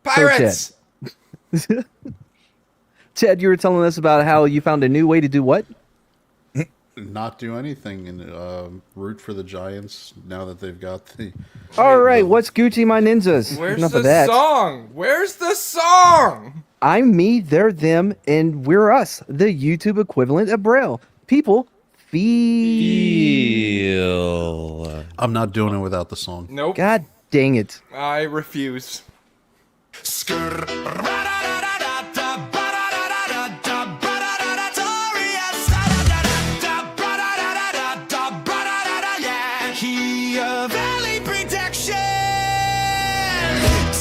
Pirates! So, Chad, you were telling us about how you found a new way to do what? Not do anything and root for the Giants now that they've got the. All right, what's Gucci My Ninjas? Where's Enough the of that. song? Where's the song? I'm me, they're them, and we're us, the YouTube equivalent of Braille. People feel. I'm not doing it without the song. Nope. God dang it. I refuse.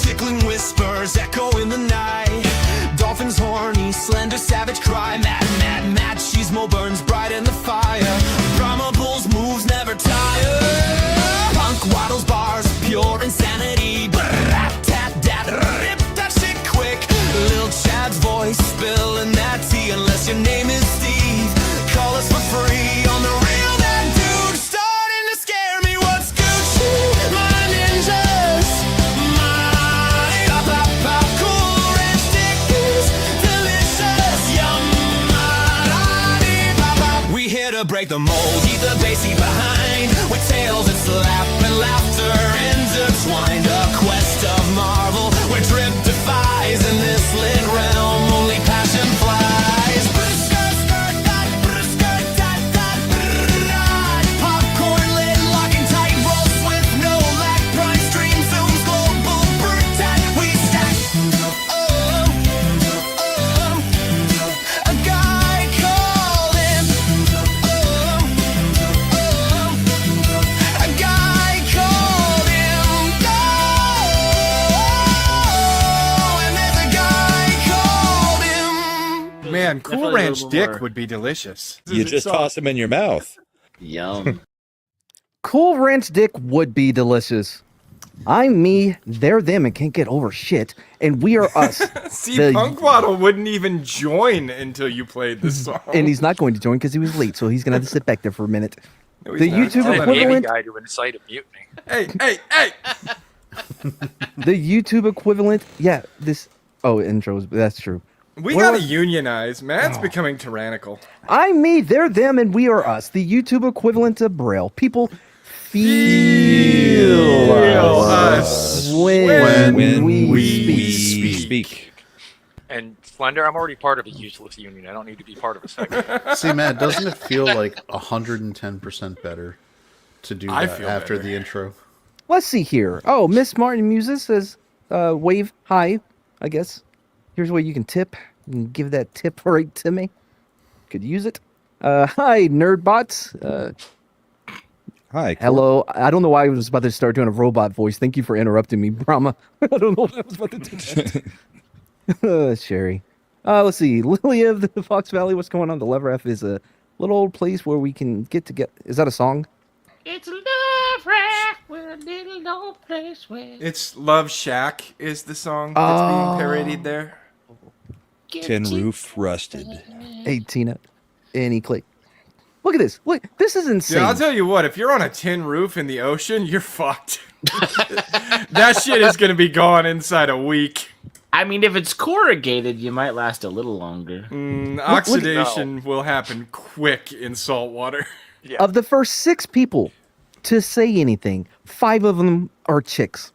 Tickling whispers echo in the night. Dolphins horny, slender savage cry. Mad, mad, mad, Cheesemo burns bright in the fire. Brahma bulls moves never tire. Punk waddles bars, pure insanity. Rat-tat-dat, rip that shit quick. Lil Chad's voice spilling that tea. Unless your name is Steve, call us for free on the real. That dude starting to scare me. What's Gucci? My ninjas. My pop, cool ranch dick is delicious. Yum, pop. We here to break the mold, eat the bassy behind. With tales that slap and laughter intertwined. A quest of marvel where drip defies in this lit realm. Only passion flies. Popcorn lid locking tight. Rolls with no lag. Prime stream films global brutat. We stack. A guy called him. A guy called him. And there's a guy called him. Man, Cool Definitely a Ranch little dick more. would be delicious. You just toss them in your mouth. Yum. Cool Ranch Dick would be delicious. I'm me, they're them, and can't get over shit, and we are us. See, The- Punk Waddle wouldn't even join until you played this song. And he's not going to join because he was late, so he's going to have to sit back there for a minute. No, he's The not. YouTube I'll let him- equivalent, guy to incite a mutiny. Hey, hey, hey! the YouTube equivalent, yeah, this, oh, intros, that's true. We Well- gotta unionize. Matt's becoming tyrannical. I'm me, they're them, and we are us. The YouTube equivalent of Braille. People feel us when we we speak. Speak. And Slender, I'm already part of a useless union. I don't need to be part of a segment. See, Matt, doesn't it feel like 110% better to do I that feel after better. the intro? Let's see here. Oh, Miss Martin Muses says, wave hi, I guess. Here's where you can tip. You can give that tip right to me. Could use it. Hi, Nerdbots. Hi. Court. Hello. I don't know why I was about to start doing a robot voice. Thank you for interrupting me, Brahma. I don't know what I was about to do. Sherry. Let's see. Lily of the Fox Valley. What's going on? The Love Raft is a little old place where we can get together. Is that a song? It's a love raft with a little old place where It's Love Shack is the song that's being parodied there. Tin roof rusted. Hey, Tina. Any click. Look at this. Look, this is insane. Dude, I'll tell you what, if you're on a tin roof in the ocean, you're fucked. That shit is gonna be gone inside a week. I mean, if it's corrugated, you might last a little longer. Oxidation will happen quick in salt water. Yeah. Of the first 6 people to say anything, 5 of them are chicks.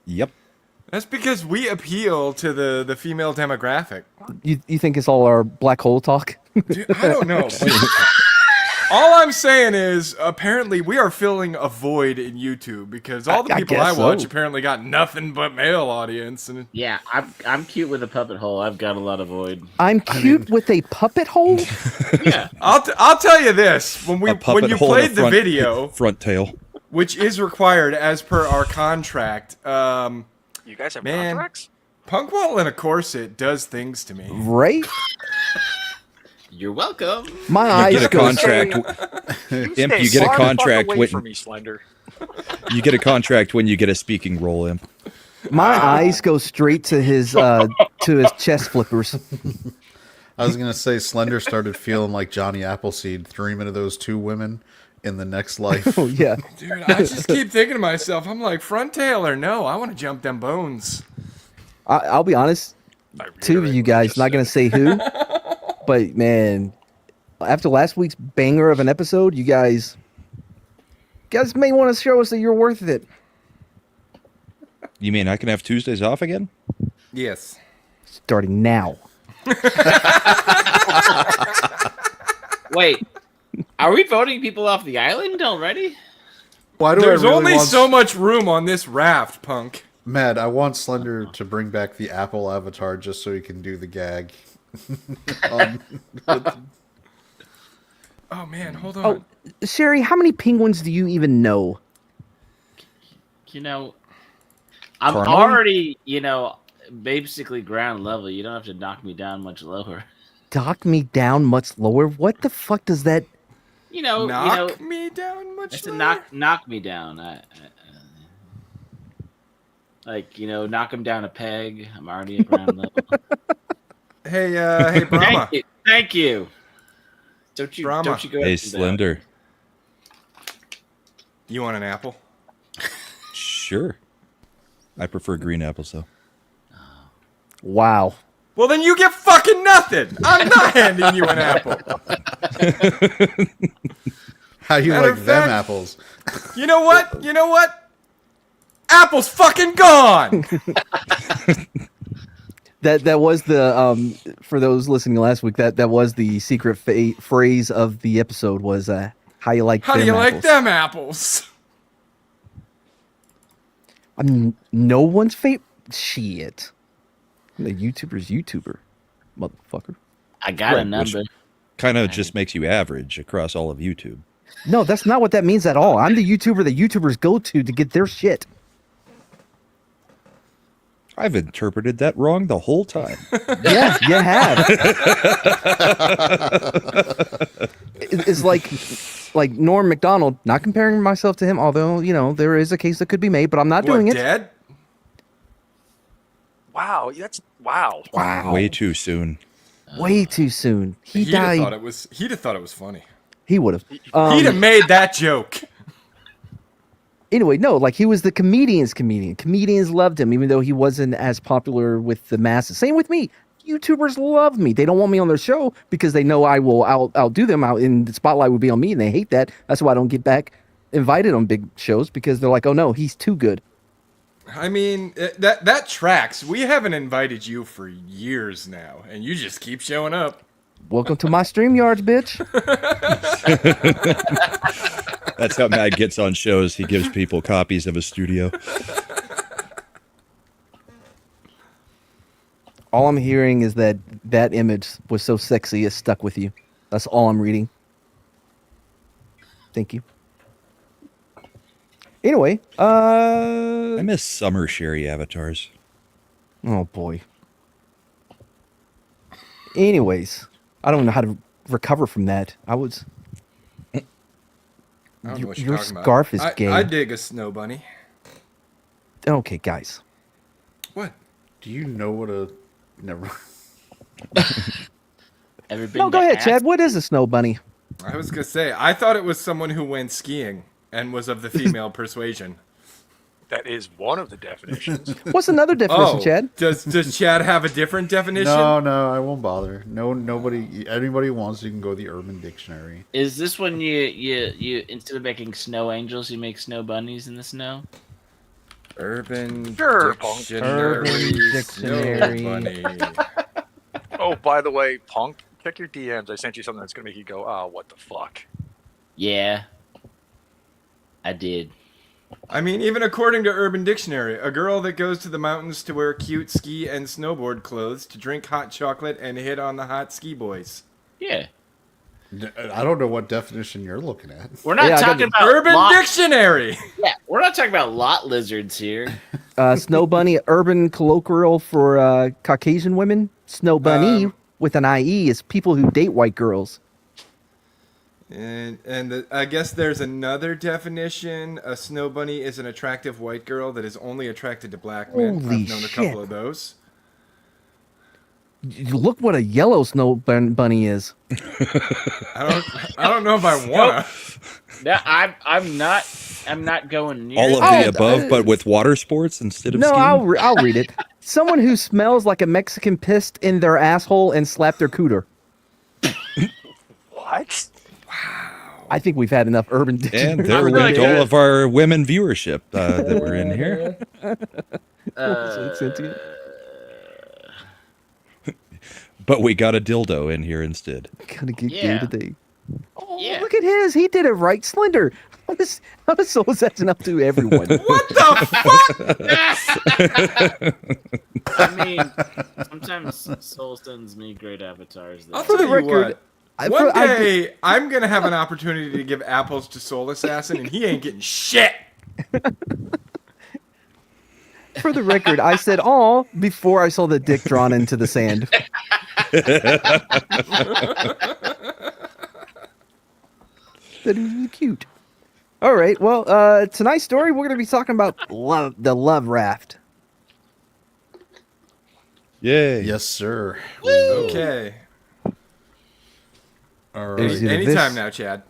Yep. That's because we appeal to the female demographic. You think it's all our black hole talk? Dude, I don't know. All I'm saying is, apparently, we are filling a void in YouTube because all the I people guess I watch so. apparently got nothing but male audience. And Yeah, I'm cute with a puppet hole. I've got a lot of void. I'm cute with a puppet hole? Yeah. I'll tell you this: when A puppet you hole in played the video, front tail. which is required as per our contract, You guys have Man. contracts? Punkwall in a corset does things to me. Right? You're welcome. My You eyes get a go contract. Imp, you get a contract away when from me, Slender. you get a contract when you get a speaking role, Imp. My eyes go straight to his chest flippers. I was gonna say Slender started feeling like Johnny Appleseed dreaming of those 2 women in the next life. Oh yeah. Dude, I just keep thinking to myself, I'm like, front tail or no? I want to jump them bones. I'll be honest. I Two of reiterate you what I guys, just not going to say who, but man, after last week's banger of an episode, you guys may want to show us that you're worth it. You mean I can have Tuesdays off again? Yes. Starting now. Wait, are we voting people off the island already? Why do There's I really only want so much room on this raft, punk. Matt, I want Slender to bring back the Apple avatar just so he can do the gag. Oh man, hold on. Oh, Sherry, how many penguins do you even know? You know, I'm Carnal? already, basically ground level. You don't have to knock me down much lower. Knock me down much lower? What the fuck does that... Knock me down much It's a lower? knock me down. Knock him down a peg. I'm already at ground level. Hey, Brahma. Thank you. Don't you Brahma. go Hey, after that. Slender. You want an apple? Sure. I prefer green apples, though. Wow. Well, then you get fucking nothing. I'm not handing you an apple. How you Matter like of them fact- apples? You know what? Apple's fucking gone. That was the for those listening last week, that was the secret phrase of the episode was how you like How them do you like apples. them apples? I mean, no one's favorite. Shit. The YouTuber's YouTuber, motherfucker. I got a Right, number. Kind of just makes you average across all of YouTube. No, that's not what that means at all. I'm the YouTuber that YouTubers go to get their shit. I've interpreted that wrong the whole time. Yeah, you have. It's like Norm Macdonald. Not comparing myself to him, although there is a case that could be made, but I'm not doing it. Dead? Wow, that's wow. Wow, Way too soon. way too soon. He He'd have died. thought it was funny. He would have. He'd have made that joke. Anyway, no, like he was the comedian's comedian. Comedians loved him, even though he wasn't as popular with the masses. Same with me. YouTubers love me. They don't want me on their show because they know I will outdo them. Out in the spotlight would be on me, and they hate that. That's why I don't get back invited on big shows because they're like, oh no, he's too good. I mean, that tracks. We haven't invited you for years now, and you just keep showing up. Welcome to my StreamYards, bitch. That's how Matt gets on shows. He gives people copies of his studio. All I'm hearing is that image was so sexy it stuck with you. That's all I'm reading. Thank you. Anyway, I miss summer Sherry avatars. oh boy. Anyways, I don't know how to recover from that. I was I don't know what your you're talking about. scarf is gay. I dig a snow bunny. Okay, guys. What? Do you know what a... Never... Ever been No, go to ahead, Ask- Chad. What is a snow bunny? I was gonna say, I thought it was someone who went skiing and was of the female persuasion. That is one of the definitions. What's another definition, Oh, Chad? does Chad have a different definition? No, I won't bother. Nobody... Anybody who wants, you can go to the Urban Dictionary. Is this when you instead of making snow angels, you make snow bunnies in the snow? Urban Sure, Punk. Dictionary. Urban Dictionary. Snow bunny. Oh, by the way, Punk, check your DMs. I sent you something that's gonna make you go, "Oh, what the fuck?" Yeah, I did. I mean, even according to Urban Dictionary, a girl that goes to the mountains to wear cute ski and snowboard clothes, to drink hot chocolate, and hit on the hot ski boys. Yeah, I don't know what definition you're looking at. we're not Yeah, I got talking the about Urban lot, Dictionary! Yeah, we're not talking about lot lizards here. Snow bunny, urban colloquial for Caucasian women. Snow bunny with an IE is people who date white girls. I guess there's another definition. A snow bunny is an attractive white girl that is only attracted to black men. Holy I've known a shit. couple of those. Look what a yellow snow bunny is. I don't know if I wanna. No, I'm not going near. All of that. the above, but with water sports instead of No, skiing. I'll read it. Someone who smells like a Mexican pissed in their asshole and slapped their cooter. What? I think we've had enough Urban Dictionary. And there for went today. all of our women viewership that were in here. Cynthia. But we got a dildo in here instead. Gonna get Yeah. gay today. Oh, Yeah. look at his. He did it right. Slender. How does Soul Assassin up to everyone? What the fuck? I mean, sometimes Soul sends me great avatars. I'll That For the tell you record, what, one day I'm gonna have an opportunity to give apples to Soul Assassin, and he ain't getting shit. For the record, I said "all" before I saw the dick drawn into the sand. That is cute. All right. Well, tonight's story we're going to be talking about the love raft. Yay. Yes, sir. Okay. All Is right. it- Anytime this- now, Chad.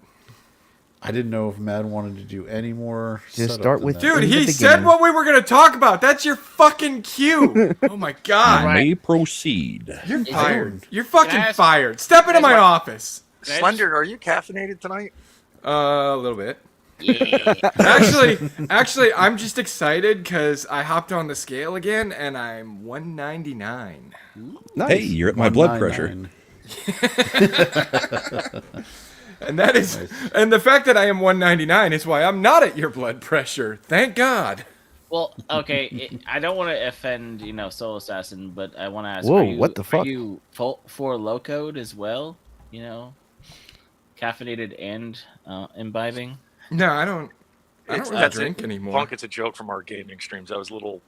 I didn't know if Mad wanted to do any more. Just setup start than with- that. Dude, In the he said beginning. what we were gonna talk about. That's your fucking cue. Oh my god. May proceed. You're Is fired. You're Can I fucking ask- fired. Step into my what- office. Slender, are you caffeinated tonight? A little bit. Yeah. Actually, I'm just excited because I hopped on the scale again and I'm 199. Nice. Hey, you're at my blood pressure. 199. And that is, and the fact that I am 199 is why I'm not at your blood pressure. Thank God. Well, okay. I don't want to offend, Soul Assassin, but I want to ask. Whoa, are you, what the fuck? Are you for low code as well? Caffeinated and imbibing. No, I don't really That's drink it. anymore. Punk, it's a joke from our gaming streams. I was a little,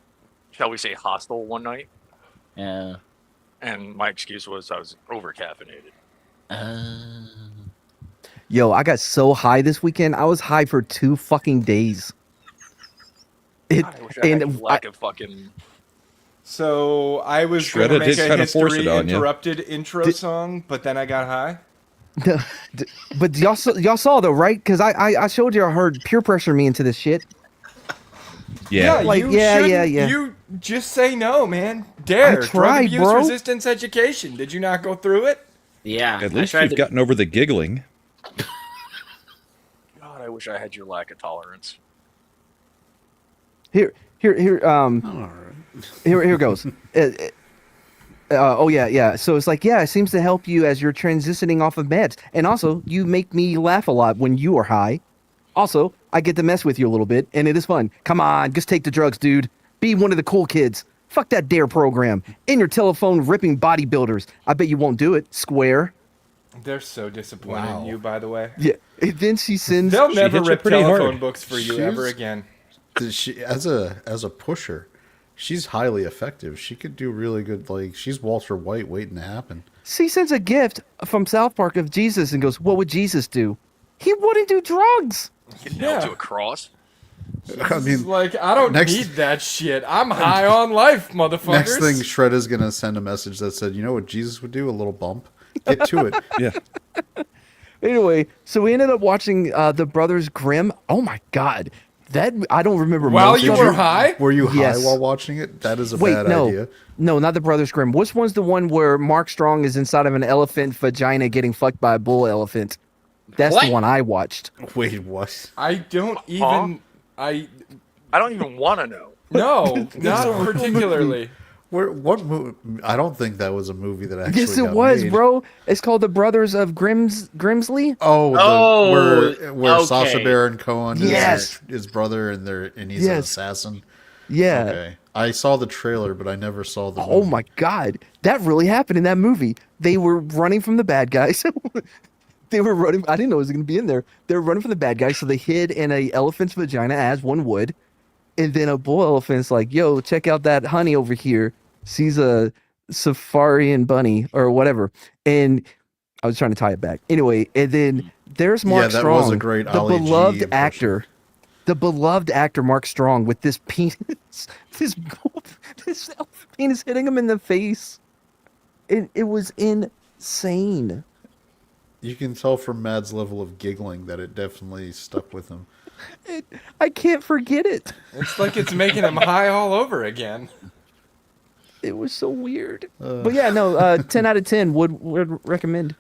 shall we say, hostile one night, Yeah. and my excuse was I was over caffeinated. Yo, I got so high this weekend. I was high for 2 fucking days. I wish I had and your lack of fucking. So I was going Shredder to make did a kinda force history it on you. interrupted intro song, but then I got high. But y'all saw though, right? Because I showed you I heard peer pressure me into this shit. Yeah. Like, you yeah, shouldn't- yeah, yeah. You just say no, man. Dare. I tried, Drug abuse bro. resistance education. Did you not go through it? Yeah. At I least tried you've to- gotten over the giggling. God, I wish I had your lack of tolerance. Here goes. Oh yeah. So it's like, yeah, it seems to help you as you're transitioning off of meds, and also you make me laugh a lot when you are high. Also, I get to mess with you a little bit, and it is fun. Come on, just take the drugs, dude. Be one of the cool kids. Fuck that dare program. In your telephone ripping bodybuilders. I bet you won't do it, square. They're so disappointed in Wow. you, by the way. Yeah. And then she sends. They'll She never hit you rip pretty telephone hard. books for you She's- ever again. She, as a pusher, she's highly effective. She could do really good. Like, she's Walter White waiting to happen. She sends a gift from South Park of Jesus and goes, "What would Jesus do? He wouldn't do drugs." Get nailed Yeah. to a cross. I mean, Like, I don't next- need that shit. I'm high on life, motherfuckers. next thing, Shredder's gonna send a message that said, "You know what Jesus would do? A little bump. Get to it." Yeah. Anyway, so we ended up watching The Brothers Grimm. Oh my god, that I don't remember. While most you of were it. high? Were you high Yes. while watching it? That is a Wait, bad no, idea. no, not The Brothers Grimm. Which one's the one where Mark Strong is inside of an elephant vagina getting fucked by a bull elephant? That's What? the one I watched. Wait, what? I don't even. I I don't even want to know. no, not particularly. Where? What movie? I don't think that was a movie that actually. Yes, it got was, made. bro. It's called The Brothers of Grimsley. Oh, where okay. Sacha Baron Cohen Yes. is his brother, and he's an Yes. assassin. Yeah. Okay, I saw the trailer, but I never saw the. Oh movie. my god, that really happened in that movie. They were running from the bad guys. They were running. I didn't know it was going to be in there. They were running from the bad guys, so they hid in a elephant's vagina, as one would. And then a bull elephant's like, "Yo, check out that honey over here. She's a safarian bunny or whatever." And I was trying to tie it back. Anyway, and then there's Mark that Strong, was a great the Ali G beloved impression. actor, the beloved actor Mark Strong with this penis, this elephant penis hitting him in the face. It was insane. You can tell from Mad's level of giggling that it definitely stuck with him. I can't forget it. It's like it's making him high all over again. It was so weird. But yeah, no, 10 out of 10 would recommend.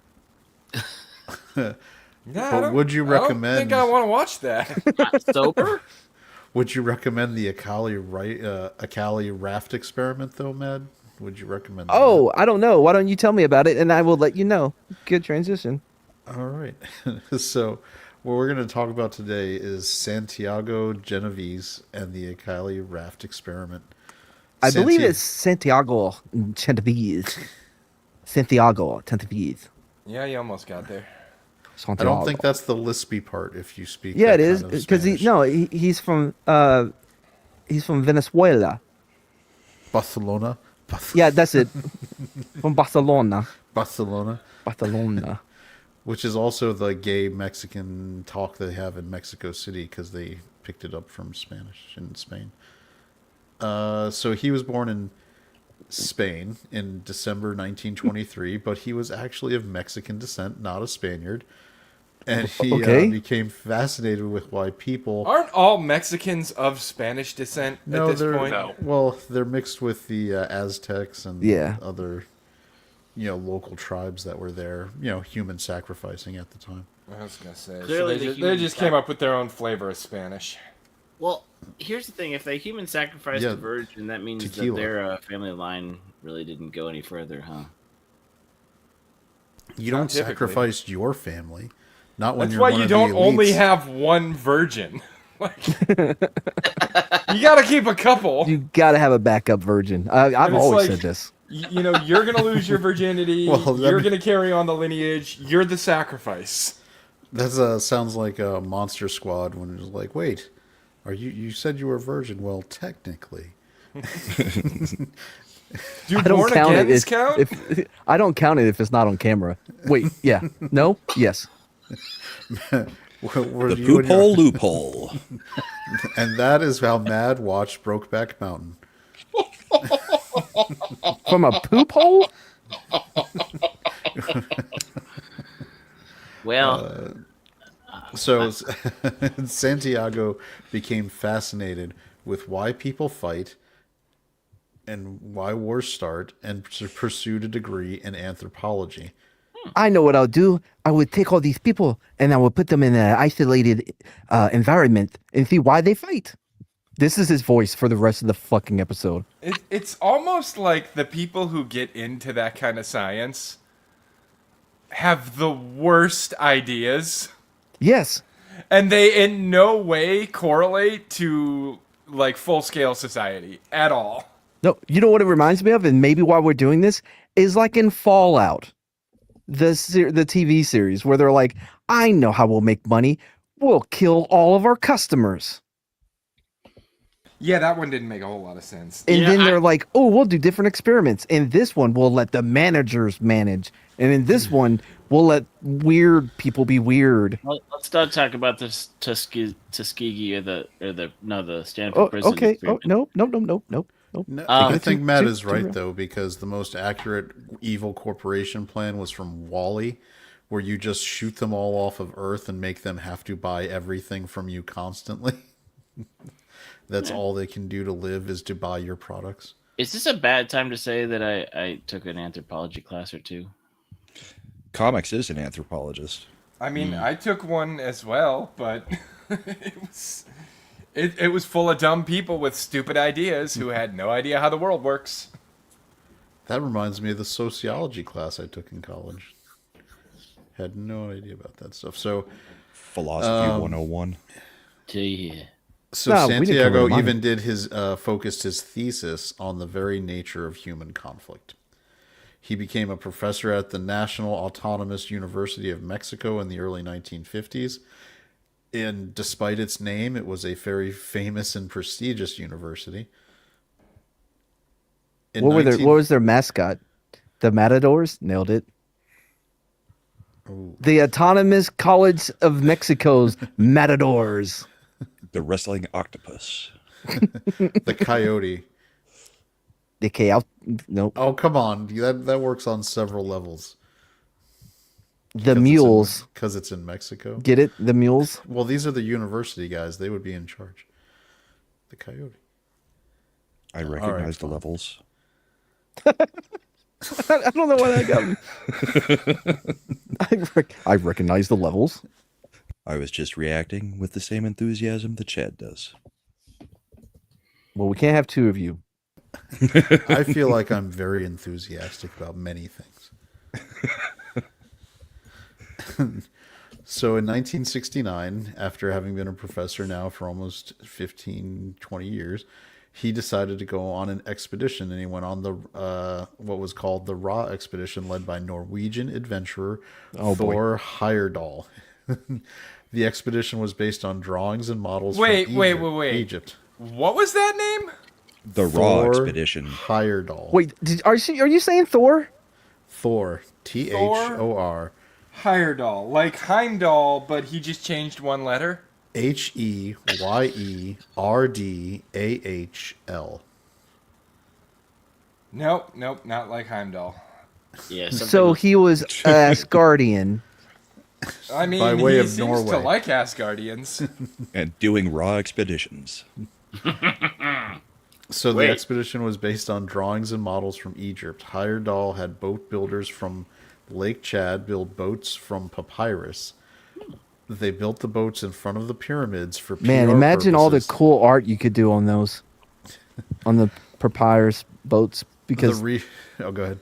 Yeah, But would you I don't recommend? think I want to watch that. Not sober? Would you recommend the Akali Raft experiment, though, Mad? Would you recommend? Oh, I don't know. Why don't you tell me about it and I will let you know. Good transition. That? All right. So, what we're going to talk about today is Santiago Genovese and the Akali Raft experiment. I believe it's Santiago Genovese. Santiago Genovese. Yeah, you almost got there. I don't think that's the lispy part. If you speak, Yeah, that it is kind of because Spanish. he's from Venezuela. Barcelona. Yeah, that's it. From Barcelona. Barcelona, Barcelona. which is also the gay Mexican talk they have in Mexico City because they picked it up from Spanish in Spain. So he was born in Spain in December 1923, but he was actually of Mexican descent, not a Spaniard. And he Okay. became fascinated with why people. Aren't all Mexicans of Spanish descent No, at this they're point? No. well, they're mixed with the Aztecs and Yeah. other, local tribes that were there. Human sacrificing at the time. I was gonna say. Clearly So the they human just came up with their own flavor of Spanish. Well, here's the thing: if they human sacrificed Yeah, a virgin, that means tequila. that their family line really didn't go any further, huh? You don't typically. sacrifice your family, not when That's you're why one you of the don't only elites. have one virgin. Like, you gotta keep a couple. You gotta have a backup virgin. I've And it's always like- said this. You're gonna lose your virginity. Well, that you're mean- gonna carry on the lineage. You're the sacrifice. That sounds like a Monster Squad when it's like, wait, you said you were a virgin? Well, technically. Do I don't born count it agains if, count? if I don't count it if it's not on camera. Wait, yeah, no, yes. Were The you and your- poophole loophole. And that is how Mad watched Brokeback Mountain. From a poop hole? Well, So Santiago became fascinated with why people fight and why wars start and pursued a degree in anthropology. I know what I'll do. I would take all these people and I would put them in an isolated environment and see why they fight. This is his voice for the rest of the fucking episode. It's almost like the people who get into that kind of science have the worst ideas, Yes. and they in no way correlate to like full-scale society at all. No, you know what it reminds me of, and maybe why we're doing this is like in Fallout, the TV series where they're like, "I know how we'll make money. We'll kill all of our customers," Yeah, that one didn't make a whole lot of sense. and Yeah, then they're like, "Oh, we'll do different experiments. In this one, we'll let the managers manage, and in this one, we'll let weird people be weird." let's not talk about this Tuskegee or the Stanford Oh, prison. okay. Oh, experiment. no. No, Um, I think Matt too- is too right, real. though, because the most accurate evil corporation plan was from Wall-E, where you just shoot them all off of Earth and make them have to buy everything from you constantly. That's all they can do to live is to buy your products. Is this a bad time to say that I took an anthropology class or two? Comics is an anthropologist. I mean, I took one as well, but it was full of dumb people with stupid ideas who had no idea how the world works. That reminds me of the sociology class I took in college. Had no idea about that stuff. So Philosophy 101. Yeah. No, we didn't cover Santiago mine. even did focused his thesis on the very nature of human conflict. He became a professor at the National Autonomous University of Mexico in the early 1950s. And despite its name, it was a very famous and prestigious university. In What 19 was their mascot? The Matadors? Nailed it. The Autonomous College of Mexico's Matadors. The wrestling octopus. the Coyote. The chaos. Nope. Oh, come on. That works on several levels. The mules. Because it's in Mexico. Get it? The mules. Well, these are the university guys. They would be in charge. The Coyote. I recognize right, the fine. levels. I don't know why that got me. I recognize the levels. I was just reacting with the same enthusiasm that Chad does. Well, we can't have two of you. I feel like I'm very enthusiastic about many things. So in 1969, after having been a professor now for almost 15, 20 years, he decided to go on an expedition, and he went on the what was called the Ra expedition, led by Norwegian adventurer Thor Heyerdahl. The expedition was based on drawings and models Wait. from Egypt. What was that name? The Raw Expedition. Heyerdahl. Wait, are you saying Thor? Thor. Thor. Heyerdahl. Like Heimdall, but he just changed one letter? Heyerdahl. Nope, not like Heimdall. Yeah. So he was Asgardian. I mean, By way he of seems Norway. to like Asgardians. And doing Raw expeditions. So the Wait. expedition was based on drawings and models from Egypt. Heyerdahl had boat builders from Lake Chad build boats from papyrus. They built the boats in front of the pyramids for Man, PR imagine all the purposes. cool art you could do on those, on the papyrus boats. Because go ahead.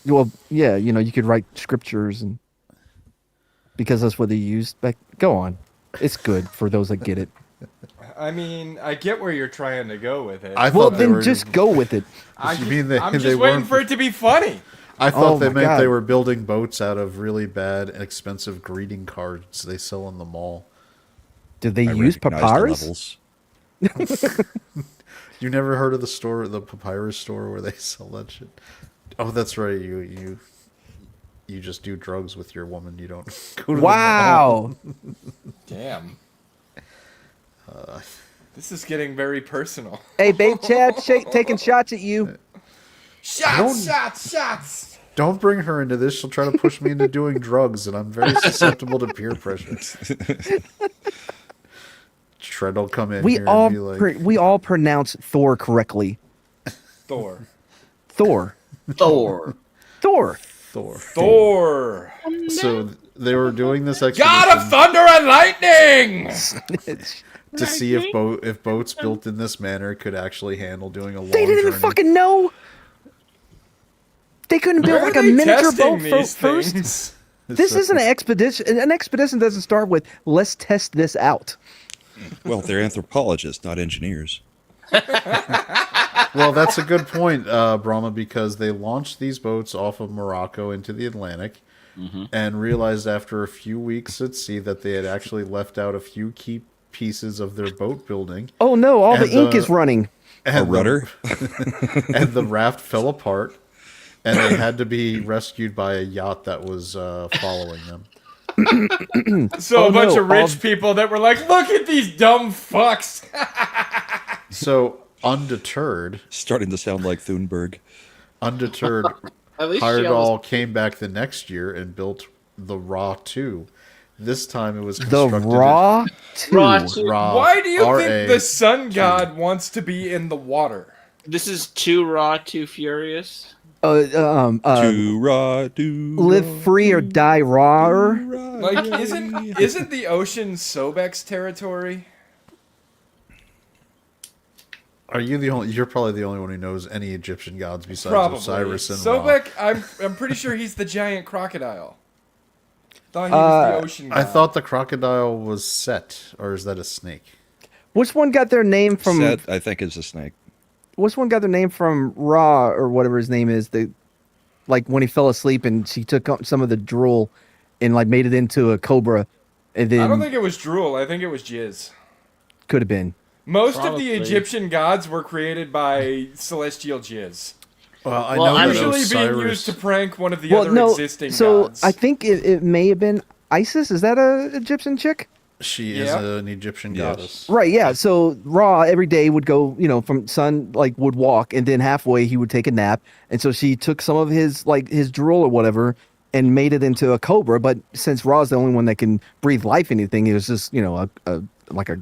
well, yeah, you could write scriptures and because that's what they used. But go on, it's good for those that get it. I mean, I get where you're trying to go with it. I Well, thought they then were, just go with it. I'm they just waiting weren't- for it to be funny. I thought Oh they my meant God. they were building boats out of really bad and expensive greeting cards they sell in the mall. Did they I use recognize papyrus? the levels. You never heard of the papyrus store where they sell that shit? Oh, that's right. You just do drugs with your woman. You don't go to the mall. Wow. Damn. This is getting very personal. Hey, babe, Chad, taking shots at you. Shots! Don't bring her into this. She'll try to push me into doing drugs, and I'm very susceptible to peer pressure. Shred will come in We here all and be like, we all pronounce Thor correctly. Thor. Thor. Thor. Thor. Thor. So they were doing this expedition God of thunder and lightning! to see if boats built in this manner could actually handle doing a long They didn't even journey. fucking know. They couldn't build Where like are a they miniature testing boat these first. things? This isn't an expedition. An expedition doesn't start with let's test this out. Well, they're anthropologists, not engineers. Well, that's a good point, Brahma, because they launched these boats off of Morocco into the Atlantic and realized after a few weeks at sea that they had actually left out a few key pieces of their boat building. Oh no! All the And, ink is running. And A rudder? and the raft fell apart, and they had to be rescued by a yacht that was following them. So Oh, a bunch no, of rich all- people that were like, look at these dumb fucks. So, undeterred, Starting to sound like Thunberg. At least she Heyerdahl came back the next year and built the Ra 2. This time it was The constructed raw Raw two. two. Ra, Why do you RA. think the sun god wants to be in the water? This is too raw, too furious. Live free or die raw. Like, isn't the ocean Sobek's territory? Are you the only? You're probably the only one who knows any Egyptian gods besides Probably. Osiris and Ra. Sobek, I'm pretty sure he's the giant crocodile. Thought he was the ocean god. I thought the crocodile was Set, or is that a snake? Which one got their name from? Set, I think, is a snake. Which one got their name from Ra or whatever his name is? Like when he fell asleep and she took some of the drool and like made it into a cobra, and then I don't think it was drool. I think it was jizz. could have been. Most of Probably. the Egyptian gods were created by celestial jizz. Well, I Well, know I'm that Usually being Osiris. used to prank one of the Well, other no. existing So gods. I think it may have been Isis. Is that a Egyptian chick? She is Yeah. an Egyptian Yes. goddess. Right, yeah. So Ra every day would go, from sun would walk, and then halfway he would take a nap. And so she took some of his his drool or whatever and made it into a cobra. But since Ra's the only one that can breathe life anything, it was just a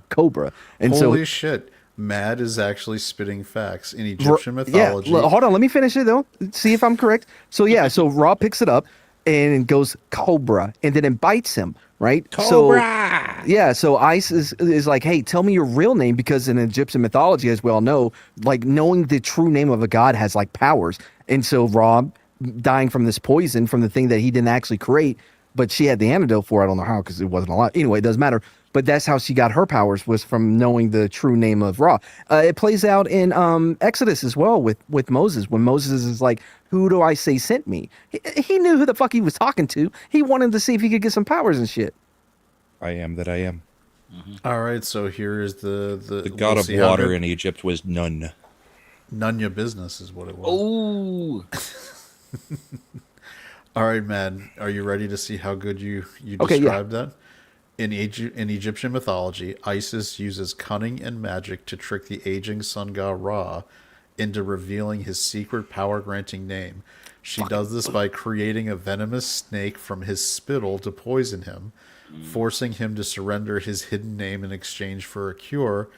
cobra. And Holy so shit! Mad is actually spitting facts in Egyptian Yeah, mythology. hold on. Let me finish it though. See if I'm correct. So yeah, so Ra picks it up and goes cobra, and then it bites him. Right. Cobra. Yeah. So Ice is like, hey, tell me your real name, because in Egyptian mythology, as we all know, like knowing the true name of a god has like powers. And so Ra, dying from this poison from the thing that he didn't actually create, but she had the antidote for it. I don't know how, because it wasn't a lot. Anyway, it doesn't matter. But that's how she got her powers, was from knowing the true name of Ra. It plays out in Exodus as well with Moses, when Moses is like, who do I say sent me? He knew who the fuck he was talking to. He wanted to see if he could get some powers and shit. I am that I am. All right, so here is The god of water in Egypt was Nun. None your business is what it was. Ooh. All right, man. Are you ready to see how good you Okay, described that? In Egyptian mythology, Isis uses cunning and magic to trick the aging sun god Ra into revealing his secret power-granting name. She does this by creating a venomous snake from his spittle to poison him, forcing him to surrender his hidden name in exchange for a cure,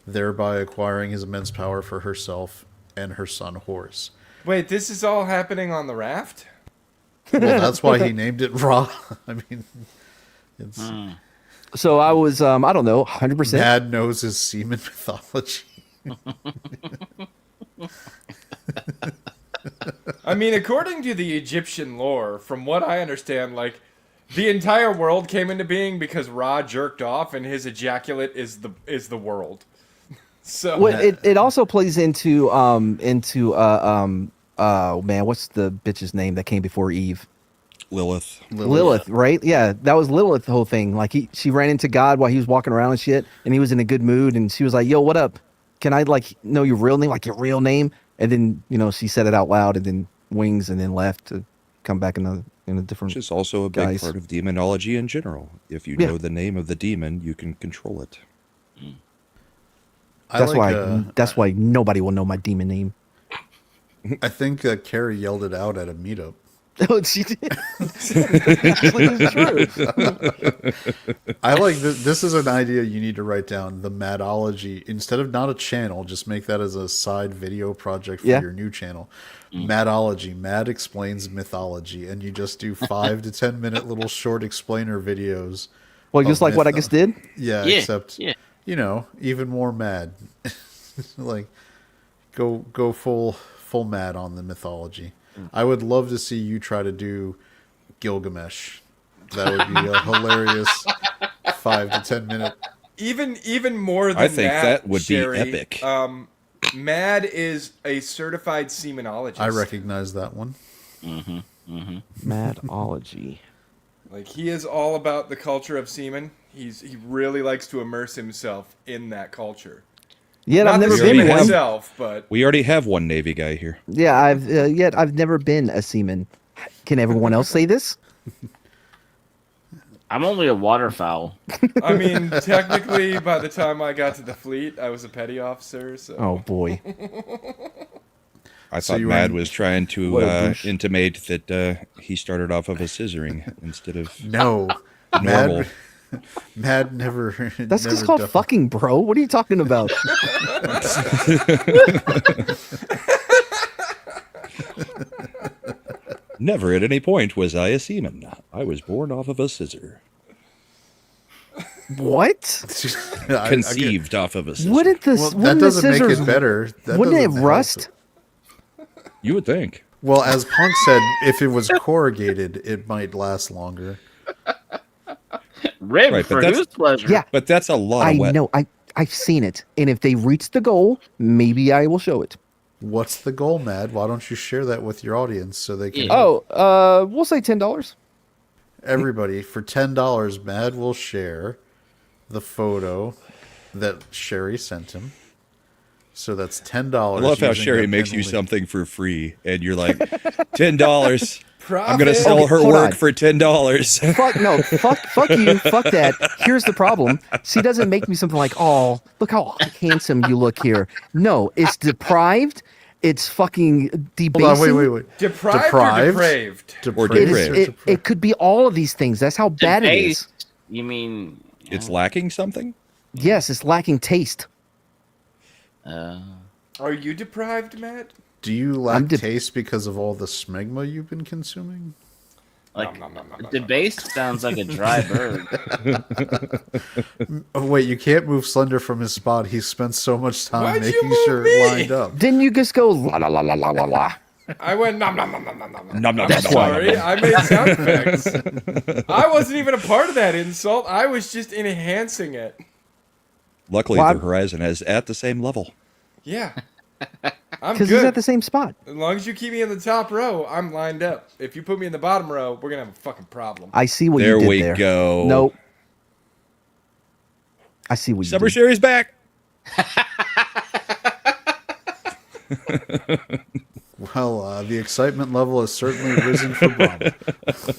thereby acquiring his immense power for herself and her son Horus. Wait, this is all happening on the raft? Well, that's why he named it Ra. I mean, it's So I was, I don't know, 100%. Mad knows his semen mythology. I mean, according to the Egyptian lore, from what I understand, like, the entire world came into being because Ra jerked off, and his ejaculate is the world. So Well, it also plays into oh man, what's the bitch's name that came before Eve? Lilith. Lilith, right? Yeah, that was Lilith, the whole thing. Like she ran into God while he was walking around and shit, and he was in a good mood, and she was like, "Yo, what up? Can I like know your real name, like your real name?" And then she said it out loud, and then wings, and then left to come back in a different. Which is also a big guise. part of demonology in general. If you Yeah. know the name of the demon, you can control it. That's why nobody will know my demon name. I think Carrie yelled it out at a meetup. Oh, she did. Actually, it's true. I like this. This is an idea you need to write down. The Madology, instead of not a channel, just make that as a side video project for your new channel. Madology, Mad explains mythology, and you just do 5 to 10 minute little short explainer videos. Well, just like what I just did. Yeah, Yeah, except yeah. even more mad. Like go full mad on the mythology. I would love to see you try to do Gilgamesh. That would be a hilarious 5 to 10 minute. even more than I think that would Sherry, be epic. Mad is a certified semenologist. I recognize that one. Madology. Like, he is all about the culture of semen. He really likes to immerse himself in that culture. Yet Not I've never the been semen one. itself, but We already have one Navy guy here. Yeah, I've never been a seaman. Can everyone else say this? I'm only a waterfowl. I mean, technically, by the time I got to the fleet, I was a petty officer. So Oh boy. I So thought you Mad were- was trying to What a douche. intimate that he started off of a scissoring instead of No, normal. Mad never. That's never just called defi- fucking, bro. What are you talking about? Never at any point was I a seaman. I was born off of a scissor. What? Conceived off of a scissor. Wouldn't the Well, that wouldn't the doesn't make scissors it better. That wouldn't it doesn't help rust? You would think. Well, as Punk said, if it was corrugated, it might last longer. Rib Right, but for that's- whose pleasure? Yeah, But that's a lot I of wet. know. I've seen it, and if they reach the goal, maybe I will show it. What's the goal, Mad? Why don't you share that with your audience so they can? Yeah. Oh, we'll say $10. Everybody, for $10, Mad will share the photo that Sherry sent him. So that's $10. I love how using Sherry that makes you penalty. something for free, and you're like, $10. profit. I'm gonna sell Okay, her hold work on. for $10. Fuck no, fuck you, fuck that. Here's the problem. She doesn't make me something like, oh, look how handsome you look here. No, it's deprived. It's fucking debasing. Hold on, wait. Deprived or depraved? Or It, depraved. is, it could be all of these things. That's how bad it is. You mean It's lacking something. Yes, it's lacking taste. Are you deprived, Matt? Do you lack dep- taste because of all the smegma you've been consuming? Like, debased sounds like a dry bird. Oh wait, you can't move Slender from his spot. He spent so much time Why'd you making move sure me? it lined up. Didn't you just go la la la la la la la? I went nom nom nom nom nom nom. Nom, nom, I'm nom, nom, sorry, nom, nom. I made sound effects. I wasn't even a part of that insult. I was just enhancing it. Luckily, Well, the Horizon is at the same level. Yeah. I'm Because he's good. at the same spot. As long as you keep me in the top row, I'm lined up. If you put me in the bottom row, we're gonna have a fucking problem. I see what There you did we there. go. Nope. I see what you Summer did. Series back. Well, the excitement level has certainly risen for Brahma.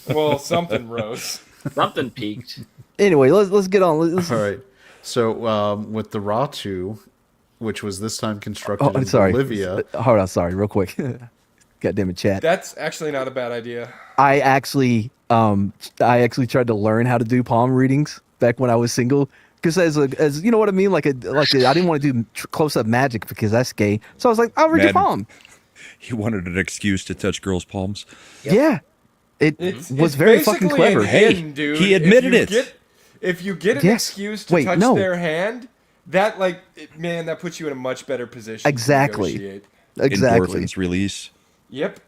Well, something rose. Something peaked. Anyway, let's get on. Let's, All right. So with the Ratu, which was this time constructed oh, in sorry. Bolivia, Hold on, sorry, real quick. God damn it, chat. That's actually not a bad idea. I actually tried to learn how to do palm readings back when I was single. Because as you know what I mean, I didn't want to do close up magic because that's gay. So I was like, I'll read your Mad- palm. He wanted an excuse to touch girls' palms. Yeah, it It's was very basically fucking clever. an Hey, in, dude. he admitted If you it. if you get an Yes. excuse to Wait, touch no. their hand, that man, that puts you in a much better position. Exactly. To negotiate. Exactly. Endorphins release. Yep.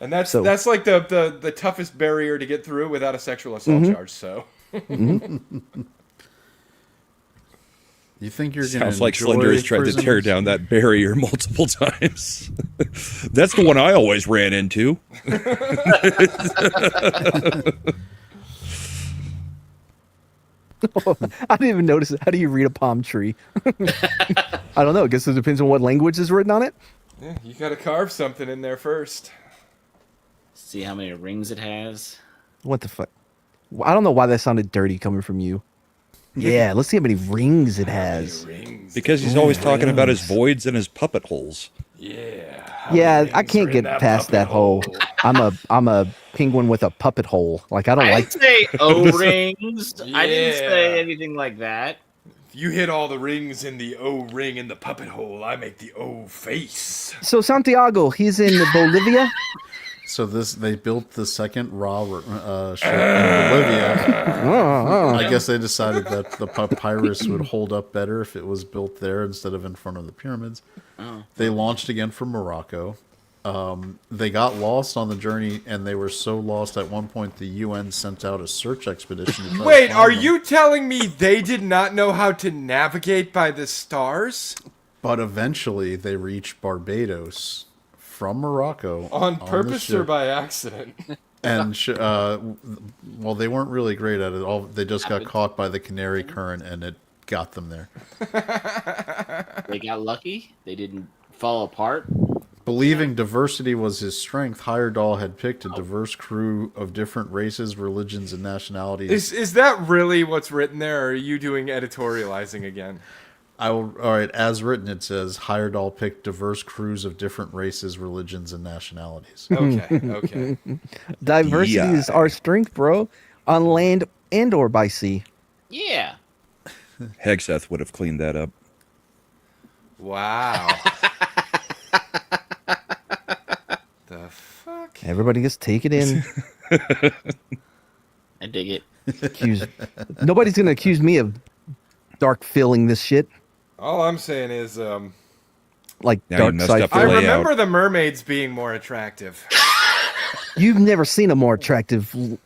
And that's So- like the toughest barrier to get through without a sexual assault Mm-hmm. charge. So you think you're going to Sounds like Slender has tried to tear down that barrier multiple times. That's the one I always ran into. I didn't even notice it. How do you read a palm tree? I don't know. I guess it depends on what language is written on it. yeah, you got to carve something in there first. See how many rings it has. What the fuck? I don't know why that sounded dirty coming from you. Yeah, let's see how many rings it has. Rings. Because he's always talking about his voids and his puppet holes. Yeah. Yeah, many I rings can't are in get that past puppet that hole. hole? I'm a penguin with a puppet hole. Like I don't I like. didn't say O rings. I didn't say Yeah. anything like that. If you hit all the rings in the O ring in the puppet hole, I make the O face. So Santiago, he's in Bolivia. So they built the second Ra ship in Bolivia. I guess they decided that the papyrus would hold up better if it was built there instead of in front of the pyramids. Oh. They launched again from Morocco. They got lost on the journey, and they were so lost at one point the UN sent out a search expedition. To try Wait, to are find them. you telling me they did not know how to navigate by the stars? But eventually, they reached Barbados from Morocco On the purpose or ship. by accident? And well, they weren't really great at it. They just got caught by the Canary Current, and it got them there. They got lucky. They didn't fall apart. Believing diversity was his strength, Heyerdahl had picked a diverse crew of different races, religions, and nationalities. Is that really what's written there, or are you doing editorializing again? All right, as written, it says Heyerdahl picked diverse crews of different races, religions, and nationalities. Okay, okay. Diversity Yeah. is our strength, bro. On land and or by sea. Yeah. Hegseth would have cleaned that up. Wow. The fuck? Everybody just take it in. I dig it. Accuse. Nobody's gonna accuse me of dark filling this shit. All I'm saying is, Like Now you dark messed side. up the I layout. remember the mermaids being more attractive. You've never seen a more attractive. You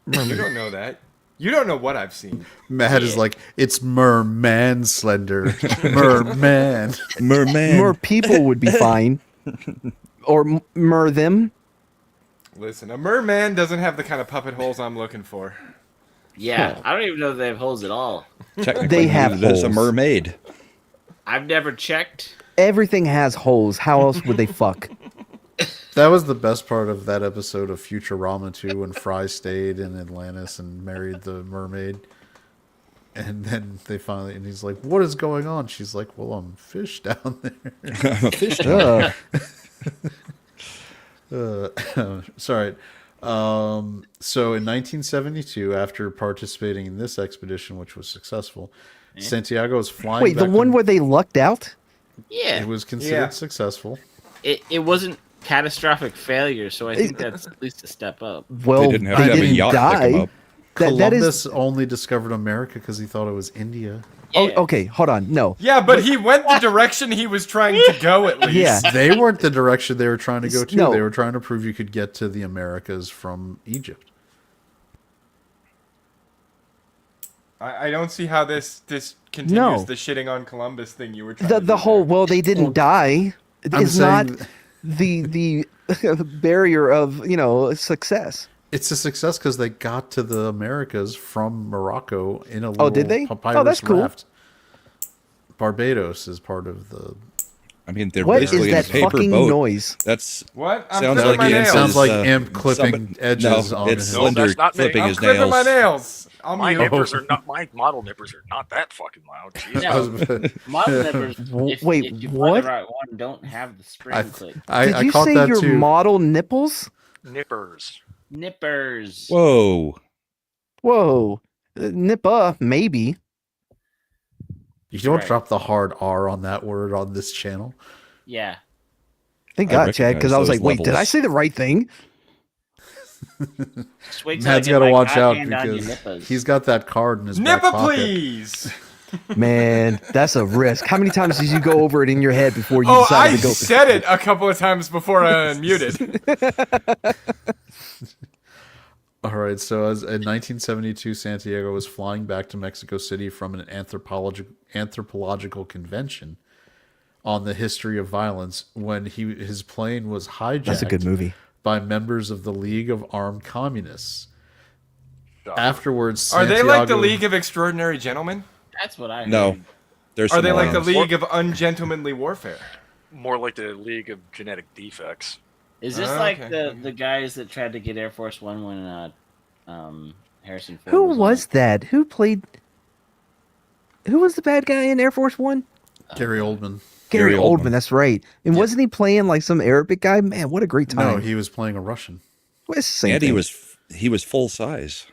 don't know that. You don't know what I've seen. Matt is like, it's merman slender. Merman. Merman. More people would be fine, or mer them. Listen, a merman doesn't have the kind of puppet holes I'm looking for. Yeah. I don't even know if they have holes at all. Technically, They have there's a holes. mermaid. I've never checked. Everything has holes. How else would they fuck? That was the best part of that episode of Futurama 2 when Fry stayed in Atlantis and married the mermaid. And then they finally, and he's like, what is going on? She's like, well, I'm fish down there. I'm a fish. Ugh. Sorry. So in 1972, after participating in this expedition, which was successful, Santiago was flying. Wait, the back one to, where they lucked out? Yeah, it was considered Yeah. successful. it wasn't catastrophic failure, so I think that's at least a step up. Well, They didn't have to have a didn't yacht pick 'em die. up. That is. Columbus only discovered America because he thought it was India. Oh, Yeah. okay. Hold on. No. Yeah, but he went the direction he was trying to go at least. Yeah. They weren't the direction they were trying to go to. No. They were trying to prove you could get to the Americas from Egypt. I don't see how this continues No. the shitting on Columbus thing you were trying The to the do whole there. they didn't die I'm is not saying the barrier of success. it's a success because they got to the Americas from Morocco in a Oh, did they? papyrus Oh, that's cool. raft. Barbados is part of the. I mean, they're What is basically in a that paper fucking boat. noise? That's What? I'm sounds clipping like my the It nails. answer sounds is, like imp clipping somebody- edges no, on it's his. No, Slender that's not me. clipping I'm his clipping nails. my nails. I'll My mute. nippers are not. My model nippers are not that fucking loud. Jesus. No, model nippers. If, Wait, if you buy what? the right one, don't have the spring I, clip. Did I you caught say that your too. model nipples? Nippers. Nippers. Whoa. Whoa, nippa maybe. You don't Right. drop the hard R on that word on this channel. Yeah. Thank I God, Chad, because I was recognize like, those wait, did I levels. say the right thing? Just wait till I Matt's get got to my watch out God hand on your because nippers. he's got that card in his back Nippa, pocket. please. Man, that's a risk. How many times did you go over it in your head before you Oh, decided I to go? said it a couple of times before I unmuted. All right, so as in 1972, Santiago was flying back to Mexico City from an anthropological convention on the history of violence when his plane was hijacked. That's a good movie. By members of the League of Armed Communists. Afterwards, Are they like the Santiago- League of Extraordinary Gentlemen? That's what I heard. No. There's Are they like the morons. League of Ungentlemanly Warfare? More like the League of Genetic Defects. Is this Oh, like okay. the guys that tried to get Air Force One when Harrison Ford Who was on was it? that? Who was the bad guy in Air Force One? Gary Oldman. Gary Gary Oldman. Oldman. That's right. And wasn't he playing like some Arabic guy? Man, what a great time! No, he was playing a Russian. Well, it's the same And he thing. he was full size.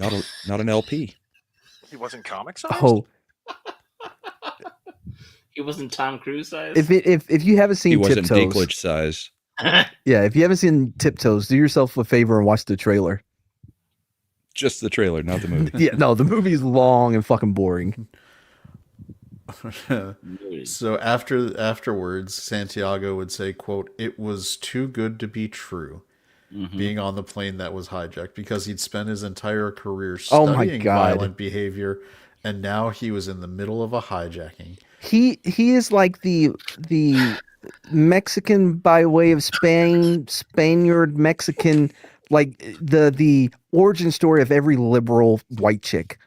Not an LP. He wasn't comic sized. Oh, He wasn't Tom Cruise size. if you haven't He seen wasn't Tiptoes, Dinklage size. yeah, if you haven't seen Tiptoes, do yourself a favor and watch the trailer. Just the trailer, not the movie. Yeah, no, the movie's long and fucking boring. So afterwards, Santiago would say, quote, "It was too good to be true." Being on the plane that was hijacked because he'd spent his entire career Oh my studying God. violent behavior, and now he was in the middle of a hijacking. He is like the Mexican by way of Spaniard Mexican, like the origin story of every liberal white chick,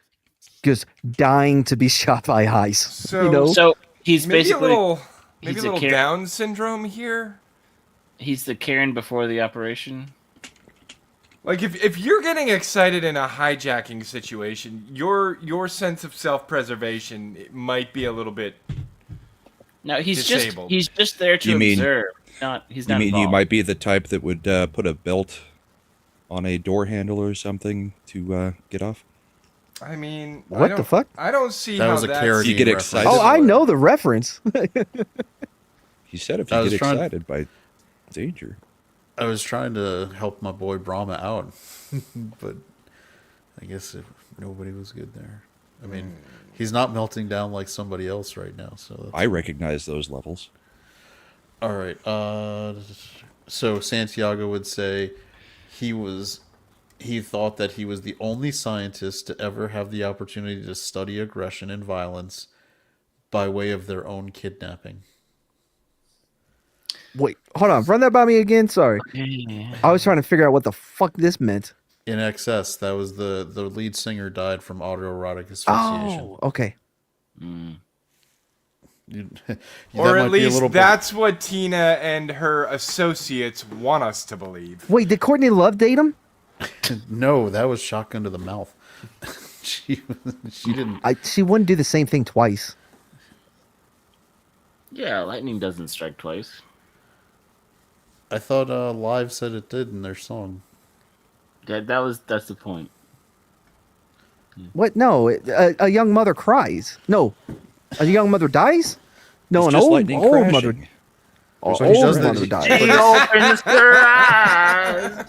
just dying to be shot by ICE. So- So he's Maybe basically maybe he's a a little Karen. Down syndrome here. he's the Karen before the operation. Like if you're getting excited in a hijacking situation, your sense of self-preservation might be a little bit. No, he's Disabled. just there to You mean- observe. He's You not. mean you involved. might be the type that would put a belt on a door handle or something to get off? I mean, What the fuck? I don't see That how was a that's... Carradine You get reference. excited. Oh, I know the reference. He said if I you was get trying- excited by danger. I was trying to help my boy Brahma out, but I guess nobody was good there. I mean, he's not melting down like somebody else right now. So that's I recognize those levels. all right. So Santiago would say he thought that he was the only scientist to ever have the opportunity to study aggression and violence by way of their own kidnapping. Wait, hold on. Run that by me again. Sorry. I was trying to figure out what the fuck this meant. In excess, that was the lead singer died from autoerotic asphyxiation. Oh, okay. Or at least that's what Tina and her associates want us to believe. Wait, did Courtney Love date him? No, that was shotgun to the mouth. she didn't. She wouldn't do the same thing twice. Yeah, lightning doesn't strike twice. I thought Live said it did in their song. That's the point. What? No, a young mother cries. No, a young mother dies. No, It's an just old lightning mother. crashing. Old So he does mother that- dies. She opens her eyes.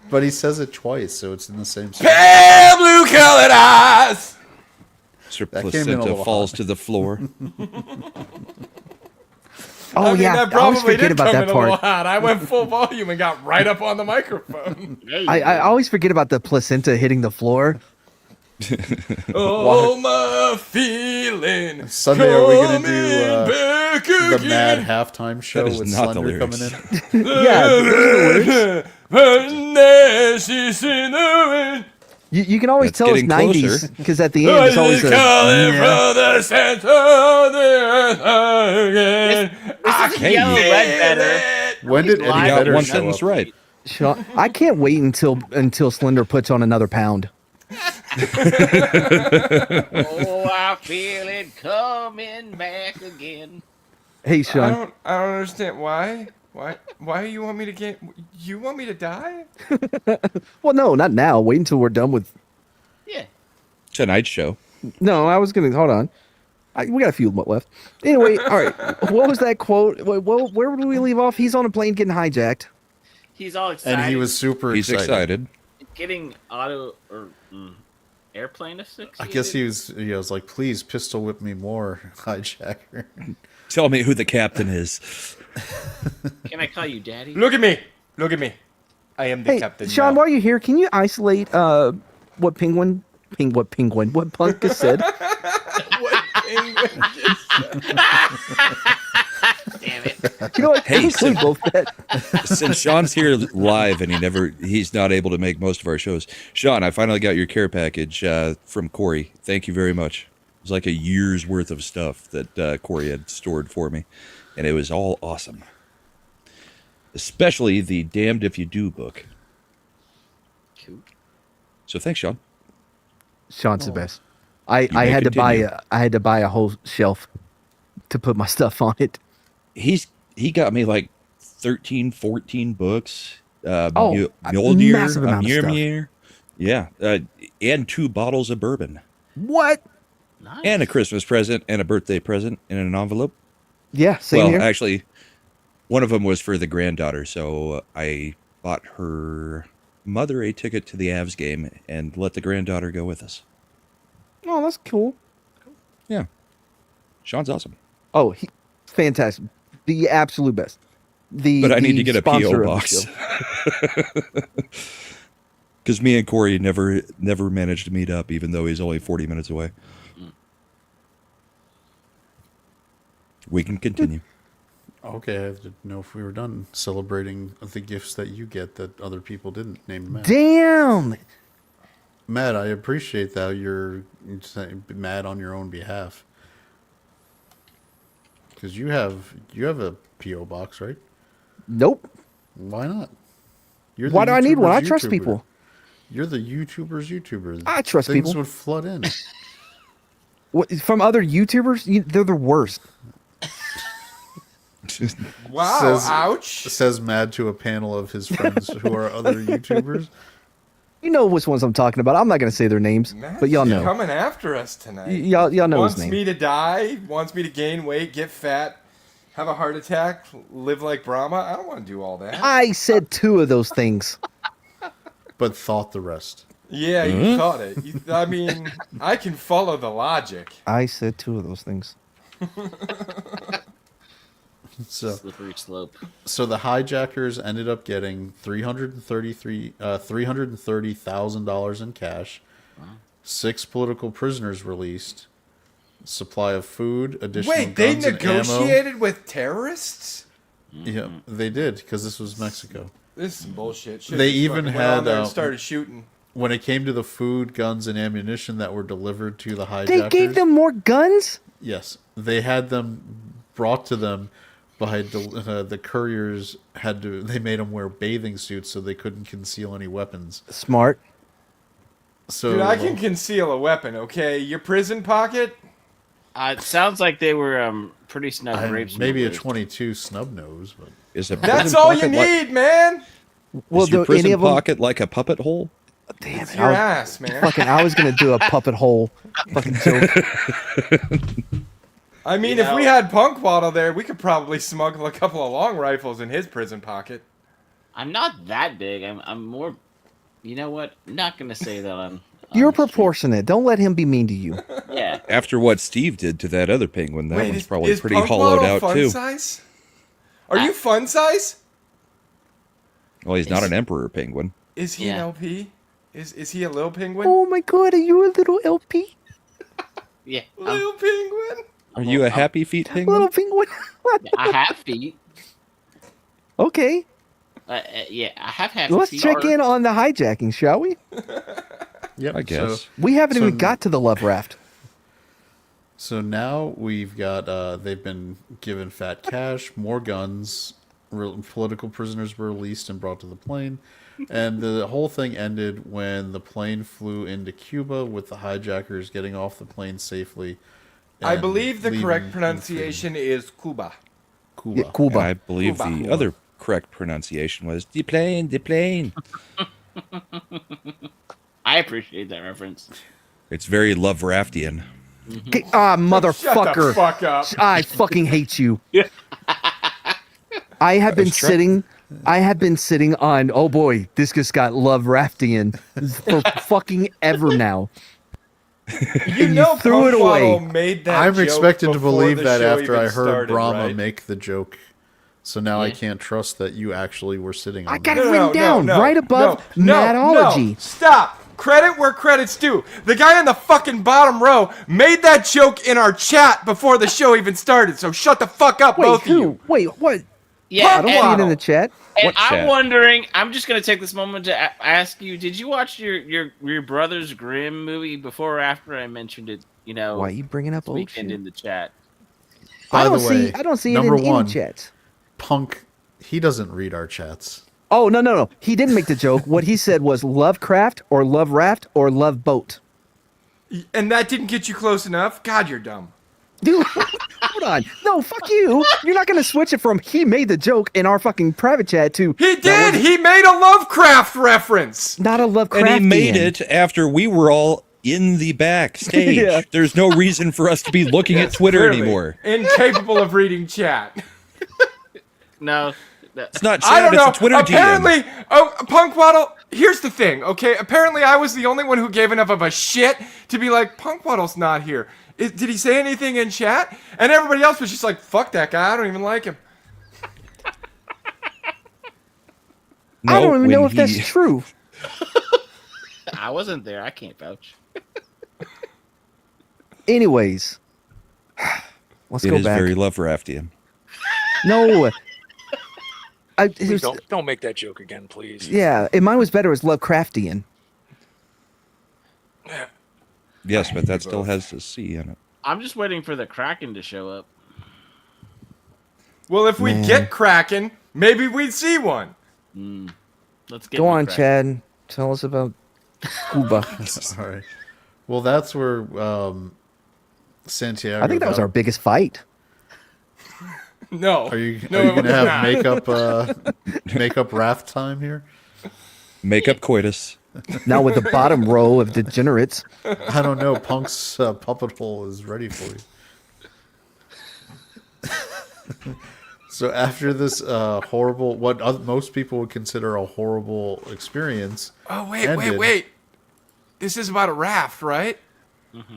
But he says it twice, so it's in the same song. Pale blue colored eyes. Sir That came in a Placenta little falls hot. to the floor. Oh I mean, yeah, that I always probably forget did about come that in a little part. hot. I went full volume and got right up on the microphone. I always forget about the placenta hitting the floor. Oh, my feeling. Sunday, are we gonna do coming back the again. Mad halftime show is with not the Slender coming lyrics. in? Yeah, those are the lyrics. There she's in the wind. You can always That's tell it's getting 90s closer. because at the end it's always a. calling from the center of the earth again. I This is Yellow feel Ledbetter. it. When did He's Eddie live. You got Vedder one show sentence up? right. Sean, I can't wait until Slender puts on another pound. Oh, I feel it coming back again. Hey Sean, I don't understand why. Why you want me to get? You want me to die? well no, not now. Wait until we're done with. Yeah. Tonight's show. No, I was gonna hold on. We got a few left. Anyway, all right. What was that quote? Where did we leave off? He's on a plane getting hijacked. He's all excited. And he was super He's excited. getting auto or airplane asphyxiated. I guess he was like, please pistol whip me more, hijacker. Tell me who the captain is. Can I call you daddy? Look at me. Look at me. I am the Hey, captain. Sean, now. while you're here, can you isolate what what Punk just said? Damn it. You know what? Hey, Include so- both that. Since Sean's here live and he's not able to make most of our shows. Sean, I finally got your care package from Corey. Thank you very much. It was like a year's worth of stuff that Corey had stored for me, and it was all awesome. Especially the Damned If You Do book. Cool. So thanks, Sean. Sean's the best. I may had continue. to buy a whole shelf to put my stuff on it. He got me like 13, 14 books. Oh, a Mjolnir, massive amount of stuff. Mjolnir. Yeah, and 2 bottles of bourbon, What? Nice. and a Christmas present and a birthday present in an envelope. Yeah, same Well, here. actually, one of them was for the granddaughter, so I bought her mother a ticket to the Avs game and let the granddaughter go with us. Oh, that's cool. Yeah, Sean's awesome. Oh, fantastic. The absolute best. But I need to get a sponsor PO of the box show. because me and Corey never managed to meet up, even though he's only 40 minutes away. We can continue. Okay, I didn't know if we were done celebrating the gifts that you get that other people didn't, named Matt. Damn. Matt, I appreciate that you're mad on your own behalf. Because you have a P.O. box, right? Nope. Why not? You're Why do I need one? I YouTuber's trust YouTuber. people. You're the YouTuber's YouTuber. I trust Things people. would flood in. What, from other YouTubers, they're the worst. Wow. Says- Ouch. Says Mad to a panel of his friends who are other YouTubers. You know which ones I'm talking about. I'm not going to say their names, Matt's but y'all know. coming after us tonight. Y'all know Wants his name. me to die. Wants me to gain weight, get fat, have a heart attack, live like Brahma. I don't want to do all that. I said 2 of those things. But thought the rest. Yeah, you thought it. I mean, I can follow the logic. I said 2 of those things. So Slippery slope. So the hijackers ended up getting $330,000 in cash. 6 political prisoners released. Supply of food, additional Wait, they guns and ammo. negotiated with terrorists? Yeah, they did because this was Mexico. This is some bullshit. Should've They just even fucking went on had, there and started shooting. When it came to the food, guns, and ammunition that were delivered to the hijackers, They gave them more guns? yes, they had them brought to them by the couriers. They made them wear bathing suits so they couldn't conceal any weapons. Smart. So Dude, I can conceal a weapon, okay? Your prison pocket? It sounds like they were pretty snug rape maybe a smugglers. 22 snub nose, but Is a That's prison all you pocket like- need, man! Well, is your do any prison of them? pocket like a puppet hole? Damn It's it! your ass, man. I was gonna do a puppet hole fucking joke. I mean, You if we know- had Punk Waddle there, we could probably smuggle a couple of long rifles in his prison pocket. I'm not that big. I'm more. You know what? I'm not gonna say that I'm. You're on the street. proportionate. Don't let him be mean to you. Yeah. After what Steve did to that other penguin, that Wait, one's probably is pretty Punk hollowed Waddle out fun too. size? Are you fun size? Well, he's not an emperor penguin. Is he an Yeah. LP? Is he a little penguin? Oh my god, are you a little LP? Yeah. Little penguin? Are you a happy feet penguin? Little penguin? I have feet. Okay, Yeah, I have half let's feet. check in on the hijacking, shall we? Yep. I guess. We haven't So- even got to the love raft. So now we've got they've been given fat cash, more guns, political prisoners were released and brought to the plane, and the whole thing ended when the plane flew into Cuba with the hijackers getting off the plane safely. I and believe the leaving correct in pronunciation is Cuba. freedom. Yeah, Cuba. I believe Cuba. the other correct pronunciation was the plane. I appreciate that reference. It's very Loveraftian. Okay, motherfucker. Shut the fuck up. I fucking hate you. I have been was trying- sitting. I have been sitting on. Oh boy, this just got love rafting for fucking ever now. You And know you threw Punk it away. Waddle made that I'm joke expected to before believe the that show after even I heard started, Brahma right? make the joke. So now I Yeah. can't trust that you actually were sitting on I got that. it written down right above no, Mattology. No, stop. Credit where credit's due. The guy in the fucking bottom row made that joke in our chat before the show even started. So shut the fuck up, Wait, both of who? you. Wait, what? Yeah, I don't see it Waddle. in the chat. And What I'm chat? wondering. I'm just gonna take this moment to ask you: did you watch your Brothers Grimm movie before or after I mentioned it? You know, Why are you bringing up this old weekend shit? in the chat. I By don't the way, see. I don't see it number in one, any chats. Punk, he doesn't read our chats. Oh no! He didn't make the joke. What he said was Lovecraft or Love Raft or Love Boat. And that didn't get you close enough? God, you're dumb. Dude, hold on. No, fuck you. You're not gonna switch it from he made the joke in our fucking private chat to He did! He made a Lovecraft reference! not a Lovecraft. And he made it after we were all in the backstage. Yeah. There's no reason for us to be looking at Twitter Clearly anymore. Incapable of reading chat. No, It's not I chat, don't know. it's a Twitter Apparently, DM. oh, Punk Waddle, here's the thing, okay? Apparently I was the only one who gave enough of a shit to be like, Punk Waddle's not here. Did he say anything in chat? And everybody else was just like, fuck that guy, I don't even like him. I don't even when know if he- that's true. I wasn't there. I can't vouch. Anyways, let's It go is back. very Loveraftian. No, Please don't make that joke again, please. yeah, and mine was better as Lovecraftian. Yes, but that still has a C in it. I'm just waiting for the Kraken to show up. Well, if we Man. get Kraken, maybe we'd see one. Let's get Go the on, Kraken. Chad. Tell us about Cuba. All right. Well, that's where Santiago. I think that was our biggest fight. No. Are you No, going to it was have not. makeup raft time here? Make up coitus. Now with the bottom row of degenerates. I don't know. Punk's puppet hole is ready for you. So after this horrible, what most people would consider a horrible experience. Oh, wait. ended- This is about a raft, right?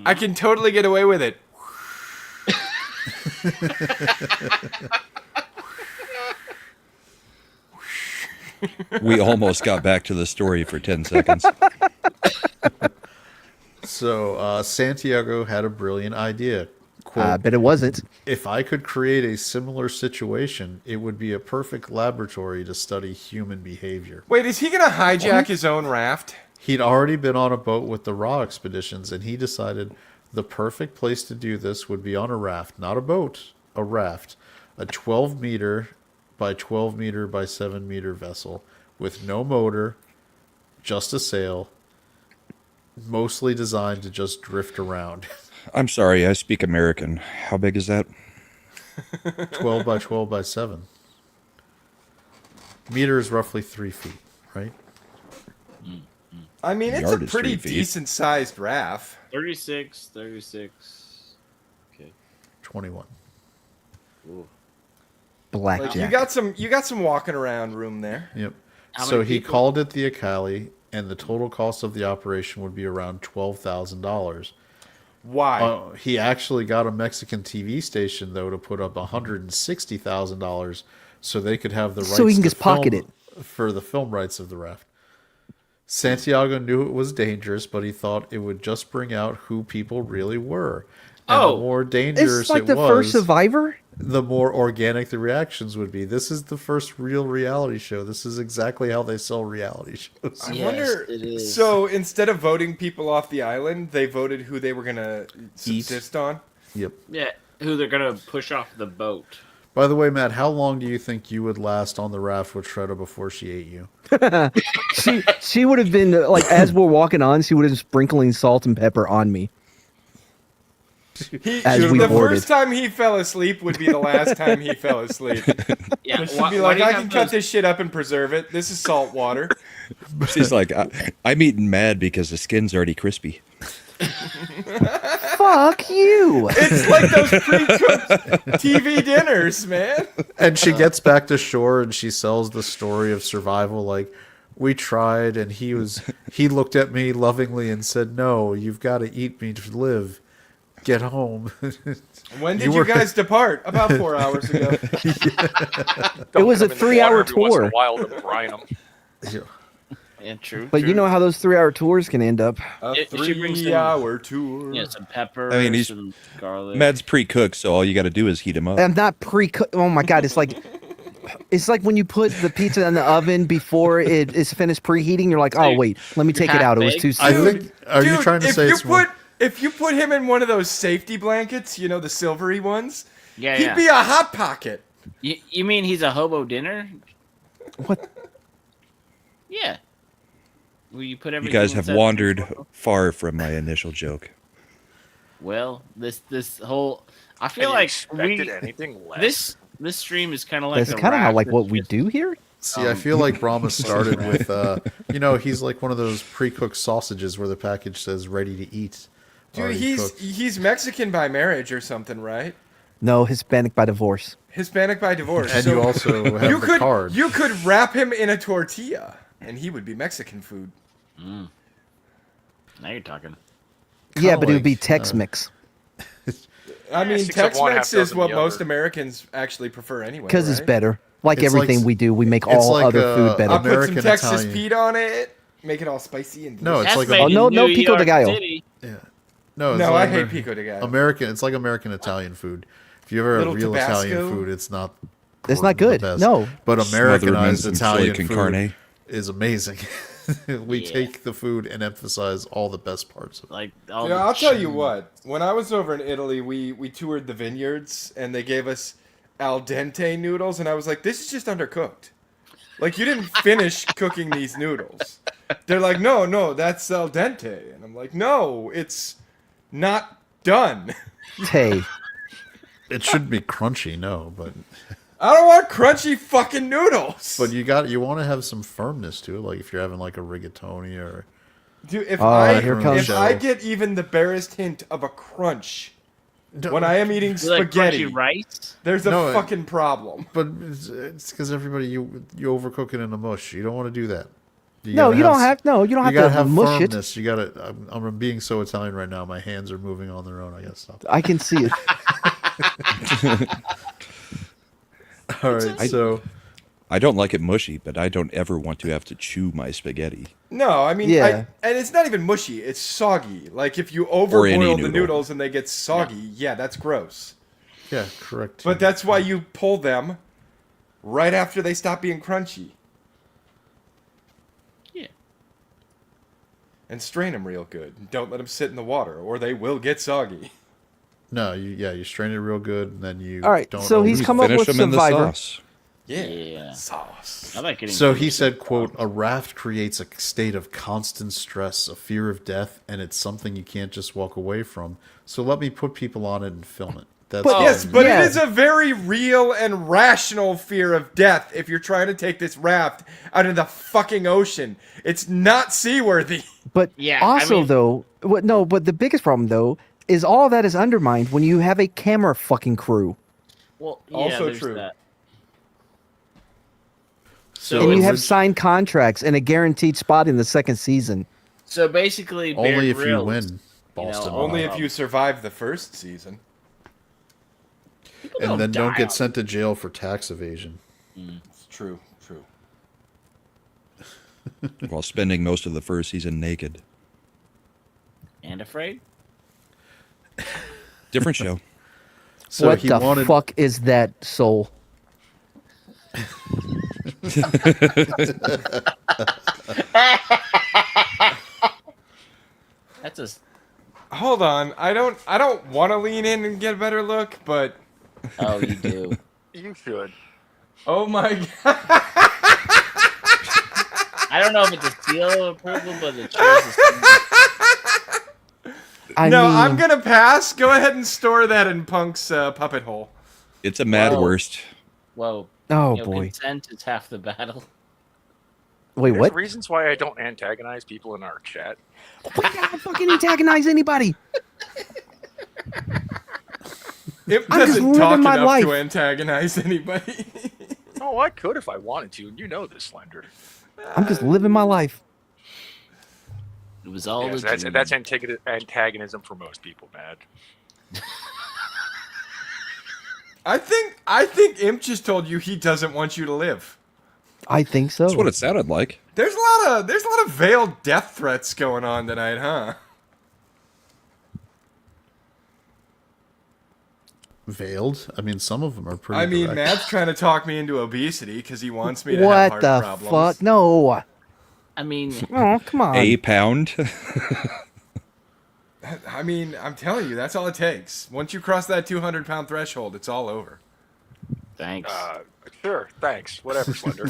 I can totally get away with it. We almost got back to the story for 10 seconds. So Santiago had a brilliant idea. Quote, I bet it wasn't. if I could create a similar situation, it would be a perfect laboratory to study human behavior. Wait, is he going to hijack his own raft? He'd already been on a boat with the Raw expeditions, and he decided the perfect place to do this would be on a raft, not a boat, a raft, a 12 meter by 12 meter by 7 meter vessel with no motor, just a sail, mostly designed to just drift around. I'm sorry, I speak American. How big is that? 12 by 12 by 7. Meter is roughly 3 feet, right? I mean, it's Yard a is pretty 3 feet. decent sized raft. 36. Okay. 21. Ooh. Blackjack. Like you got some walking around room there. Yep. How So many he people? called it the Akali, and the total cost of the operation would be around $12,000. Why? He actually got a Mexican TV station though to put up $160,000 so they could have the rights So he can to just pocket film for the film rights of the raft. Santiago knew it was dangerous, but he thought it would just bring out who people really were. And Oh. the more dangerous It's like it the was, first Survivor. the more organic the reactions would be. This is the first real reality show. This is exactly how they sell reality shows. I Yes, wonder. it is. So instead of voting people off the island, they voted who they were gonna subsist on. Yep. Yeah, who they're gonna push off the boat. By the way, Matt, how long do you think you would last on the raft with Shredder before she ate you? She would have been like, as we're walking on, she would have been sprinkling salt and pepper on me. As we the boarded. first time he fell asleep would be the last time he fell asleep. Yeah, She'd be like, do you I have can cut those- this shit up and preserve it. This is salt water. She's like, I'm eating mad because the skin's already crispy. Fuck you. It's like those pre-cooked TV dinners, man. And she gets back to shore and she sells the story of survival. Like, we tried, and he looked at me lovingly and said, "No, you've got to eat me to live. Get home." When did You you, were- guys depart? About 4 hours ago. It was a Come in the 3-hour water every once in tour. a while to brine 'em. Yeah, true. But true. you know how those 3-hour tours can end up. A She brings some- 3-hour tour. Yeah, some pepper. I mean, he's- some garlic. Mad's pre-cooked, so all you got to do is heat him up. I'm not pre-cooked. Oh my god, it's like when you put the pizza in the oven before it is finished preheating. You're like, oh Dude, wait, let me take it half out. It was baked. too I soon. think. Are you Dude, trying to if say you it's more? if you put him in one of those safety blankets, you know, the silvery ones, Yeah, he'd yeah. be a hot pocket. You mean he's a hobo dinner? What? Yeah. Will you put You everything? guys have inside- wandered far from my initial joke. Well, this whole. I And feel you like expected anything less. this stream is kind of like That's the kind of how Raft like what that's we just- do here. See, I feel like Brahma started with, he's like one of those pre-cooked sausages where the package says "ready to eat." Dude, already cooked. he's Mexican by marriage or something, right? No, Hispanic by divorce. Hispanic by divorce. And So you also have you the could card. you could wrap him in a tortilla, and he would be Mexican food. Now you're talking. Yeah, but it would be like, Tex-Mex I mean, 6 of one, half Tex-Mex is dozen what the most other. Americans actually prefer anyway. because it's right? better. Like It's everything like- we do, we make it's all like, other food I'll better. put some American Texas Italian. Pete on it, make it all spicy and No, it's delicious. like That's a- Oh, made no, in no New pico de York gallo. City. No, it's No, like I hate pico de gallo. American. It's like American Italian food. If you ever have Little real Tabasco. Italian food, it's not. It's not the good. best. No. But Smother 'em in Americanized some Italian chili con food carne. is amazing. We Yeah. take the food and emphasize all the best parts of it. Like all Yeah, the I'll tell you cheese. what. When I was over in Italy, we toured the vineyards, and they gave us al dente noodles, and I was like, this is just undercooked. Like, you didn't finish cooking these noodles. They're like, no, that's al dente. And I'm like, no, it's not done. Hey, It should be crunchy, no, but I don't want crunchy fucking noodles. you want to have some firmness to it, like if you're having like a rigatoni or Dude, if here comes- I get even the barest hint of a crunch when I am eating You like spaghetti, crunchy rice? there's a No, fucking problem. But it's because everybody you overcook it in a mush. You don't want to do that. You no, gotta you don't s- have. No, you don't You have gotta to have mush it. firmness. You gotta. I'm being so Italian right now. My hands are moving on their own. I gotta stop. I can see it. All right, so I don't like it mushy, but I don't ever want to have to chew my spaghetti. No, I mean, Yeah. and it's not even mushy. It's soggy. Like if you overboil the noodle. noodles and they get soggy, yeah, that's gross. yeah, correct. But that's why you pull them right after they stop being crunchy Yeah. and strain them real good. Don't let them sit in the water, or they will get soggy. no, you strain it real good, and then you. All right, Don't so he's overcook come up Finish with them in the Survivor. sauce. Yeah, Yeah. sauce. I like getting. So he said, quote, "A raft creates a state of constant stress, a fear of death, and it's something you can't just walk away from. So let me put people on it and film it. That's But- Yes, fine. but Yeah. it is a very real and rational fear of death if you're trying to take this raft out of the fucking ocean. It's not seaworthy. But Yeah, I also mean- though, what? No, but the biggest problem though is all that is undermined when you have a camera fucking crew Well, yeah, Also there's true. that. So and you it's- have signed contracts and a guaranteed spot in the second season. So basically, Bear Only if you Grylls, win, Boston. Only if you survive the first season. people and then don't die get on- sent to jail for tax evasion. It's true. While spending most of the first season naked. and afraid. Different show. So what he the wanted. fuck is that soul? That's a. Hold on. I don't want to lean in and get a better look, but Oh, you do. You should. oh my god. I don't know if it's a seal of approval, but it sure is. I No, mean, I'm gonna pass. Go ahead and store that in Punk's puppet hole. It's a mad Whoa. worst. Whoa. Oh You know, boy! consent is half the battle. Wait, There's what? reasons why I don't antagonize people in our chat. We gotta fucking antagonize anybody. It I'm just doesn't talk living my enough life. to antagonize anybody. Oh, I could if I wanted to. You know this, Slender. I'm just living my life. It was all Yes, a dream. that's antagonism for most people, Mad. I think Imp just told you he doesn't want you to live. I think so. That's what it sounded like. There's a lot of veiled death threats going on tonight, huh? Veiled. I mean, some of them are pretty. I mean, direct. Matt's trying to talk me into obesity because he wants me to have What heart the problems. fuck? No. I mean, Oh, come on. A pound. I mean, I'm telling you, that's all it takes. Once you cross that 200-pound threshold, it's all over. thanks. Sure, thanks. Whatever, Slender.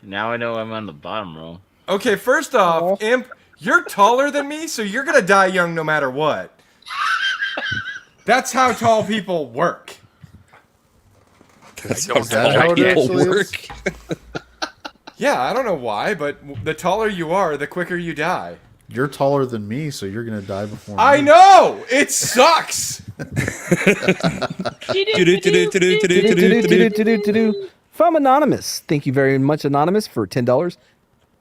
Now I know I'm on the bottom row. Okay, first off, Imp, you're taller than me, so you're gonna die young no matter what. That's how tall people work. That's don't Is that know. how it people actually work. is? Yeah, I don't know why, but the taller you are, the quicker you die. You're taller than me, so you're gonna die before I me. know! It sucks! From Anonymous. Thank you very much, Anonymous, for $10.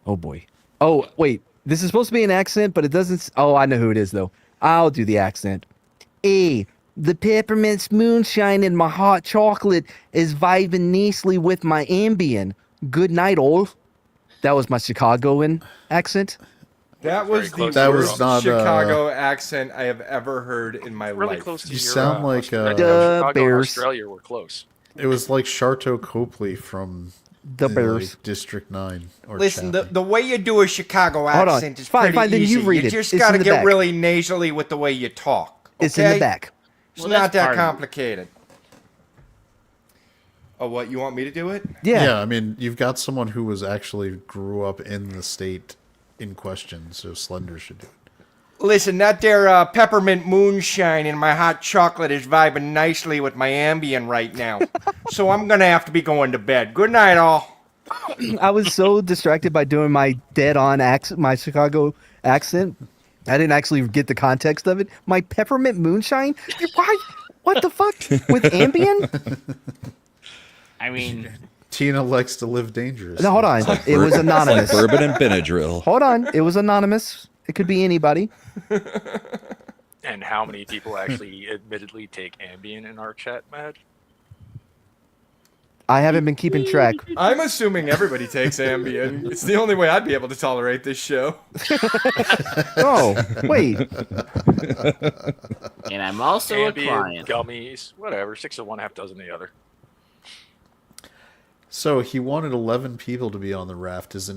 Oh, boy. Oh, wait. This is supposed to be an accent, but it doesn't. Oh, I know who it is, though. I'll do the accent. Hey, the peppermint moonshine in my hot chocolate is vibing nicely with my Ambien. Good night, all. That was my Chicagoan accent. That was the close That worst was not, Chicago accent I have ever heard in my Really life. close to You your, sound like, Chicago and Bears. Australia were close. It was like Sharto Copley from The Bears. like, District 9. Or Listen, Chappie. the way you do a Chicago Hold on. accent is Fine, pretty fine, then you easy. read You it. just It's gotta in the get back. really nasally with the way you talk. It's in the okay? back. It's Well, not that's that part of it. complicated. Oh, what? You want me to do it? Yeah, I mean, you've got someone who was actually grew up in the state in question, so Slender should do it. Listen, that there peppermint moonshine in my hot chocolate is vibing nicely with my Ambien right now. So I'm gonna have to be going to bed. Good night, all. I was so distracted by doing my dead-on accent, my Chicago accent. I didn't actually get the context of it. My peppermint moonshine? Why? What the fuck? With Ambien? I mean, Tina likes to live dangerous. No, hold on. It was anonymous. Bourbon and Benadryl. Hold on. It was anonymous. It could be anybody. And how many people actually admittedly take Ambien in our chat, Mad? I haven't been keeping track. I'm assuming everybody takes Ambien. It's the only way I'd be able to tolerate this show. Oh, wait. and I'm also a Ambien, client. gummies, whatever. 6 of one, half dozen the other. So he wanted 11 people to be on the raft. His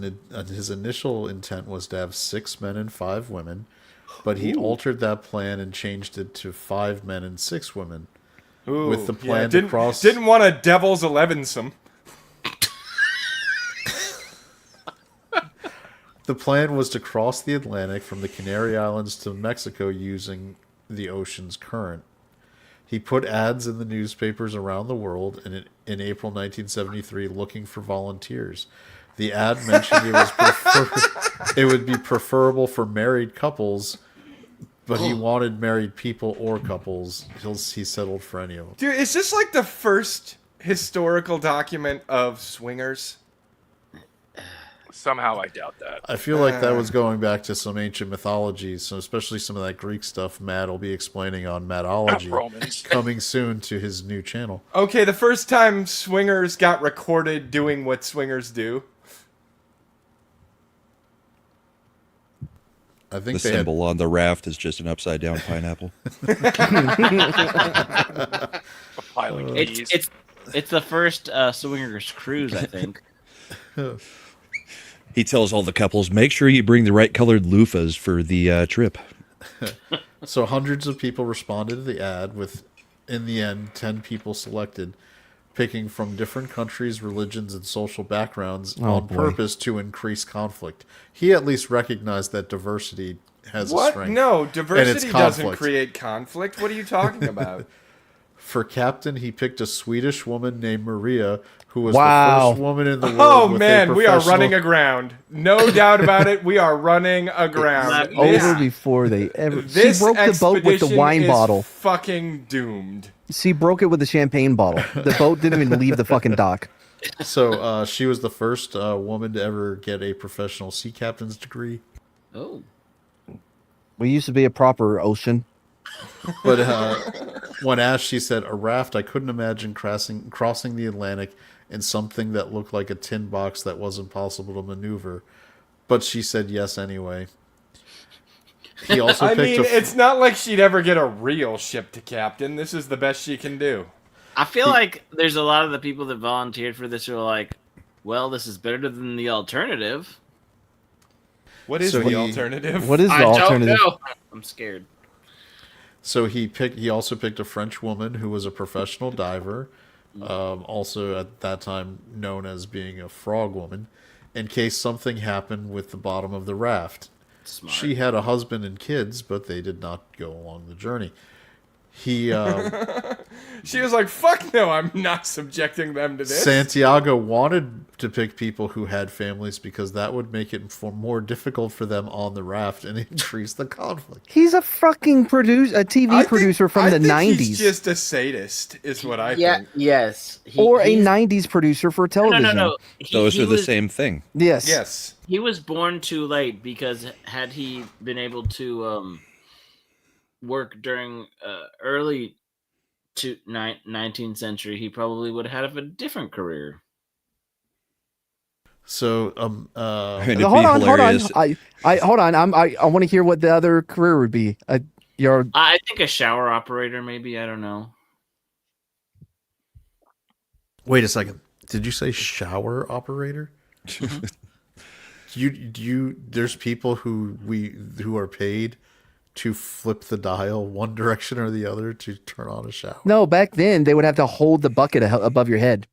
initial intent was to have 6 men and 5 women, but he altered that plan and changed it to 5 men and 6 women. Ooh, With the plan to didn't, cross- Didn't want a devil's 11-some. The plan was to cross the Atlantic from the Canary Islands to Mexico using the ocean's current. He put ads in the newspapers around the world in April 1973 looking for volunteers. The ad mentioned it would be preferable for married couples, but he wanted married people or couples. He settled for any of them. Dude, is this like the first historical document of swingers? Somehow I doubt that. I feel like that was going back to some ancient mythology, so especially some of that Greek stuff Matt will be explaining on Mattology Romans. coming soon to his new channel. Okay, the first time swingers got recorded doing what swingers do. I think The symbol on the raft is just an upside down pineapple. Piling keys. It's the first swingers cruise, I think. He tells all the couples, make sure you bring the right colored loofahs for the trip. So hundreds of people responded to the ad with, in the end, 10 people selected, picking from different countries, religions, and social backgrounds on purpose to increase conflict. He at least recognized that diversity has a What? strength. No, and diversity it's doesn't conflict. create conflict. What are you talking about? For captain, he picked a Swedish woman named Maria, who was Wow. the first woman in the world. Oh with man, a we are professional- running aground. No doubt about it. We are running aground. Over before they ever. She This broke the boat with the expedition wine is bottle. Fucking doomed. She broke it with the champagne bottle. The boat didn't even leave the fucking dock. So she was the first woman to ever get a professional sea captain's degree. Oh. We used to be a proper ocean. But when asked, she said, "A raft. I couldn't imagine crossing the Atlantic in something that looked like a tin box that wasn't possible to maneuver." But she said yes anyway. He also I picked mean, it's not like she'd ever get a real ship to captain. This is the best she can do. I feel like there's a lot of the people that volunteered for this who are like, well, this is better than the alternative. What is So the he- alternative? What is the I alternative? don't know. I'm scared. So he also picked a French woman who was a professional diver, also at that time known as being a frog woman, in case something happened with the bottom of the raft. Smart. She had a husband and kids, but they did not go along the journey. He She was like, fuck no, I'm not subjecting them to this. Santiago wanted to pick people who had families because that would make it more difficult for them on the raft and increase the conflict. He's a fucking a TV producer from the 90s. He's just a sadist, is what I think. Yes. Or a he's- 90s producer for television. No. Those He are the was- same thing. Yes. Yes. He was born too late because had he been able to work during early 19th century, he probably would have had a different career. So I mean, Hold it'd be on. hilarious. Hold on. I want to hear what the other career would be. I think a shower operator, maybe. I don't know. wait a second. Did you say shower operator? There's people who are paid to flip the dial one direction or the other to turn on a shower. No, back then they would have to hold the bucket above your head.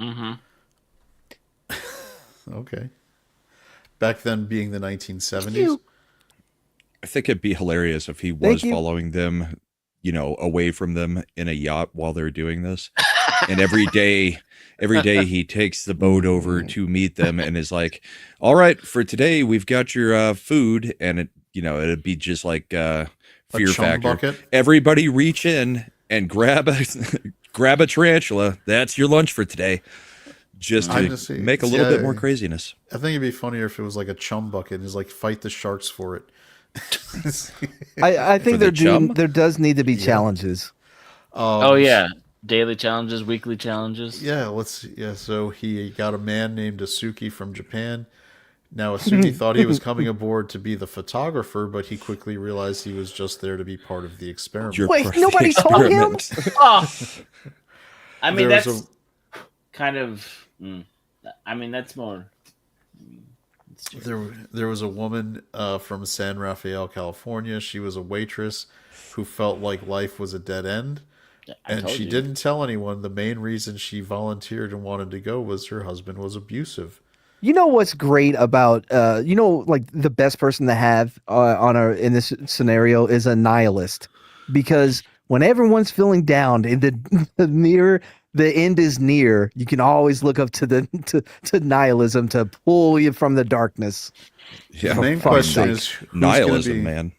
Mm-hmm. Okay. Back then being the 1970s. I think it'd be hilarious if he Thank was you. following them, away from them in a yacht while they're doing this. And every day he takes the boat over to meet them and is like, all right, for today, we've got your food. And it'd be just like Fear chum Factor. bucket? Everybody reach in and grab a tarantula. That's your lunch for today. Just I to just see- make a little yeah. bit more craziness. I think it'd be funnier if it was like a chum bucket and is like fight the sharks for it. I think For the chum? there does need to be challenges. Oh yeah, daily challenges, weekly challenges. So he got a man named Asuki from Japan. Now Asuki thought he was coming aboard to be the photographer, but he quickly realized he was just there to be part of the experiment. You're Wait, part of the nobody told him? experiment. Oh, I mean There was that's kind of. I mean that's more. There was a woman from San Rafael, California. She was a waitress who felt like life was a dead end. And told she you. didn't tell anyone. The main reason she volunteered and wanted to go was her husband was abusive. You know what's great about like the best person to have in this scenario is a nihilist, because when everyone's feeling down and the end is near, you can always look up to to nihilism to pull you from the darkness. Yeah, The main fuck's question sake. is who's nihilism, gonna be, man.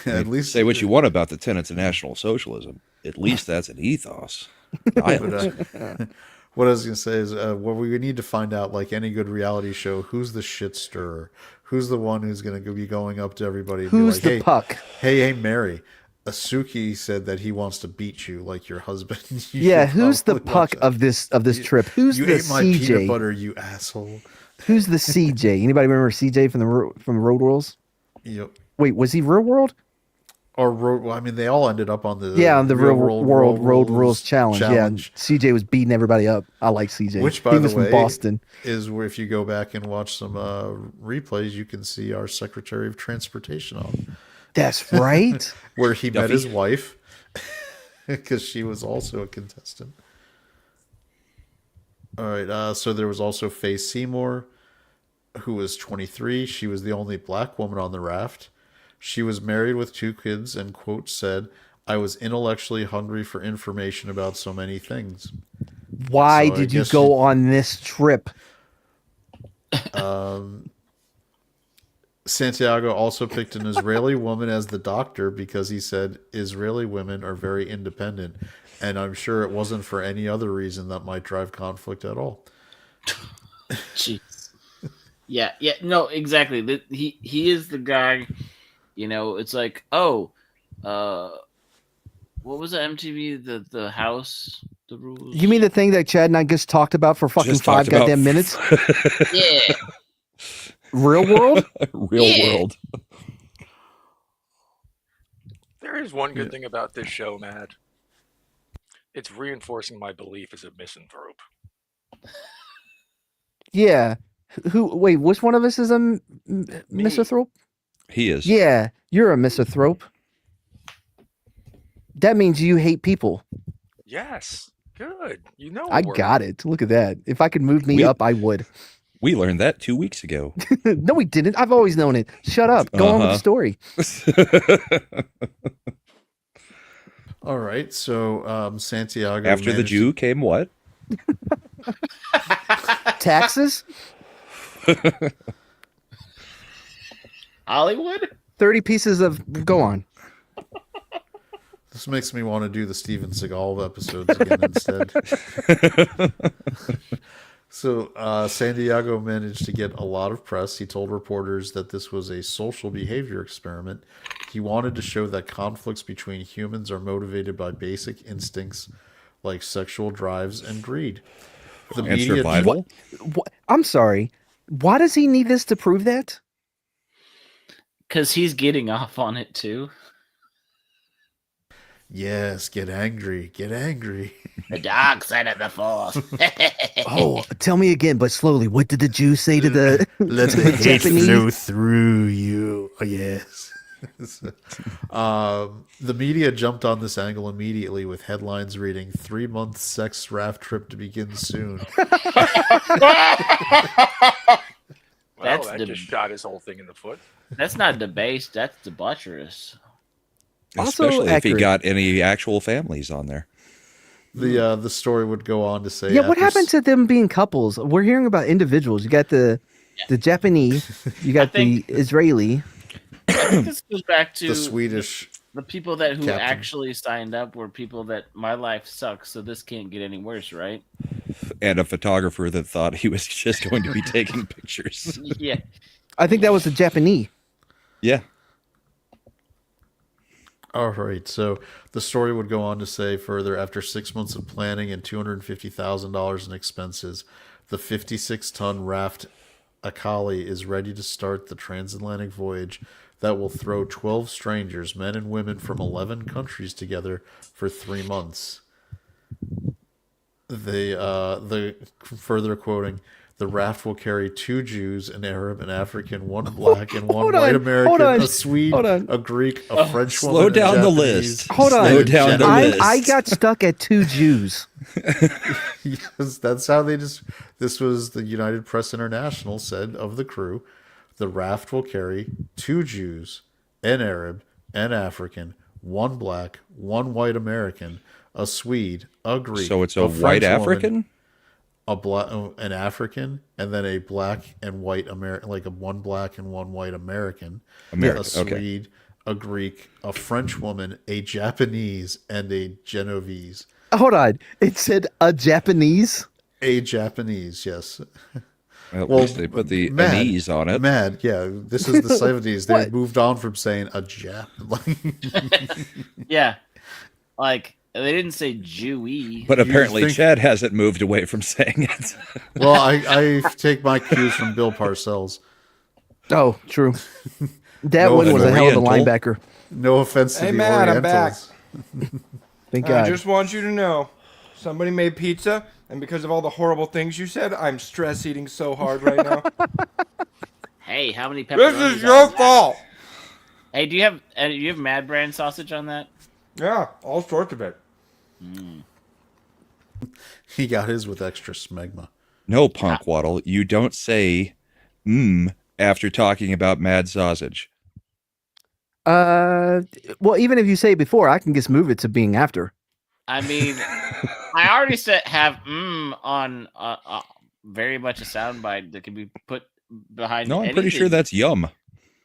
At least Say what you want about the tenets of National Socialism. At least that's an ethos. Nihilism. What I was gonna say is, what we need to find out, like any good reality show, who's the shit stirrer, who's the one who's gonna be going up to everybody and Who's be the like, puck? hey, Mary, Asuki said that he wants to beat you like your husband. You Yeah, should who's the probably puck watch it. of this trip? Who's You the ate my peanut CJ? butter, you asshole. Who's the CJ? Anybody remember CJ from the Road Rules? Yep. Wait, was he Real World? Or well, I mean, they all ended up on the Yeah, on the Real World Road Rules challenge. Yeah, and challenge. CJ was beating everybody up. I like CJ. Which, by he the was way, from Boston. is where if you go back and watch some replays, you can see our Secretary of Transportation on, That's right. where he met Duffy. his wife, because she was also a contestant. All right, so there was also Faye Seymour, who was 23. She was the only black woman on the raft. She was married with 2 kids and, quote, said, "I was intellectually hungry for information about so many things." Why So I did you guess go on this trip? Santiago also picked an Israeli woman as the doctor because he said Israeli women are very independent, and I'm sure it wasn't for any other reason that might drive conflict at all. Jeez. Yeah, no, exactly. He is the guy. You know, it's like, what was the MTV? The house, the rules. You mean the thing that Chad and I just talked about for fucking Just 5 talked about- goddamn minutes? Yeah. Real World? Real Yeah. world. There is one good thing about this show, Matt. It's reinforcing my belief as a misanthrope. Yeah. Wait, which one of us is a misanthrope? He is. Yeah, you're a misanthrope. That means you hate people. Yes. Good. You know I got it. Look at that. If I could move me up, I would. We learned that 2 weeks ago. No, we didn't. I've always known it. Shut up. Go on with the story. All right, so Santiago. After the managed Jew came what? Taxes? Hollywood? 30 pieces of. Go on. This makes me want to do the Steven Seagal episodes again instead. So Santiago managed to get a lot of press. He told reporters that this was a social behavior experiment. He wanted to show that conflicts between humans are motivated by basic instincts like sexual drives and greed. The And survival. I'm sorry. Why does he need this to prove that? Because he's getting off on it too. Yes, get angry, get angry. The dark side of the force. Oh, tell me again, but slowly. What did the Jew say to the, Let to the the hate Japanese? flow through you. Oh, yes. The media jumped on this angle immediately with headlines reading 3-month sex raft trip to begin soon. Well, That's that the- just shot his whole thing in the foot. That's not debased. That's debaucherous. Also Especially if he accurate. got any actual families on there. The story would go on to say, Yeah, what after happened to them being couples? We're hearing about individuals. You got the Japanese, you got think- the Israeli. I think this goes back to the Swedish? the people that who Captain. actually signed up were people that my life sucks, so this can't get any worse, right? And a photographer that thought he was just going to be taking pictures. Yeah. I think that was the Japanese. Yeah. All right, so the story would go on to say further, after 6 months of planning and $250,000 in expenses, the 56-ton raft Akali is ready to start the transatlantic voyage that will throw 12 strangers, men and women from 11 countries, together for 3 months. The further quoting, The raft will carry 2 Jews, an Arab, an African, 1 black, and 1 Hold white on, American, hold on, a Swede, hold on. a Greek, a French Slow woman, down a the Japanese. list. Hold on. Slow down the list. I got stuck at 2 Jews. Yes, that's how they just. This was the United Press International said of the crew. The raft will carry 2 Jews, an Arab, an African, 1 black, 1 white American, a Swede, a Greek. So it's a French white woman, African? an African, and then a black and white American, like a 1 black and 1 white American, American, a Swede, a Greek, a French woman, a Japanese, and a Genovese. Hold on. It said a Japanese. A Japanese, yes. At least they put the anise on it. Mad, yeah. This is the 70s. They What? moved on from saying a Jap. Yeah, like they didn't say Jewy. But apparently think- Chad hasn't moved away from saying it. Well, I take my cues from Bill Parcells. Oh, true. That No, one was a an hell of a Oriental. linebacker. No offense to Hey, the Matt, I'm back. Orientals. Thank I God. just want you to know, somebody made pizza, and because of all the horrible things you said, I'm stress eating so hard right now. Hey, how many pepperonis? This is your fault. Hey, do you have Mad Brand sausage on that? Yeah, all sorts of it. He got his with extra smegma. No, Punk Waddle, you don't say after talking about mad sausage. Well, even if you say it before, I can just move it to being after. I mean, I already said have on very much a soundbite that can be put behind. No, I'm pretty sure anything. that's yum.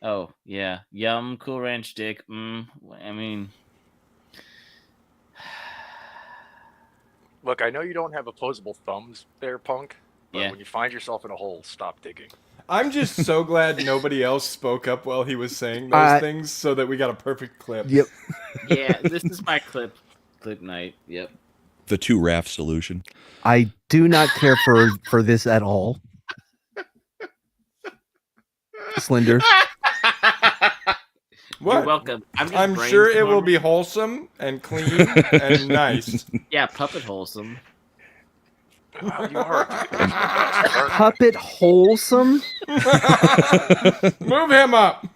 Oh yeah, yum, Cool Ranch dick. I mean, Look, I know you don't have opposable thumbs there, Punk. But Yeah. when you find yourself in a hole, stop digging. I'm just so glad nobody else spoke up while he was saying those I- things so that we got a perfect clip. Yep. yeah, this is my clip night. Yep. The 2 raft solution. I do not care for this at all. Slender. What? You're welcome. I'm sure it will be wholesome and clean and nice. Yeah, puppet wholesome. Wow, you are. You Puppet wholesome. Move him up.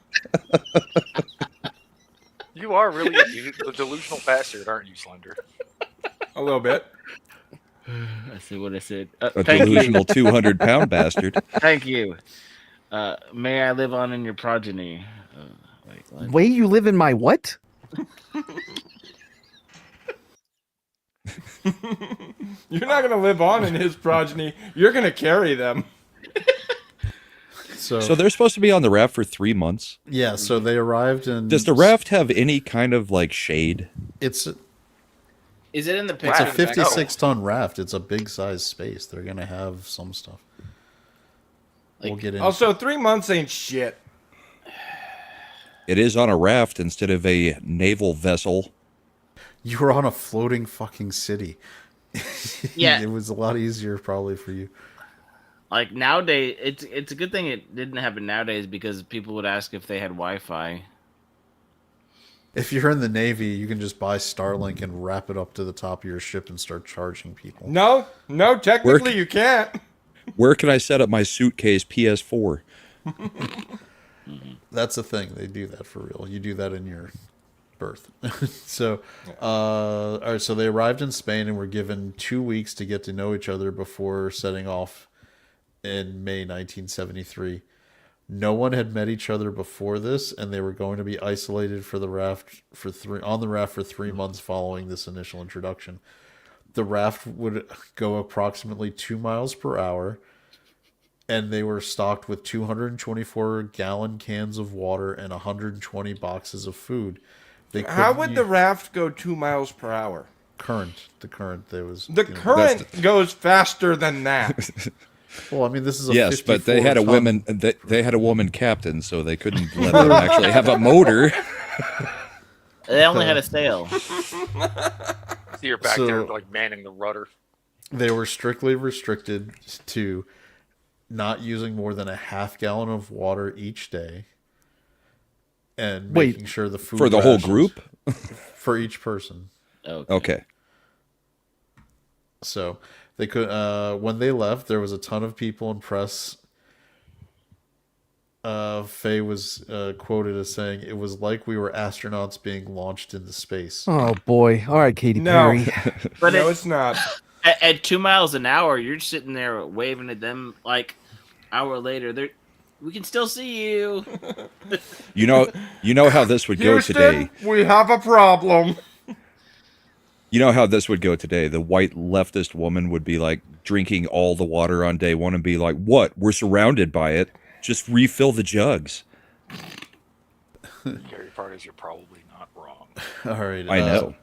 are really a delusional bastard, aren't you, Slender? A little bit. I see what I said. A Thank you. delusional 200-pound bastard. Thank you. May I live on in your progeny. What? Way you live in my what? You're not gonna live on in his progeny. You're gonna carry them. So they're supposed to be on the raft for 3 months. Yeah, so they arrived in. Does the raft have any kind of like shade? It's Is it in the a picture? 56-ton raft. It's a big size space. They're gonna have some stuff. We'll get into. Also, 3 months ain't shit. It is on a raft instead of a naval vessel. You were on a floating fucking city. Yeah. It was a lot easier probably for you. Like nowadays, it's a good thing it didn't happen nowadays because people would ask if they had Wi-Fi. If you're in the Navy, you can just buy Starlink and wrap it up to the top of your ship and start charging people. No, technically you can't. Where can I set up my suitcase PS4? That's the thing. They do that for real. You do that in your birth. So, all right. So they arrived in Spain and were given 2 weeks to get to know each other before setting off in May 1973. No one had met each other before this, and they were going to be isolated for the raft on the raft for 3 months following this initial introduction. The raft would go approximately 2 miles per hour, and they were stocked with 224-gallon cans of water and 120 boxes of food. How would the raft go 2 miles per hour? The current there was The current goes faster than that. Well, I mean, this is a Yes, but they had a 54-ton woman. They had a woman captain, so they couldn't let them actually have a motor. They only had a sail. So you're back there like manning the rudder. They were strictly restricted to not using more than a half gallon of water each day, and Wait, making sure the food For the whole rations- group? for each person. Okay. Okay. So they could when they left, there was a ton of people and press. Faye was quoted as saying, "It was like we were astronauts being launched into space." Oh boy. All right, Katy No. Perry. But No, it's not. at 2 miles an hour, you're sitting there waving at them like hour later. We can still see you. You know how this would go today. We have a problem. You know how this would go today. The white leftist woman would be like drinking all the water on day one and be like, "What? We're surrounded by it. Just refill the jugs." The scary part is you're probably not wrong. All right. I know.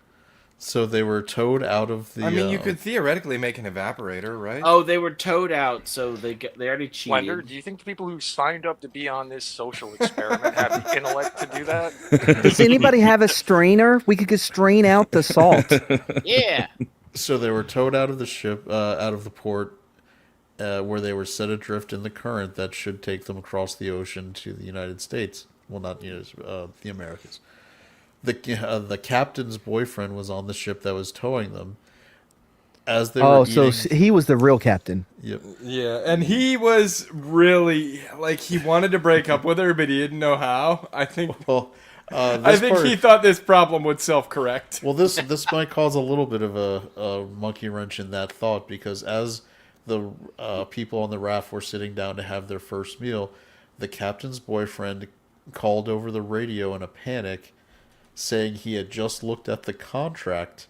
So they were towed out of the. I mean, you could theoretically make an evaporator, right? Oh, they were towed out, so they already cheated. Slender, do you think the people who signed up to be on this social experiment have the intellect to do that? Does anybody have a strainer? We could strain out the salt. Yeah. So they were towed out of the ship, out of the port, where they were set adrift in the current that should take them across the ocean to the United States. Well, not the Americas. The captain's boyfriend was on the ship that was towing them. As they were so eating, he was the real captain. yep. Yeah, and he was really like he wanted to break up with her, but he didn't know how. I think. Well, I think he thought this problem would self-correct. Well, this might cause a little bit of a monkey wrench in that thought, because as the people on the raft were sitting down to have their first meal, the captain's boyfriend called over the radio in a panic, saying he had just looked at the contract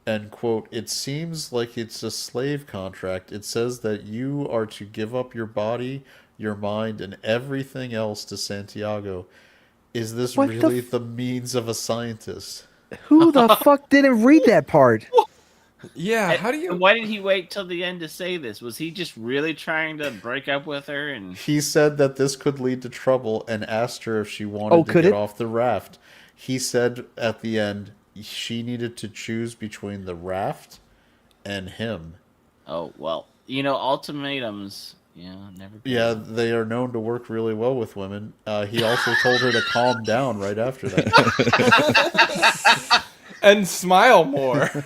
and, quote, "It seems like it's a slave contract. It says that you are to give up your body, your mind, and everything else to Santiago. Is this What the really the means of a scientist?" Who the fuck didn't read that part? Yeah, how do you? Why did he wait till the end to say this? Was he just really trying to break up with her? And He said that this could lead to trouble and asked her if she wanted to could get it? off the raft. He said at the end she needed to choose between the raft and him. oh well, ultimatums. Never. Yeah, they are known to work really well with women. He also told her to calm down right after that. And smile more.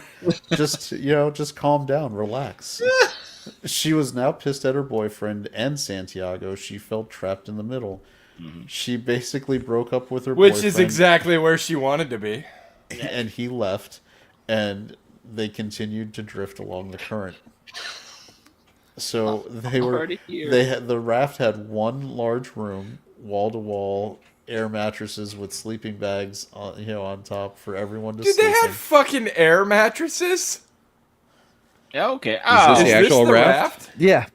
just calm down, relax. She was now pissed at her boyfriend and Santiago. She felt trapped in the middle. She basically broke up with her Which boyfriend. is exactly where she wanted to be. And he left, and they continued to drift along the current. So the raft had one large room, wall to wall, air mattresses with sleeping bags on top for everyone to Dude, sleep they had in. fucking air mattresses. Yeah, okay. Is Oh, this the actual raft? Yeah.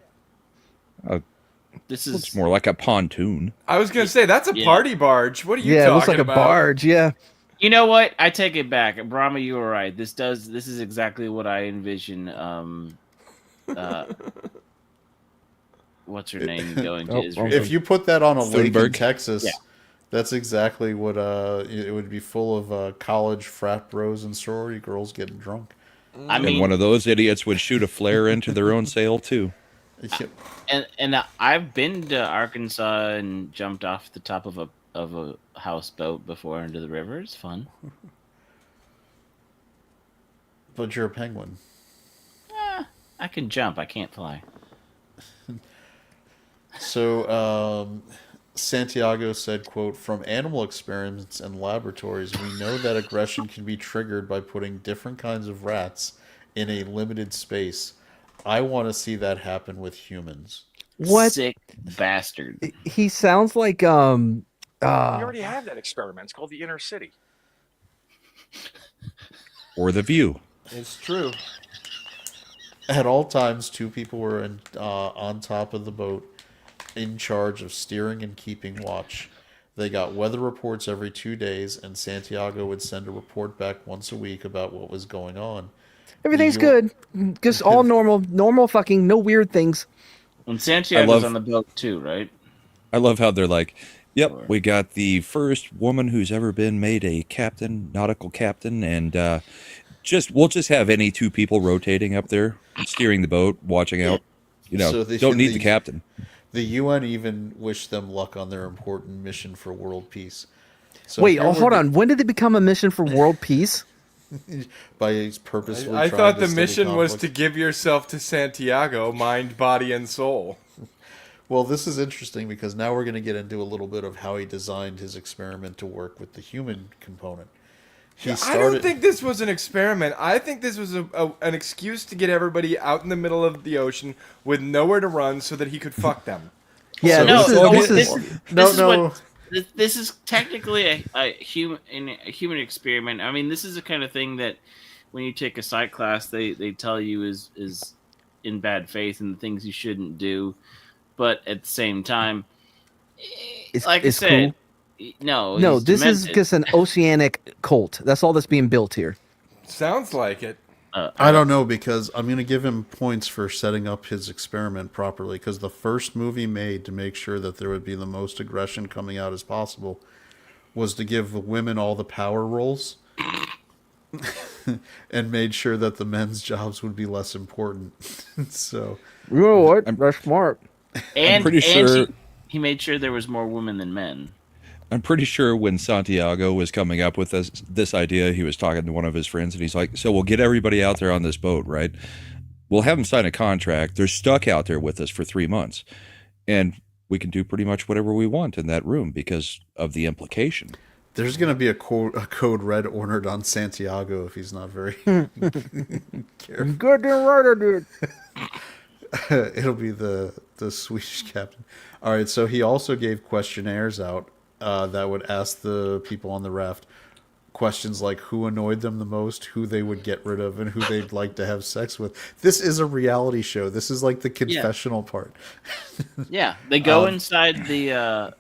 this It's is more like a pontoon. I was gonna say that's a Yeah. party barge. What are you Yeah, it talking looks like about? a barge. Yeah. You know what? I take it back. Brahma, you were right. This is exactly what I envision. What's her name going to Israel? If you put that on a lake in Thunberg. Texas, Yeah. that's exactly what it would be full of college frat bros and sorority girls getting drunk. I And mean, one of those idiots would shoot a flare into their own sail too. and I've been to Arkansas and jumped off the top of a houseboat before into the river. It's fun. But you're a penguin. I can jump. I can't fly. So Santiago said, quote, "From animal experiments and laboratories, we know that aggression can be triggered by putting different kinds of rats in a limited space. I want to see that happen with humans." What? Sick bastard. He sounds like We already have that experiment. It's called the Inner City. Or the view. It's true. At all times, two people were on top of the boat in charge of steering and keeping watch. They got weather reports every 2 days, and Santiago would send a report back once a week about what was going on. everything's You- good. Just all normal fucking, no weird things. And Santiago's love- on the boat too, right? I love how they're like, "Yep, we got the first woman who's ever been made a captain, nautical captain, and we'll just have any two people rotating up there, steering the boat, watching out. So Don't need the captain." The UN even wished them luck on their important mission for world peace. So Wait, here were hold the- on. When did it become a mission for world peace? by purposefully. I trying thought to the study mission was to conflict. give yourself to Santiago, mind, body, and soul. Well, this is interesting because now we're going to get into a little bit of how he designed his experiment to work with the human component. I don't think this was an experiment. I think this was an excuse to get everybody out in the middle of the ocean with nowhere to run so that he could fuck them. Yeah, So No, this is this is technically a human experiment. I mean, this is the kind of thing that when you take a psych class, they tell you is in bad faith and the things you shouldn't do. But at the same time, like I said, no, he's this is demented. just an oceanic cult. That's all that's being built here. Sounds like it. I don't know because I'm going to give him points for setting up his experiment properly because the first movie made to make sure that there would be the most aggression coming out as possible was to give the women all the power roles and made sure that the men's jobs would be less important. So, You know what? That's smart. And pretty sure- he made sure there was more women than men. I'm pretty sure when Santiago was coming up with this idea, he was talking to one of his friends, and he's like, "So we'll get everybody out there on this boat, right? We'll have them sign a contract. They're stuck out there with us for 3 months, and we can do pretty much whatever we want in that room because of the implication." there's going to be a code red ordered on Santiago if he's not very careful. Goddamn right I did. It'll be the Swedish captain. All right, so he also gave questionnaires out that would ask the people on the raft questions like who annoyed them the most, who they would get rid of, and who they'd like to have sex with. This is a reality show. This is like the confessional part. Yeah, they go inside the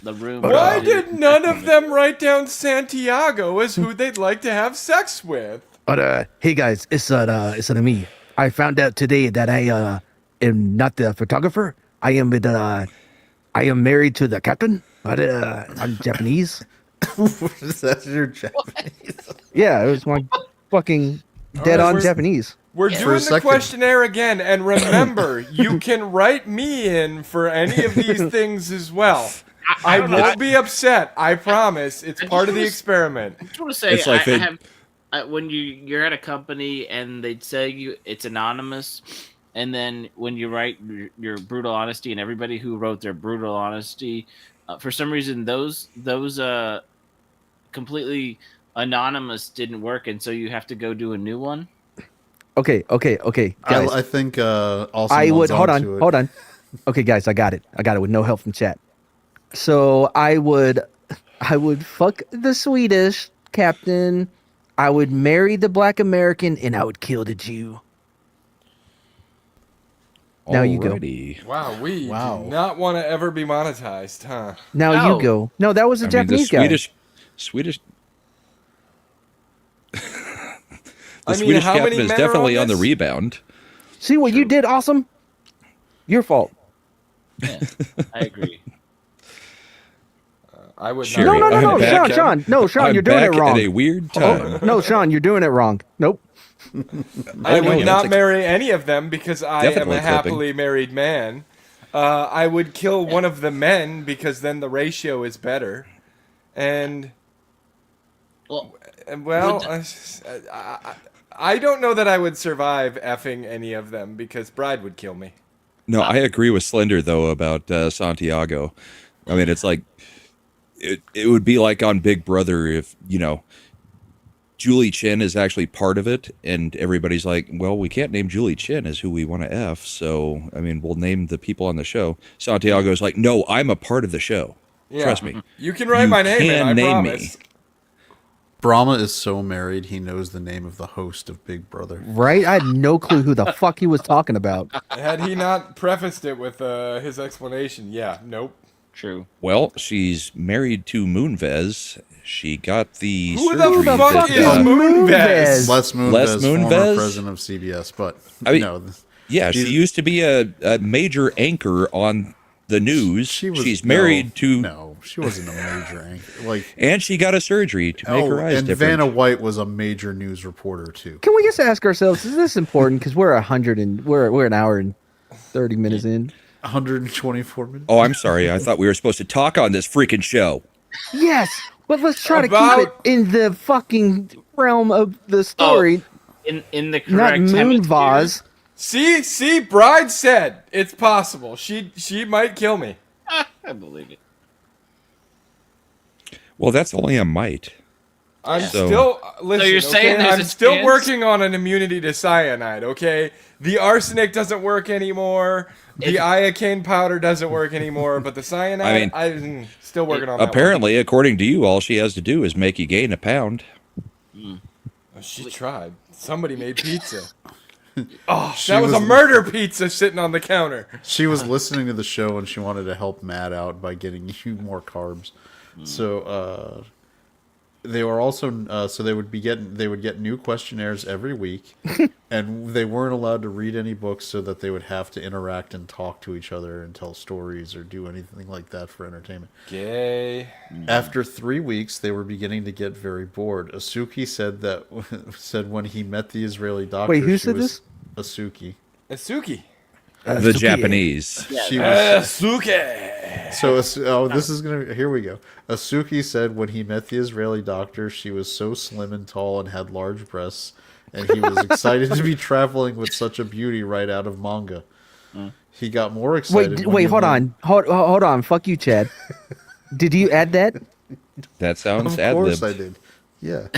room. Why did none of them write down Santiago as who they'd like to have sex with? But hey guys, it's me. I found out today that I am not the photographer. I am married to the captain. But I'm Japanese. That's your Japanese. Yeah, it was my fucking dead on Japanese. We're For a doing the second. questionnaire again, and remember, you can write me in for any of these things as well. I won't be upset. I promise. It's part of the experiment. I just want to say, It's like when you're at a company and they say you it's anonymous, and then when you write your brutal honesty, and everybody who wrote their brutal honesty, for some reason those completely anonymous didn't work, and so you have to go do a new one. Okay, guys. I think also I would hold on. Okay, guys, I got it with no help from chat. So I would fuck the Swedish captain. I would marry the black American, and I would kill the Jew. Now you go. Alrighty. Wow, we Wow. do not want to ever be monetized, huh? Now No. you go. No, that was a I mean, Japanese the guy. Swedish. The I mean, Swedish how many captain is men are definitely on on the this? rebound. See what you did? Awesome. Your fault. Yeah, I agree. I would Sherry, not. No, I'm back. Sean. No, Sean, I'm you're doing it back wrong. at a weird time. No, Sean, you're doing it wrong. Nope. I Oh, no, would not that's marry any of them because I am Definitely a clipping. happily married man. I would kill one of the men because then the ratio is better. And Well, well, I don't know that I would survive effing any of them because Bride would kill me. No, I agree with Slender though about Santiago. I mean, it's like it would be like on Big Brother if Julie Chen is actually part of it, and everybody's like, well, we can't name Julie Chen as who we want to F, so I mean, we'll name the people on the show. Santiago's like, no, I'm a part of the show. Yeah. Trust me. You can write You my name in, can I name promise. me. Brahma is so married, he knows the name of the host of Big Brother. Right? I had no clue who the fuck he was talking about. Had he not prefaced it with his explanation, yeah, nope. true. Well, she's married to Moonves. She got the Who surgery the fuck that, is Moonves? Moonves? Les Moonves, Les former Moonves? president of CBS, but I mean, no, yeah, she He's- used to be a major anchor on the news. She's married to, No, she wasn't a major anchor. Like, and she got a surgery to make her eyes and different. Vanna White was a major news reporter too. Can we just ask ourselves, is this important? Because we're we're an hour and 30 minutes in. 124 minutes. Oh, I'm sorry. I thought we were supposed to talk on this freaking show. Yes, But let's try to About- keep it in the fucking realm of the story, In the not correct Moon hemisphere. Vase. See, Bride said it's possible. She might kill me. I believe it. Well, that's only a might. I'm So- still listen. you're saying okay? there's I'm a still chance? working on an immunity to cyanide. Okay, the arsenic doesn't work anymore. The iocane powder doesn't work anymore. But the cyanide, I'm still working on that. Apparently, according to you, all she has to do is make you gain a pound. One. She tried. Somebody made pizza. Oh, She that was a was- murder pizza sitting on the counter. She was listening to the show and she wanted to help Matt out by getting you more carbs. So they were also so they would get new questionnaires every week, and they weren't allowed to read any books, so that they would have to interact and talk to each other and tell stories or do anything like that for entertainment. Gay. After 3 weeks, they were beginning to get very bored. Asuki said when he met the Israeli doctor. Wait, who she said was, Asuki. Asuki. The Japanese. She was, Asuki. so this is gonna. Here we go. Asuki said when he met the Israeli doctor, she was so slim and tall and had large breasts, and he was excited to be traveling with such a beauty right out of manga. He got more excited. when Wait, he hold learned- on. Hold on. Fuck you, Chad. Did you add that? That sounds Of course, I ad-libbed. did. Yeah.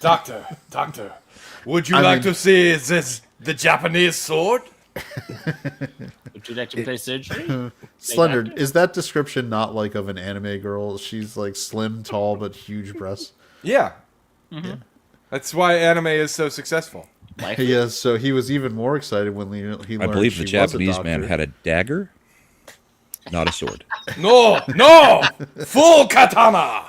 Doctor, would you I like mean- to see the Japanese sword? Would you like to play surgery? Slender, is that description not like of an anime girl? She's like slim, tall, but huge breasts. Yeah. Mm-hmm. That's why anime is so successful. Life Yeah, so he was even more excited when he learned I believe she the was a Japanese man doctor. had a dagger, not a sword. No, full katana.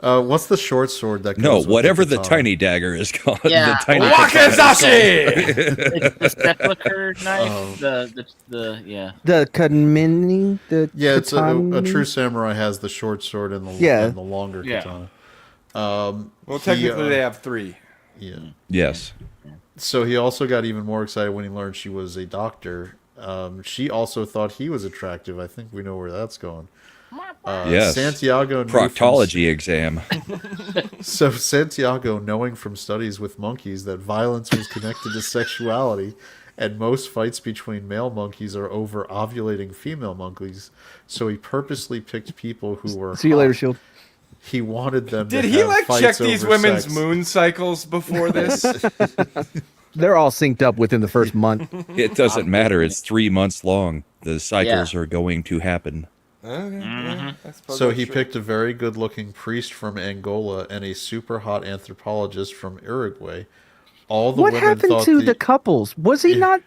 What's the short sword that? No, goes with whatever the katana? tiny dagger is called. Yeah. The tiny Wakizashi. It's the sepulcher knife. The yeah. The Kanmini? The Yeah, it's a katana? true samurai has the short sword and the Yeah. and the longer Yeah. katana. Well, technically they have 3. Yeah. Yes. So he also got even more excited when he learned she was a doctor. She also thought he was attractive. I think we know where that's going. Yes. Santiago knew from- Proctology exam. So Santiago, knowing from studies with monkeys that violence was connected to sexuality, and most fights between male monkeys are over ovulating female monkeys, so he purposely picked people who were See you later, hot. Shield. He wanted them Did to he have like fights check these over women's sex. moon cycles before this? They're all synced up within the first month. It doesn't matter. It's 3 months long. The cycles are going to happen. Okay, yeah, I suppose So that's he true. picked a very good-looking priest from Angola and a super hot anthropologist from Uruguay. All the What women happened thought to the couples? Was he not?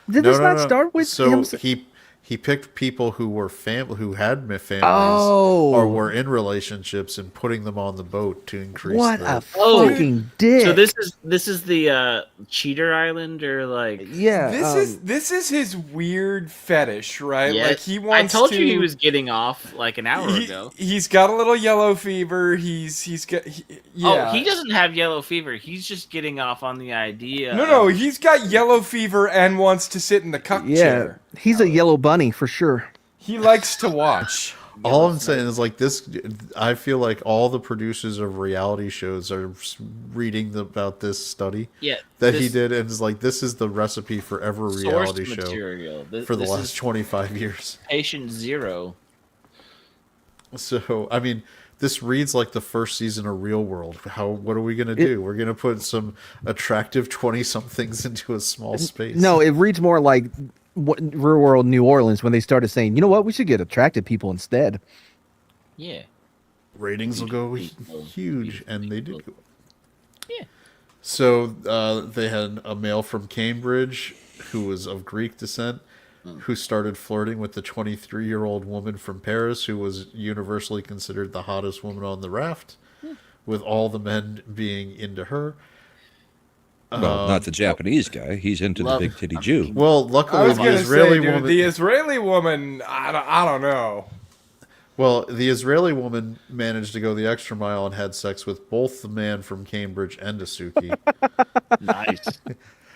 Did this not start with so him? he picked people who were who had families Oh. or were in relationships and putting them on the boat to increase What the a fucking dick! So this is the cheater island or like yeah. This is his weird fetish, right? yeah. Like he wants. I told to, you he was getting off like an hour ago. He's got a little yellow fever. He's got. Yeah. Oh, he doesn't have yellow fever. He's just getting off on the idea. No, he's got yellow fever and wants to sit in the cuck yeah. chair. He's a yellow bunny for sure. He likes to watch. All I'm saying is like this. I feel like all the producers of reality shows are reading about this study Yeah, that he this did, and it's like this is the recipe for every source reality show material. for the This last is 25 years. patient zero. So I mean, this reads like the first season of Real World. What are we gonna do? We're gonna put some attractive 20-somethings into a small space. No, it reads more like Real World New Orleans when they started saying, you know what, we should get attractive people instead. Yeah. ratings will go Beautiful. huge, and they did go. Yeah. So they had a male from Cambridge who was of Greek descent, who started flirting with the 23-year-old woman from Paris, who was universally considered the hottest woman on the raft, with all the men being into her. Well, not the Japanese guy. He's into the love- big titty Jew. Well, I luckily was the gonna Israeli say, dude, woman. the Israeli woman. I don't know. Well, the Israeli woman managed to go the extra mile and had sex with both the man from Cambridge and Asuki. Nice.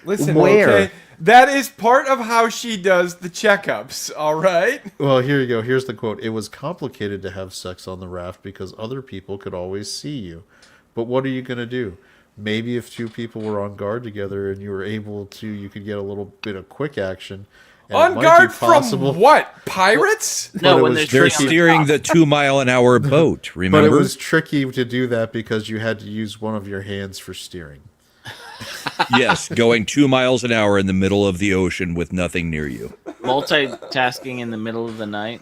Listen, Where? okay. That is part of how she does the checkups, all right? Well, here you go. Here's the quote. It was complicated to have sex on the raft because other people could always see you. But what are you going to do? Maybe if two people were on guard together and you were able to, you could get a little bit of quick action. And it On might guard be possible, from what? Pirates? But No, it when was they're They're tricky. steering the 2-mile-an-hour boat. But Remember? it was tricky to do that because you had to use one of your hands for steering. Yes, going 2 miles an hour in the middle of the ocean with nothing near you. Multitasking in the middle of the night.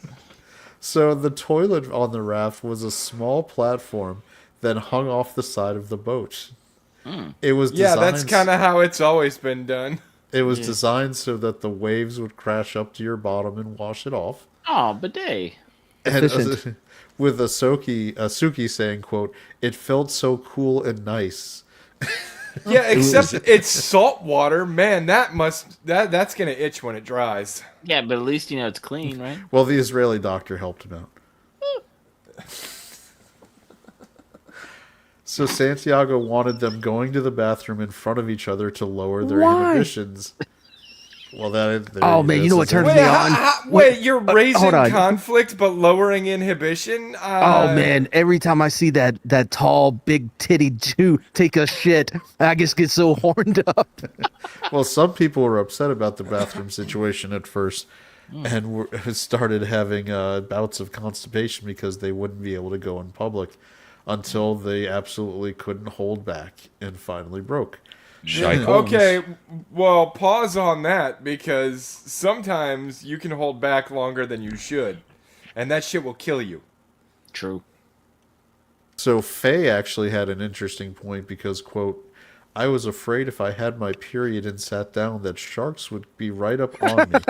So the toilet on the raft was a small platform that hung off the side of the boat. It was Yeah, designed, that's kind of how it's always been done. It was designed so that the waves would crash up to your bottom and wash it off. Oh, bidet. And Efficient. with Suki saying, "quote It felt so cool and nice." Yeah, except it's salt water. Man, that's gonna itch when it dries. Yeah, but at least you know it's clean, right? Well, the Israeli doctor helped him out. So Santiago wanted them going to the bathroom in front of each other to lower their Why? inhibitions. Well, Oh, man, you know what turns Wait, me on? wait, you're raising hold on. conflict but lowering inhibition? Oh man! Every time I see that tall, big titty Jew take a shit, I just get so horned up. Well, some people were upset about the bathroom situation at first, and started having bouts of constipation because they wouldn't be able to go in public until they absolutely couldn't hold back and finally broke. Shy Holmes. Okay, well, pause on that because sometimes you can hold back longer than you should, and that shit will kill you. True. So Faye actually had an interesting point because, quote, I was afraid if I had my period and sat down that sharks would be right up on me.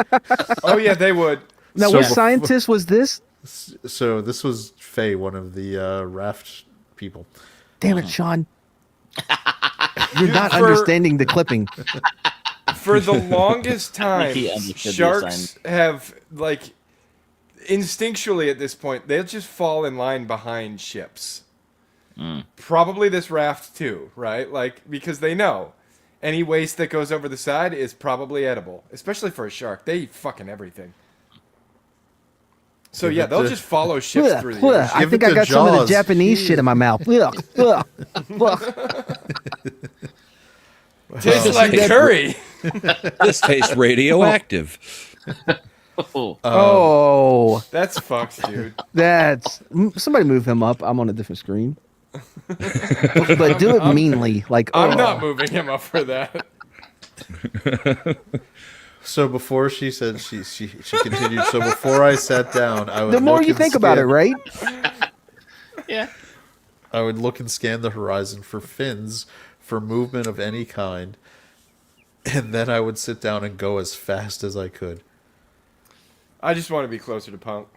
Oh yeah, they would. Now, So what bef- scientist was this? So this was Faye, one of the Raft people. Damn it, Sean! You're not for- understanding the clipping. For the longest time, he understood the sharks have, like, instinctually at this point, they'll just fall in line behind ships. Probably this raft too, right? Like, because they know any waste that goes over the side is probably edible, especially for a shark. They eat fucking everything. So yeah, they'll just follow ships Ugh, through the ugh, ocean. I Give think it I to got some of the Jaws. Japanese shit in my mouth. Ugh, ugh, ugh. Tastes like curry. This tastes radioactive. Oh, Oh, That's fucked, dude. that's somebody move him up. I'm on a different screen. But do it meanly, like I'm oh. not moving him up for that. So before she said she continued. So before I sat down, I would The more look you and think about it, scan- right? yeah. I would look and scan the horizon for fins, for movement of any kind, and then I would sit down and go as fast as I could. I just want to be closer to Punk.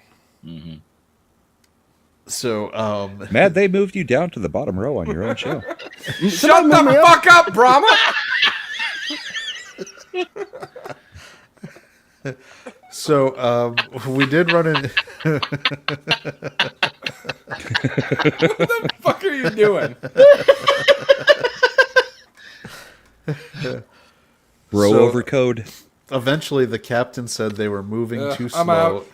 So, Mad, they moved you down to the bottom row on your own show. Shut the fuck up, Brahma! so we did run in. What the fuck are you doing? Bro So- overcode. Eventually, the captain said they were moving too I'm slow. out.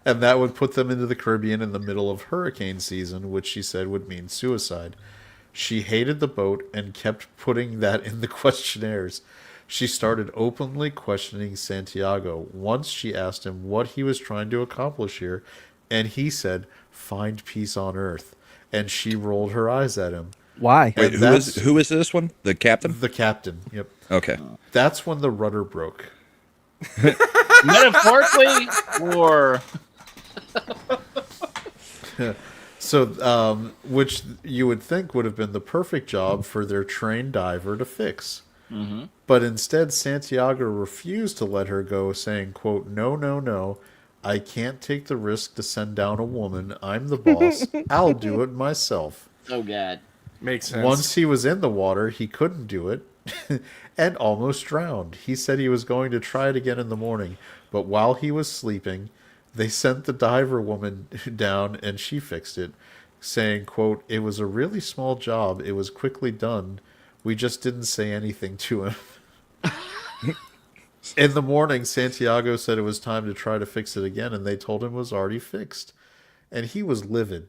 And that would put them into the Caribbean in the middle of hurricane season, which she said would mean suicide. She hated the boat and kept putting that in the questionnaires. She started openly questioning Santiago. Once she asked him what he was trying to accomplish here, and he said, "Find peace on Earth." And she rolled her eyes at him. Why? Wait, And who is this one? The captain? The captain. Yep. Okay. That's when the rudder broke. Metaphorically or So, which you would think would have been the perfect job for their trained diver to fix. But instead, Santiago refused to let her go, saying, quote, "No, no, no. I can't take the risk to send down a woman. I'm the boss. I'll do it myself." oh god. Makes sense. Once he was in the water, he couldn't do it and almost drowned. He said he was going to try it again in the morning, but while he was sleeping, they sent the diver woman down and she fixed it. saying, quote, "It was a really small job. It was quickly done. We just didn't say anything to him." In the morning, Santiago said it was time to try to fix it again, and they told him it was already fixed. And he was livid,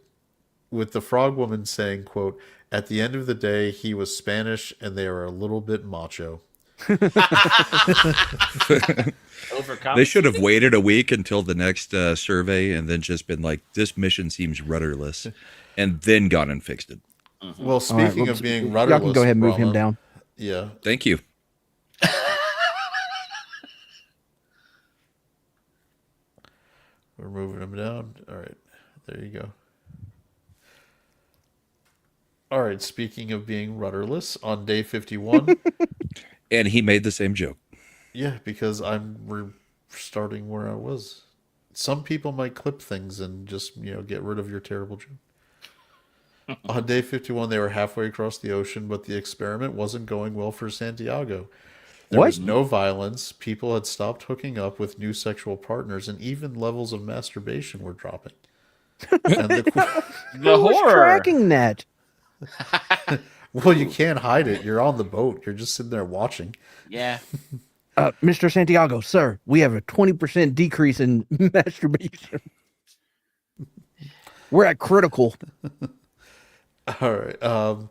with the frog woman saying, quote, "At the end of the day, he was Spanish and they are a little bit macho." They should have waited a week until the next survey and then just been like, "This mission seems rudderless," and then gone and fixed it. Well, speaking of being rudderless, y'all can go ahead and move him Brahma, down. Yeah. Thank you. We're moving him down. All right. There you go. All right. Speaking of being rudderless, on day 51. And he made the same joke. Yeah, because we're starting where I was. Some people might clip things and just, get rid of your terrible joke. On day 51, they were halfway across the ocean, but the experiment wasn't going well for Santiago. There was no violence. People had stopped hooking up with new sexual partners, and even levels of masturbation were dropping. And The Who was horror. tracking that? well, you can't hide it. You're on the boat. You're just sitting there watching. Yeah. Mr. Santiago, sir, we have a 20% decrease in masturbation. We're at critical. All right.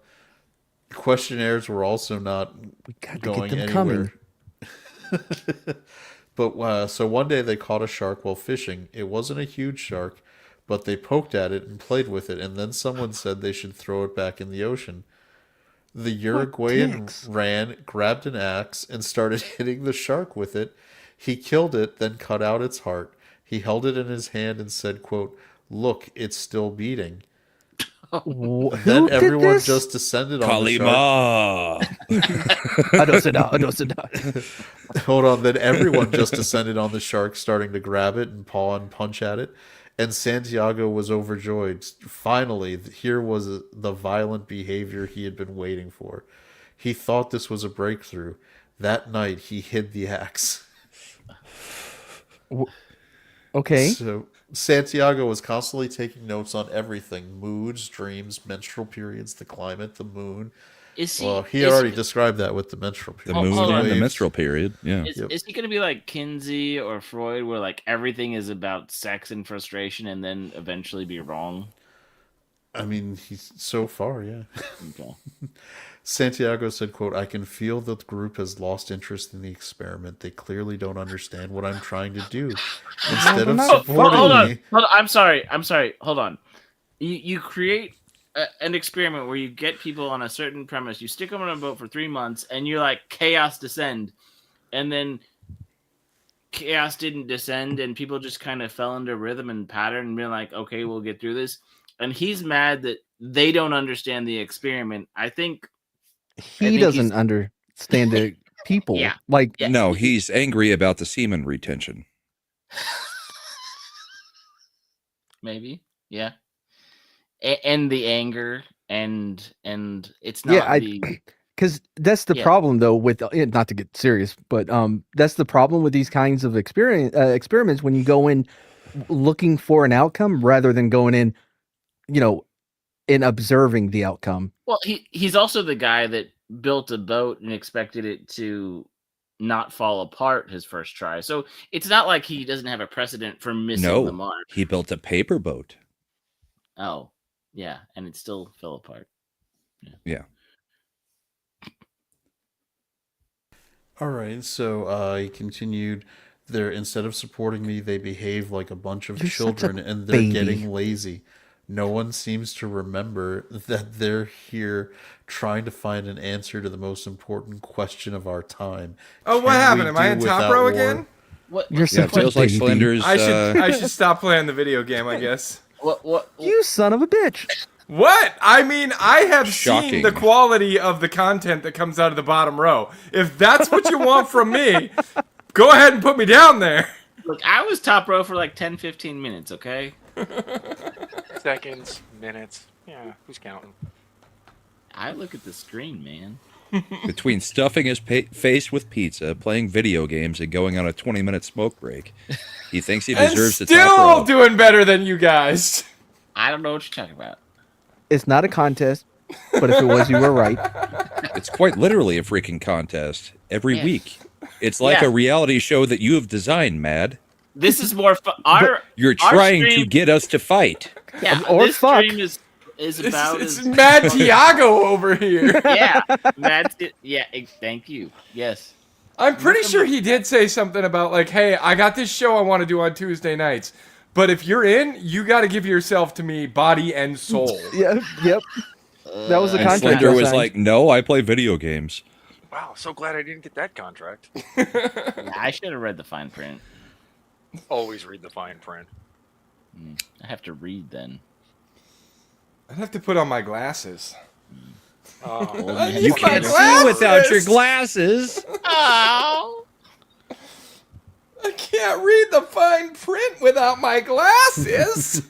Questionnaires were also not Got to going get them anywhere. coming. But so one day they caught a shark while fishing. It wasn't a huge shark, but they poked at it and played with it, and then someone said they should throw it back in the ocean. The Uruguayan dicks. ran, grabbed an axe, and started hitting the shark with it. He killed it, then cut out its heart. He held it in his hand and said, quote, "Look, it's still beating." Who Then did everyone this? just descended on the shark. Kalima. Hold on. Then everyone just descended on the shark, starting to grab it and paw and punch at it. And Santiago was overjoyed. Finally, here was the violent behavior he had been waiting for. He thought this was a breakthrough. That night, he hid the axe. Okay. So Santiago was constantly taking notes on everything: moods, dreams, menstrual periods, the climate, the moon. Is he? Well, he is already he- described that with the menstrual The period. moon hold on. and the Waves. menstrual period. Yeah. Is he going to be like Kinsey or Freud, where like everything is about sex and frustration, and then eventually be wrong? I mean, he's so far, yeah. Okay. Santiago said, quote, "I can feel that the group has lost interest in the experiment. They clearly don't understand what I'm trying to do. Instead of supporting Hold on. me..." Hold on. I'm sorry. Hold on. You create an experiment where you get people on a certain premise. You stick them on a boat for 3 months, and you're like, chaos descend, and then chaos didn't descend, and people just kind of fell into rhythm and pattern, and being like, okay, we'll get through this. And he's mad that they don't understand the experiment. I think He doesn't understand the people. Yeah. Like, Yeah. No, he's angry about the semen retention. maybe, yeah, and the anger, and it's not yeah, the because that's the Yeah. problem though with not to get serious, but that's the problem with these kinds of experiments when you go in looking for an outcome rather than going in, in observing the outcome. well. He's also the guy that built a boat and expected it to not fall apart his first try. So it's not like he doesn't have a precedent for missing the No, mark. he built a paper boat. Oh, yeah, and it still fell apart. Yeah. All right, so he continued. Instead of supporting me, they behave like a bunch of You're such a children, and they're baby. getting lazy. No one seems to remember that they're here trying to find an answer to the most important question of our time. Oh, what Can happened? we Am I do in top without row war? again? What? You're Yeah, such it feels a like baby. Slender's. I should stop playing the video game, I guess. What? You son of a bitch. What? I mean, I have seen Shocking. the quality of the content that comes out of the bottom row. If that's what you want from me, go ahead and put me down there. Look, I was top row for like 10, 15 minutes. Okay. Seconds, minutes. Yeah, who's counting? I look at the screen, man. Between stuffing his face with pizza, playing video games, and going on a 20-minute smoke break, he thinks he And deserves the still top row. doing better than you guys. I don't know what you're talking about. It's not a contest, but if it was, you were right. It's quite literally a freaking contest every Yeah. week. It's like Yeah. a reality show that you have designed, Mad. This is more fun. Our You're our trying to stream- get us to fight. Yeah, or this fuck. stream is about It's as Mad Tiago over here. yeah, thank you. Yes. I'm pretty sure he did say something about like, hey, I got this show I want to do on Tuesday nights. But if you're in, you got to give yourself to me, body and soul. Yeah, yep. That was the And contract. Slender I was signed. like, "No, I play video games." Wow, so glad I didn't get that contract. I should have read the fine print. Always read the fine print. I have to read then. I'd have to put on my glasses. Oh, You can't see without your glasses. Oh. I can't read the fine print without my glasses.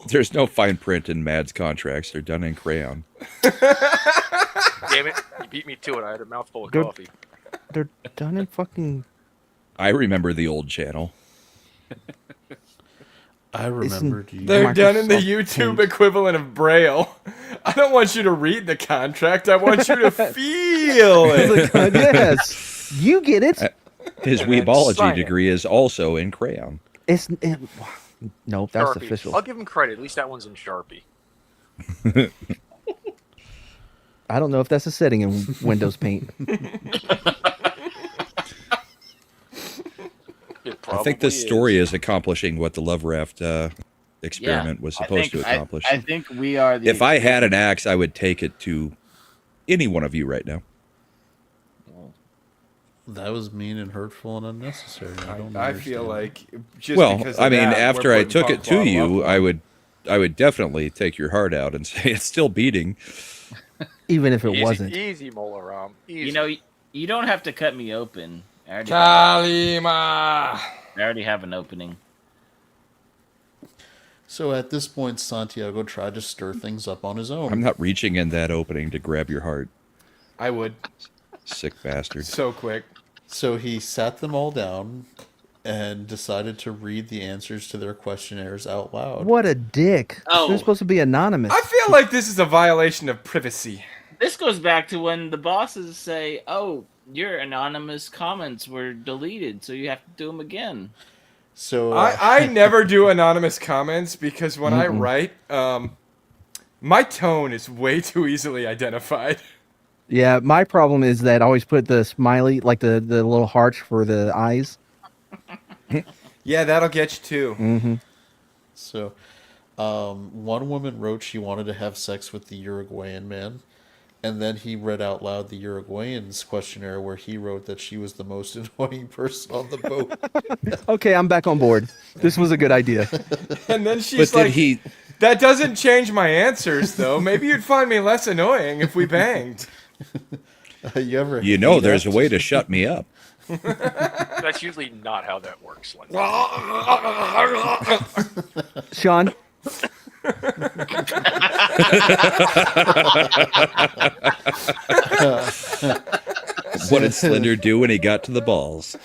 There's no fine print in Mad's contracts. They're done in crayon. Damn it, you beat me to it. I had a mouthful of Good. coffee. They're done in fucking. I remember the old channel. I remembered you. They're done in the Microsoft YouTube Paint. equivalent of Braille. I don't want you to read the contract. I want you to feel it. Yes, you get it. His And then weebology sign it. degree is also in crayon. Nope, that's Sharpie. official. I'll give him credit. At least that one's in Sharpie. I don't know if that's a setting in Windows Paint. It I probably think this story is. is accomplishing what the Love Raft experiment was supposed to accomplish. I think we are the. If I had an axe, I would take it to any one of you right now. That was mean and hurtful and unnecessary. I don't I feel understand. like just Well, because of I mean, that, after we're I putting took it Punk to Law you, up. I would definitely take your heart out and say it's still beating. Even if it Easy, wasn't. Easy, Molaram. Easy. You know, you don't have to cut me open. I Kalima. already have an opening. So at this point, Santiago tried to stir things up on his own. I'm not reaching in that opening to grab your heart, I would sick bastard. so quick. So he sat them all down and decided to read the answers to their questionnaires out loud. What a dick. Oh. They're supposed to be anonymous. I feel like this is a violation of privacy. This goes back to when the bosses say, "Oh, your anonymous comments were deleted, so you have to do them again." So I never do anonymous comments because when I write, my tone is way too easily identified. Yeah, my problem is that I always put the smiley, like the little hearts for the eyes. Yeah, that'll get you too. Mm-hmm. So, one woman wrote she wanted to have sex with the Uruguayan man, and then he read out loud the Uruguayan's questionnaire where he wrote that she was the most annoying person on the boat. Okay, I'm back on board. This was a good idea. And then she's But like, did he? that doesn't change my answers, though. Maybe you'd find me less annoying if we banged. You ever? You know, hate there's a that? way to shut me up. That's usually not how that works. Like, Sean, What did Slender do when he got to the balls?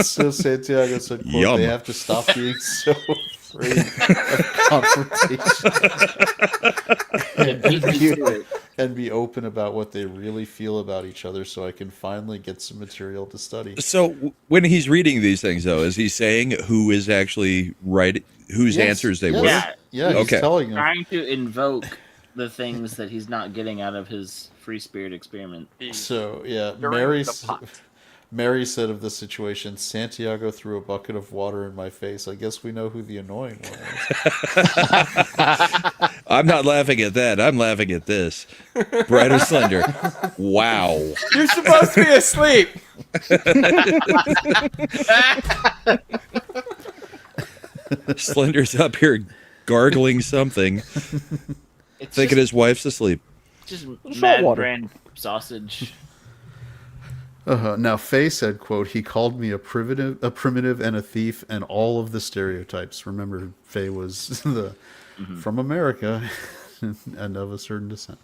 So Santiago said, quote, Yum. "They have to stop being so afraid of confrontation and be open about what they really feel about each other, so I can finally get some material to study." So when he's reading these things, though, is he saying who is actually right, whose Yes, answers they yes. were? Yeah. Yeah, he's Okay. telling them. Trying to invoke the things that he's not getting out of his free spirit experiment. So yeah, During the pot. Mary said of the situation, "Santiago threw a bucket of water in my face. I guess we know who the annoying one is." I'm not laughing at that. I'm laughing at this. Bright or Slender. Wow. You're supposed to be asleep. Slender's up here gargling something, It's thinking his wife's asleep. just Salt mad water. brand sausage. Now Faye said, "quote He called me a primitive, and a thief, and all of the stereotypes." Remember, Faye was from America and of a certain descent.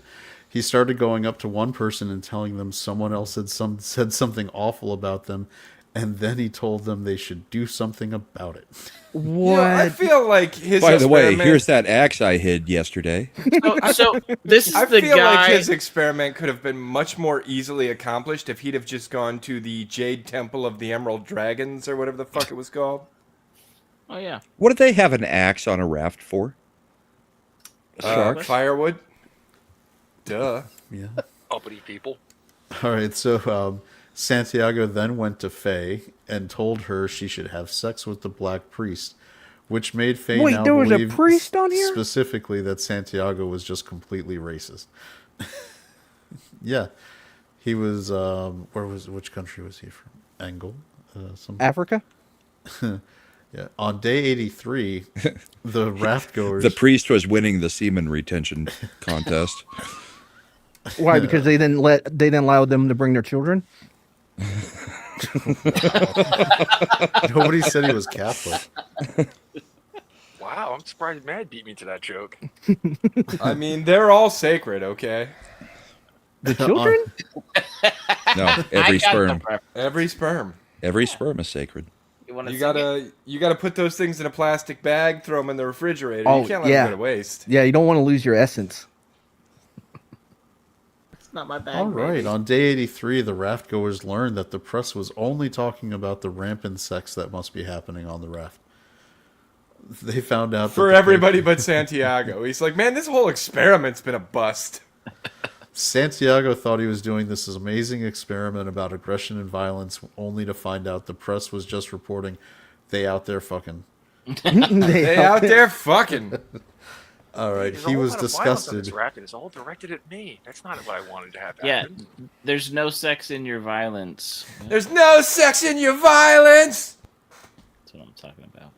He started going up to one person and telling them someone else had said something awful about them, and then he told them they should do something about it. You know, I feel like his By the way, experiment- here's that axe I hid yesterday. So this is I the feel guy. like his experiment could have been much more easily accomplished if he'd have just gone to the Jade Temple of the Emerald Dragons or whatever the fuck it was called. Oh yeah. What did they have an axe on a raft for? Firewood. Duh. Yeah. Uppity people. All right, so Santiago then went to Faye and told her she should have sex with the Black Priest, which made Faye Wait, now there was a believe priest on here? specifically that Santiago was just completely racist. Yeah, he was. Which country was he from? Angola, Africa? Yeah. On day 83, the raft goers. The priest was winning the semen retention contest. Why? Because they didn't allow them to bring their children? Nobody said he was Catholic. Wow, I'm surprised Mad beat me to that joke. I mean, they're all sacred, okay? The children? No, I every got the sperm. prep. Every sperm. Every sperm is sacred. wanna You sing it? gotta put those things in a plastic bag, throw them in the refrigerator. Oh, You can't let yeah. them go to waste. Yeah, you don't want to lose your essence. It's not my bag. All right. baby. On day 83, the raft goers learned that the press was only talking about the rampant sex that must be happening on the raft. They found out For that everybody but Santiago. He's like, man, this whole experiment's been a bust. Santiago thought he was doing this amazing experiment about aggression and violence, only to find out the press was just reporting they out there fucking. They out there fucking. All right, There's he a whole was lot of violence on disgusted. this raft, and it's all directed at me. That's not what I wanted to have Yeah, happen. there's no sex in your violence. There's no sex in your violence. That's what I'm talking about.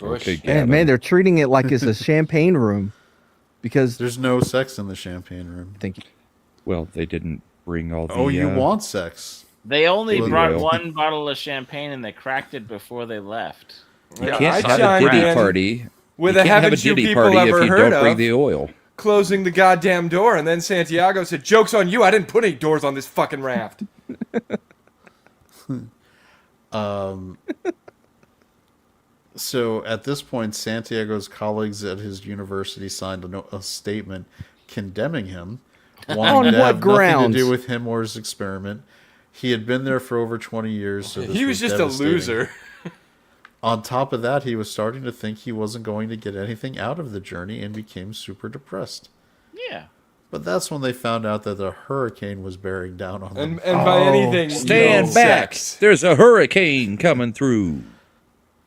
Okay, Man, Gavin. man, they're treating it like it's a champagne room. Because There's no sex in the champagne room. thank you. Well, they didn't bring all the. Oh, you want sex? They only Well, brought well. one bottle of champagne and they cracked it before they left. You Yeah, can't I have a chimed ditty in party. with You a can't have a haven't you ditty people party if ever you heard don't bring of the oil. closing the goddamn door, and then Santiago said, "Joke's on you! I didn't put any doors on this fucking raft." So at this point, Santiago's colleagues at his university signed a statement condemning him, wanting On to what have nothing grounds? to do with him or his experiment. He had been there for over 20 years, so this He was just a devastating. loser. On top of that, he was starting to think he wasn't going to get anything out of the journey and became super depressed. Yeah. But that's when they found out that a hurricane was bearing down on them. And by anything, Stand no back! sex. There's a hurricane coming through.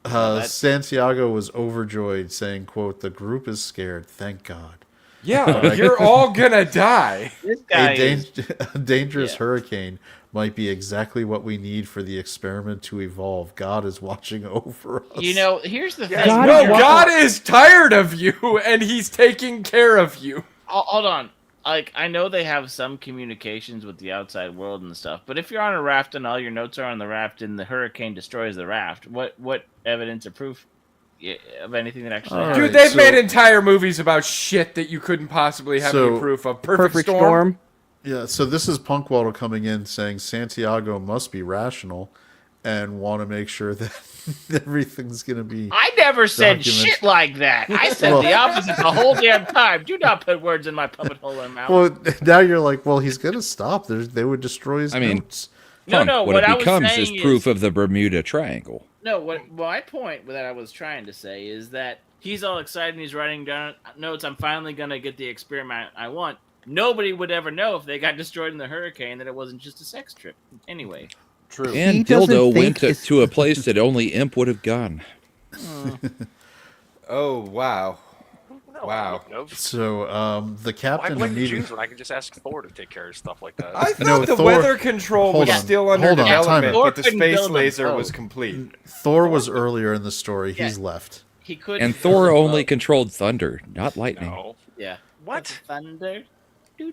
Santiago was overjoyed, saying, quote, "The group is scared, thank God. Yeah, you're all gonna die. This guy A, is, a dangerous yeah. hurricane might be exactly what we need for the experiment to evolve. God is watching over us." you know, here's the thing. God, No, Wow. God is tired of you, and He's taking care of you. Hold on. Like, I know they have some communications with the outside world and stuff, but if you're on a raft and all your notes are on the raft and the hurricane destroys the raft, what evidence or proof of anything that actually All happened? Dude, right, they've so- made entire movies about shit that you couldn't possibly have So- any proof of. Perfect storm. Yeah, so this is Punkwaddle coming in saying Santiago must be rational and want to make sure that everything's going to be... I never said Document. shit like that. I said Well- the opposite the whole damn time. Do not put words in my puppet hole and mouth. Well, now you're like, well, he's going to stop. They would destroy his I mean- notes. No, no, what what I it was becomes saying is proof is- of the Bermuda Triangle. No, what my point that I was trying to say is that he's all excited and he's writing down notes. I'm finally gonna get the experiment I want. Nobody would ever know if they got destroyed in the hurricane that it wasn't just a sex trip. Anyway, True. And He doesn't Dildo think went it's- to a place that only Imp would have gone. Oh, wow. No, Wow. No. So the Why captain blame the immediately... Jews when I can just ask Thor to take care of stuff like that? I thought No, the Thor- weather control hold was on, still under hold on, time development, out. but the Thor couldn't space build them laser both. was complete. Thor was earlier in the story. He's Yeah. left. he could. And Thor only controlled thunder, not lightning. No. Yeah. What? Thunder.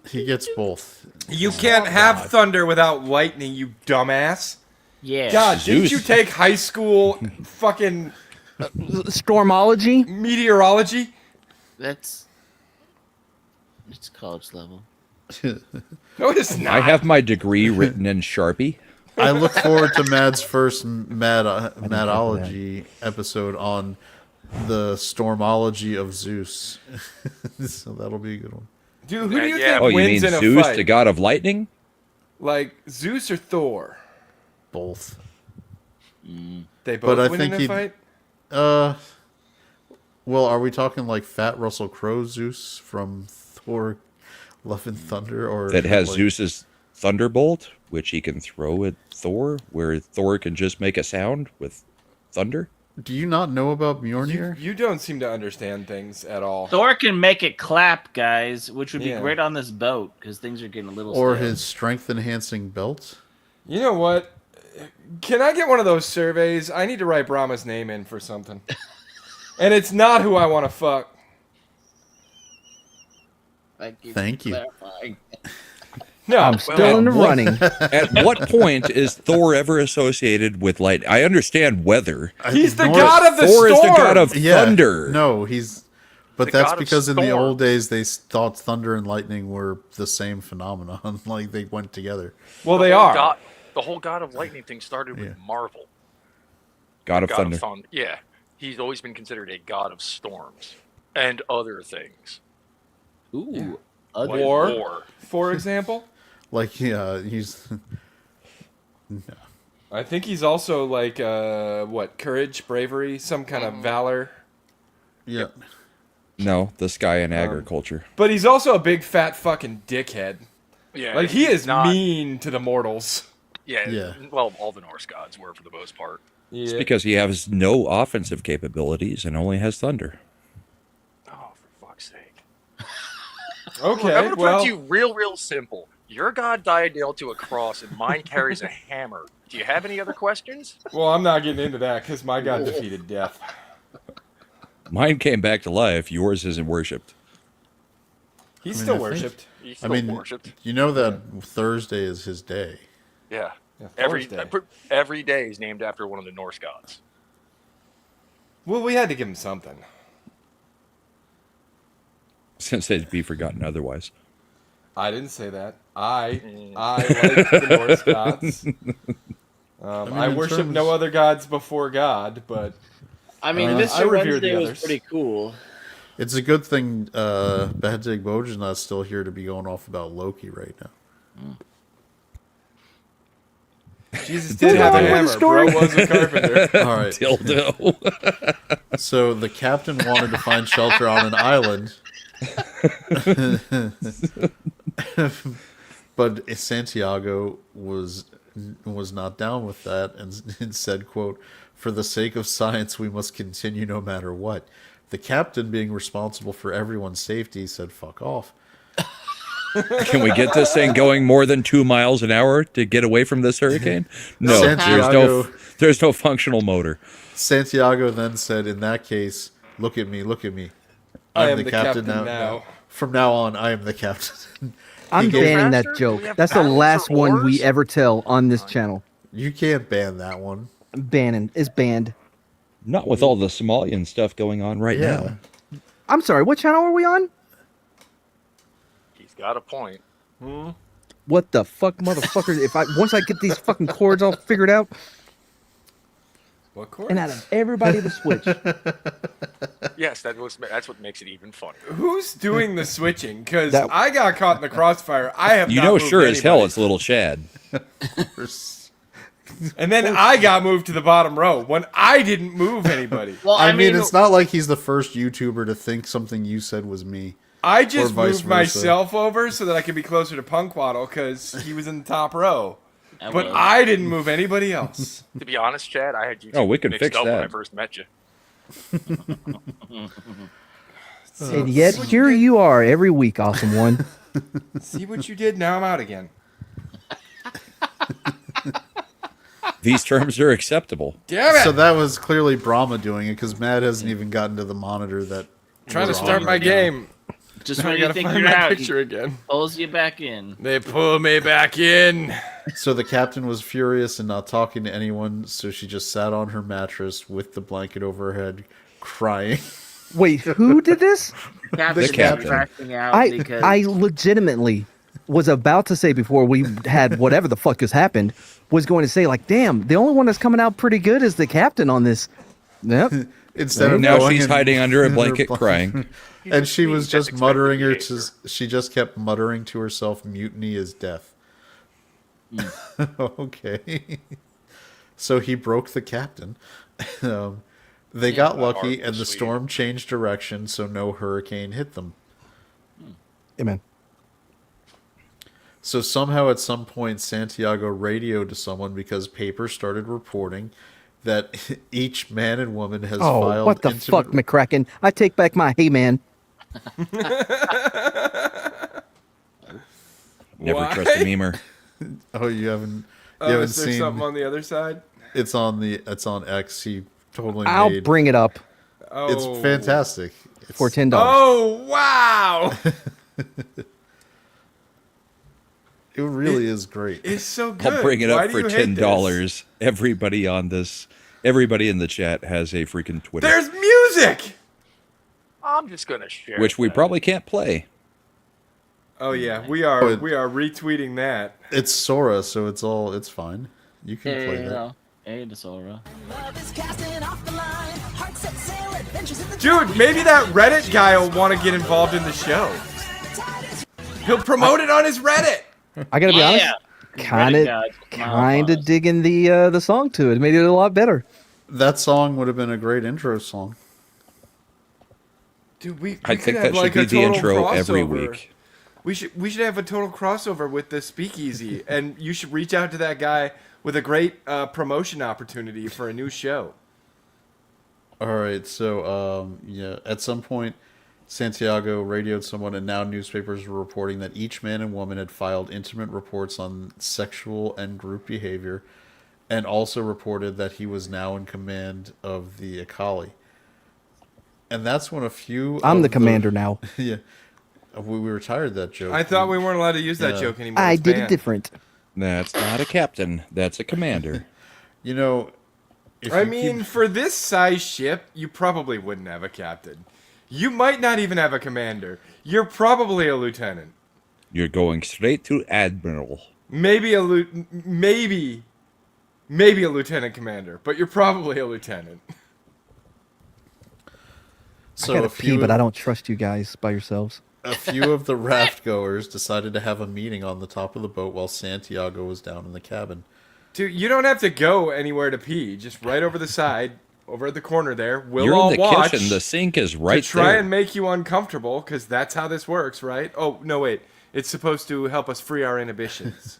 He gets both. You can't have thunder without lightning, you dumbass. Yeah. God, didn't Zeus. you take high school fucking Stormology? meteorology? It's college level. No, it's not. I have my degree written in Sharpie. I look forward to Mad's first Madology episode on the Stormology of Zeus. So that'll be a good one. Dude, who do you Yeah. think Oh, you wins mean in a Zeus, fight? the god of lightning? Like Zeus or Thor? Both. They both I win think in a he'd- fight? Well, are we talking like Fat Russell Crowe Zeus from Thor Love and Thunder? Or That has like, Zeus's thunderbolt, which he can throw at Thor, where Thor can just make a sound with thunder? Do you not know about Mjolnir? You don't seem to understand things at all. Thor can make it clap, guys, which would be Yeah. great on this boat because things are getting a little. Or stale. his strength enhancing belt? You know what? Can I get one of those surveys? I need to write Brahma's name in for something. And it's not who I want to fuck. Thank you. clarifying. No, I'm still in the running. At what point is Thor ever associated with light? I understand weather. he's the Norse- god of the Thor storm. is the god of Yeah, thunder. No, he's. But The that's god of because in the storm. old days they thought thunder and lightning were the same phenomenon. Like they went together. Well, they The whole are. the whole God of Lightning thing started with Yeah. Marvel. God of God thunder. of Thunder. Yeah. He's always been considered a god of storms and other things. Ooh, Like War, for example. Like he's. I think he's also like, courage, bravery, some kind of valor. Yeah. No, the sky and agriculture. But he's also a big fat fucking dickhead. Yeah. Like, he he's is not- mean to the mortals. Yeah, Yeah. Well, all the Norse gods were for the most part. It's Yeah. because he has no offensive capabilities and only has thunder. Oh, for fuck's sake. Okay, Look, I'm going to put well, it to you real simple. Your god died nailed to a cross and mine carries a hammer. Do you have any other questions? well, I'm not getting into that because my god defeated death. Mine came back to life. Yours isn't worshipped. He's I mean, still I think- worshipped. He's I still mean, worshipped. you know that Thursday is his day. Yeah. Yeah, Every Thursday. every day is named after one of the Norse gods. Well, we had to give him something. Since they'd be forgotten otherwise. I didn't say that. I like the Norse gods. I in worship terms- no other gods before God, but I mean, I Mr. revere Wednesday the was others. pretty cool. It's a good thing Behzig Boj is not still here to be going off about Loki right now. Jesus did have a on with the hammer. story. Bro was a carpenter. All right. Dildo. So the captain wanted to find shelter on an island. But Santiago was not down with that and said, quote, "For the sake of science, we must continue no matter what." The captain, being responsible for everyone's safety, said, "Fuck off." Can we get this thing going more than 2 miles an hour to get away from this hurricane? No, Santiago- there's no functional motor. Santiago then said, "In that case, look at me, look at me. I I'm am the captain now." From now on, I am the captain." I'm gave- banning that Faster? Do joke. we have That's the paddles last or one we oars? ever tell on this channel. You can't ban that one. Banning is banned. Not with all the Somalian stuff going on right Yeah. now. I'm sorry. What channel are we on? He's got a point. What the fuck, motherfucker? If once I get these fucking chords all figured out, What chord? and out of everybody to switch, Yes, that's what makes it even funnier. Who's doing the switching? Because That- I got caught in the crossfire. I have You not know, moved sure as hell, anybody. it's little Chad. And then I got moved to the bottom row when I didn't move anybody. Well, I mean, it's not like he's the first YouTuber to think something you said was me. I just Or vice moved versa. myself over so that I could be closer to Punkwaddle because he was in the top row. I But was. I didn't move anybody else. To be honest, Chad, I had you Oh, we can mixed fix up when that. I first met you. and yet here you are every week, awesome one. See what you did? Now I'm out again. These terms are acceptable. Damn it! So that was clearly Brahma doing it because Matt hasn't even gotten to the monitor that. Trying to was start on my right now. game. Just Now I when you gotta think find you're my out, picture he again. pulls you back in. They pull me back in. So the captain was furious and not talking to anyone, so she just sat on her mattress with the blanket over her head, crying. Wait, who did this? Captain captain. crashing out I because legitimately was about to say before we had whatever the fuck has happened, was going to say like, damn, the only one that's coming out pretty good is the captain on this. Yep. Instead of Now going she's and- hiding under a in her blanket blanket. crying. And she was That's just muttering expected she just kept muttering to herself, mutiny is death. Okay. So he broke the captain. They got that lucky art and the was sweet. storm changed direction, so no hurricane hit them. Amen. So somehow at some point Santiago radioed to someone because papers started reporting that each man and woman has Oh, filed what the fuck, McCracken? I take back my hey man. Never Why? trust a memer. Oh, you haven't Is there seen something on the other side? it's on X. He totally I'll made bring it up Oh. it's fantastic. It's, for $10. Oh wow! It really is great. It's so good. I'll bring it Why up do for you hate $10. Everybody in the chat has a freaking Twitter, this? There's music. I'm just gonna share. which we that. probably can't play. Oh yeah, we are retweeting that. It's Sora, so it's fine. You can play that. Hey, Sora. Dude, maybe that Reddit guy will want to get involved in the show. He'll promote it on his Reddit. I gotta be honest, kind Reddit guys, of digging the song to it. It made it a lot better. That song would have been a great intro song. Dude, we I could think have that should like be a the total intro every crossover. week. We should have a total crossover with the Speakeasy, and you should reach out to that guy with a great promotion opportunity for a new show. All right, so at some point, Santiago radioed someone, and now newspapers were reporting that each man and woman had filed intimate reports on sexual and group behavior, and also reported that he was now in command of the Akali. And that's when a few. I'm of the commander now. Yeah, we retired that joke. I thought we weren't allowed to use that Yeah. joke anymore. I It's did it banned. different. That's not a captain. That's a commander. You know, if I you mean, keep- for this size ship, you probably wouldn't have a captain. You might not even have a commander. You're probably a lieutenant. You're going straight to admiral. Maybe a maybe a lieutenant commander, but you're probably a lieutenant. so I gotta a pee, few, but I don't trust you guys by yourselves. a few of the raft goers decided to have a meeting on the top of the boat while Santiago was down in the cabin. Dude, you don't have to go anywhere to pee. Just right over the side, over at the corner there. We'll You're all in the watch kitchen. The sink is right to try there. and make you uncomfortable, because that's how this works, right? Oh, no, wait. It's supposed to help us free our inhibitions.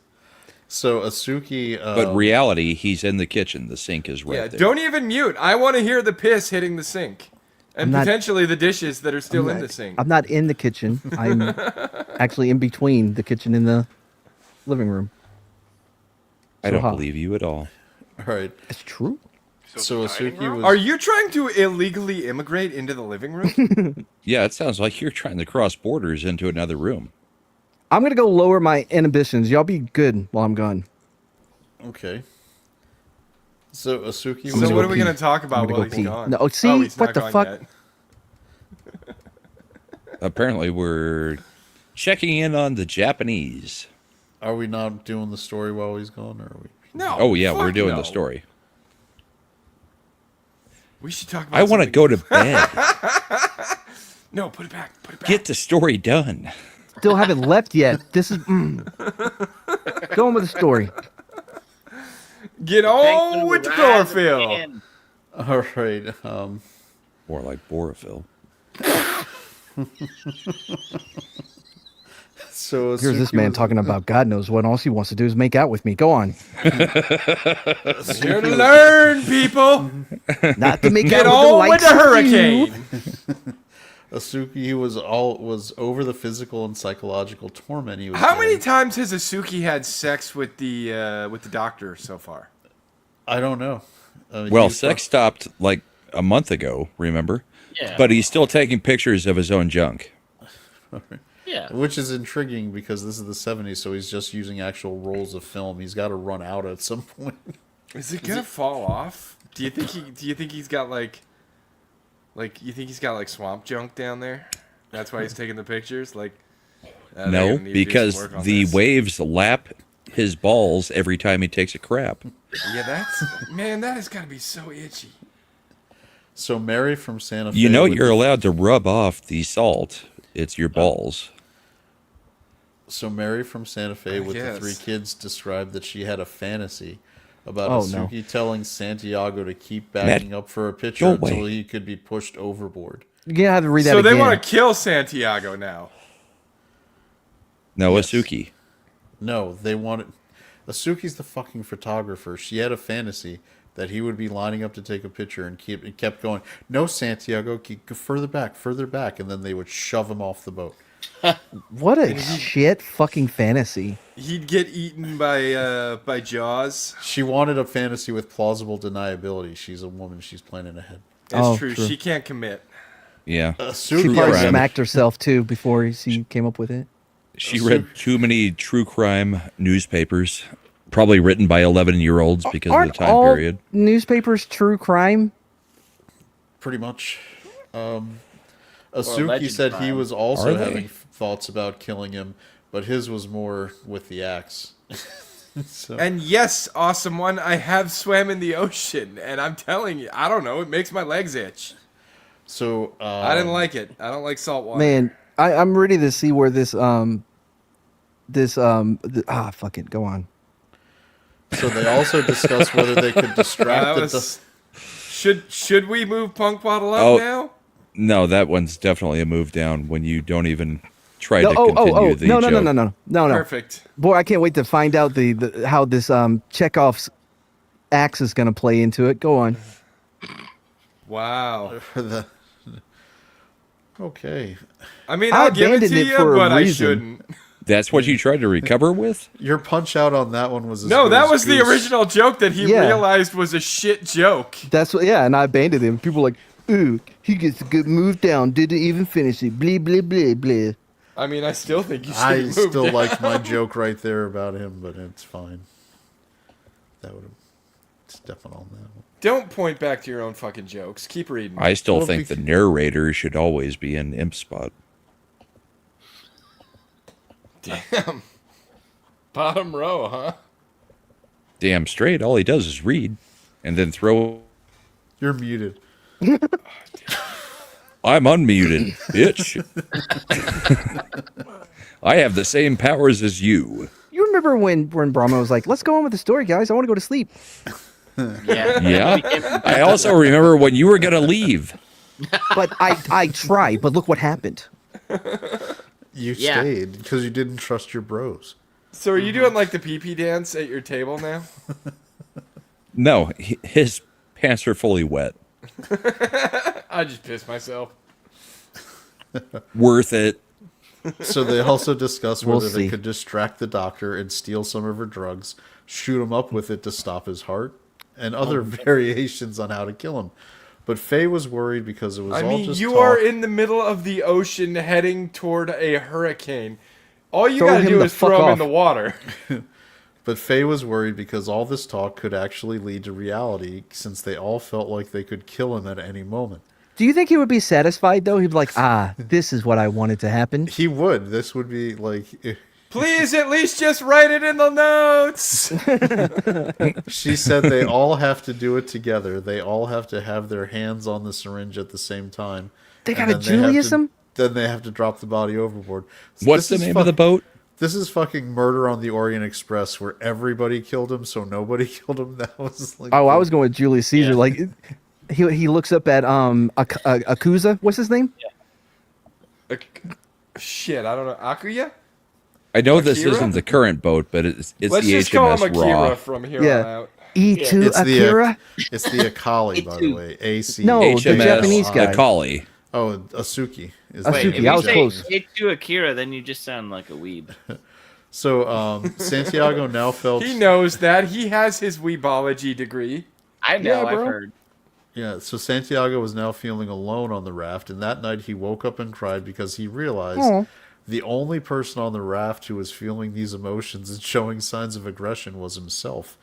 So Asuki, But reality, he's in the kitchen. The sink is right Yeah, there. don't even mute. I want to hear the piss hitting the sink. And I'm not- potentially the dishes that are still in the sink. I'm not in the kitchen. I'm actually in between the kitchen and the living room. I don't So, huh. believe you at all. all right. It's true. So the dining Asuki room? was. Are you trying to illegally immigrate into the living room? Yeah, it sounds like you're trying to cross borders into another room. I'm gonna go lower my inhibitions. Y'all be good while I'm gone. Okay. So Asuki was. So what are we pee. going to talk about I'm gonna while go he's pee. gone? No, see? Oh, he's What not the gone fuck? yet. Apparently, we're checking in on the Japanese. Are we not doing the story while he's gone, or are we? No. Oh, yeah, we're fuck doing no. the story. Oh, We should talk about I want to something- go to bed. No, put it back. Put it back. Get the story done. Still haven't left yet. This is going with the story. Get on with the chlorophyll. All right. More like Borophyll. So Here's this Asuki man was- talking about God knows what. All he wants to do is make out with me. Go on. Here to learn, people. Not to make Get out on with with the the likes of you. hurricane. Asuki was over the physical and psychological torment he was. How many getting. times has Asuki had sex with the doctor so far? I don't know. Well, he's sex stopped like a month ago, remember? Yeah. But he's still taking pictures of his own junk. Yeah. Which is intriguing because this is the 70s, so he's just using actual rolls of film. He's got to run out at some point. Is it gonna fall off? Do you think he's got like you think he's got like swamp junk down there? That's why he's taking the pictures. Like They're No, gonna need to do some because work on the this. waves lap his balls every time he takes a crap. Yeah, that has got to be so itchy. So Mary from Santa Fe. You know with you're the- allowed to rub off the salt. It's your balls. So Mary from Santa Fe I with the guess. 3 kids described that she had a fantasy about Oh, no. Asuki telling Santiago to keep backing up for a pitcher go until away. he could be pushed overboard. You're gonna have to read that So again. they want to kill Santiago now. No, Yes. Asuki. No, they wanted. Asuki's the fucking photographer. She had a fantasy that he would be lining up to take a picture and kept going, "No, Santiago, keep further back," and then they would shove him off the boat. What a shit fucking fantasy. He'd get eaten by Jaws. She wanted a fantasy with plausible deniability. She's a woman. She's planning ahead. It's Oh, true. true. She can't commit. Yeah. She Asuki, probably crime. smacked herself too before she came up with it. She read too many true crime newspapers, probably written by 11-year-olds because of Aren't the time all period. newspapers true crime? pretty much. Asuki alleged said he crime. was also Are they? having thoughts about killing him, but his was more with the axe. So, And yes, awesome one, I have swam in the ocean, and I'm telling you, I don't know, it makes my legs itch. so I didn't like it. I don't like salt water. Man, I'm ready to see where fuck it, go on. So they also discussed whether they could distract That the. was- should we move Punk Bottle up Oh. now? No, that one's definitely a move down when you don't even try to No, continue the no, joke. no. Perfect. Boy, I can't wait to find out the how this Chekhov's axe is gonna play into it. Go on. Wow. the okay. I mean, I I'll give it abandoned to it you, for a but I reason. shouldn't. That's what you tried to recover with? Your punch out on that one was as No, good that as was the Goose. original joke that he Yeah. realized was a shit joke. That's what. Yeah, and I abandoned him. People were like, ooh, he gets a good move down. Didn't even finish it. Blah blah blah blah. I mean, I still think you should I move still down. like my joke right there about him, but it's fine. That would have Stefan on that one. Don't point back to your own fucking jokes. Keep reading. I still Well, think the narrator should always be an imp spot. Damn. Bottom row, huh? Damn straight, all he does is read and then throw. You're muted. I'm unmuted, bitch. I have the same powers as you. You remember when Brahma was like, "Let's go on with the story, guys. I want to go to sleep." Yeah. Yeah. I also remember when you were going to leave. But I tried. But look what happened. You Yeah. stayed because you didn't trust your bros. So are you doing like the pee-pee dance at your table now? No, his pants are fully wet. I just pissed myself. Worth it. So they also discussed We'll whether they see. could distract the doctor and steal some of her drugs, shoot him up with it to stop his heart, and other variations on how to kill him. But Faye was worried because it was I all mean, just you talk. are in the middle of the ocean heading toward a hurricane. All you Throw gotta him do the is throw fuck him in off. the water. But Faye was worried because all this talk could actually lead to reality, since they all felt like they could kill him at any moment. Do you think he would be satisfied though? He'd be like, this is what I wanted to happen. He would. This would be like Please at least just write it in the notes. she said they all have to do it together. They all have to have their hands on the syringe at the same time. They And gotta then have Julius to- him? Then they have to drop the body overboard. So What's the this is name of the boat? This is fucking Murder on the Orient Express, where everybody killed him, so nobody killed him. That was like. Oh, I was going with Julius Caesar. Like, he looks up at Akuza. What's his name? Shit, I don't know. Akuya? I know this Akira? isn't the current boat, but it's Let's the just call him HMS Akira Raw. from here on Yeah. out. E2 It's the Akira. It's the Akali, by the way. AC. No, the HMS Japanese guy. Akali. Oh, Asuki. Is Asuki, Wait, if I you was say close. H2 Akira, then you just sound like a weeb. So Santiago now felt. He knows that. He has his weebology degree. I know, Yeah, I've bro. heard. Yeah, so Santiago was now feeling alone on the raft, and that night he woke up and cried because he realized Aw. the only person on the raft who was feeling these emotions and showing signs of aggression was himself.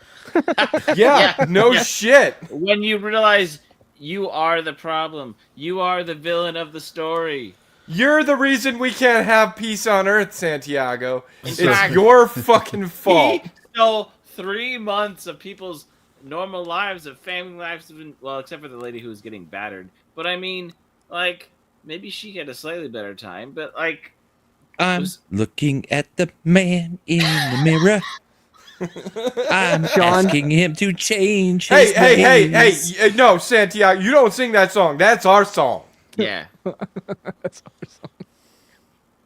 Yeah, no Yeah. shit. When you realize you are the problem, you are the villain of the story. You're the reason we can't have peace on Earth, Santiago. It's fact- your fucking fault. He stole 3 months of people's normal lives, of family lives, well, except for the lady who was getting battered. But I mean, like, maybe she had a slightly better time, but like, I'm was- looking at the man in the mirror. I'm Sean? asking him to change Hey, his hey, ways. no, Santiago, you don't sing that song. That's our song. yeah.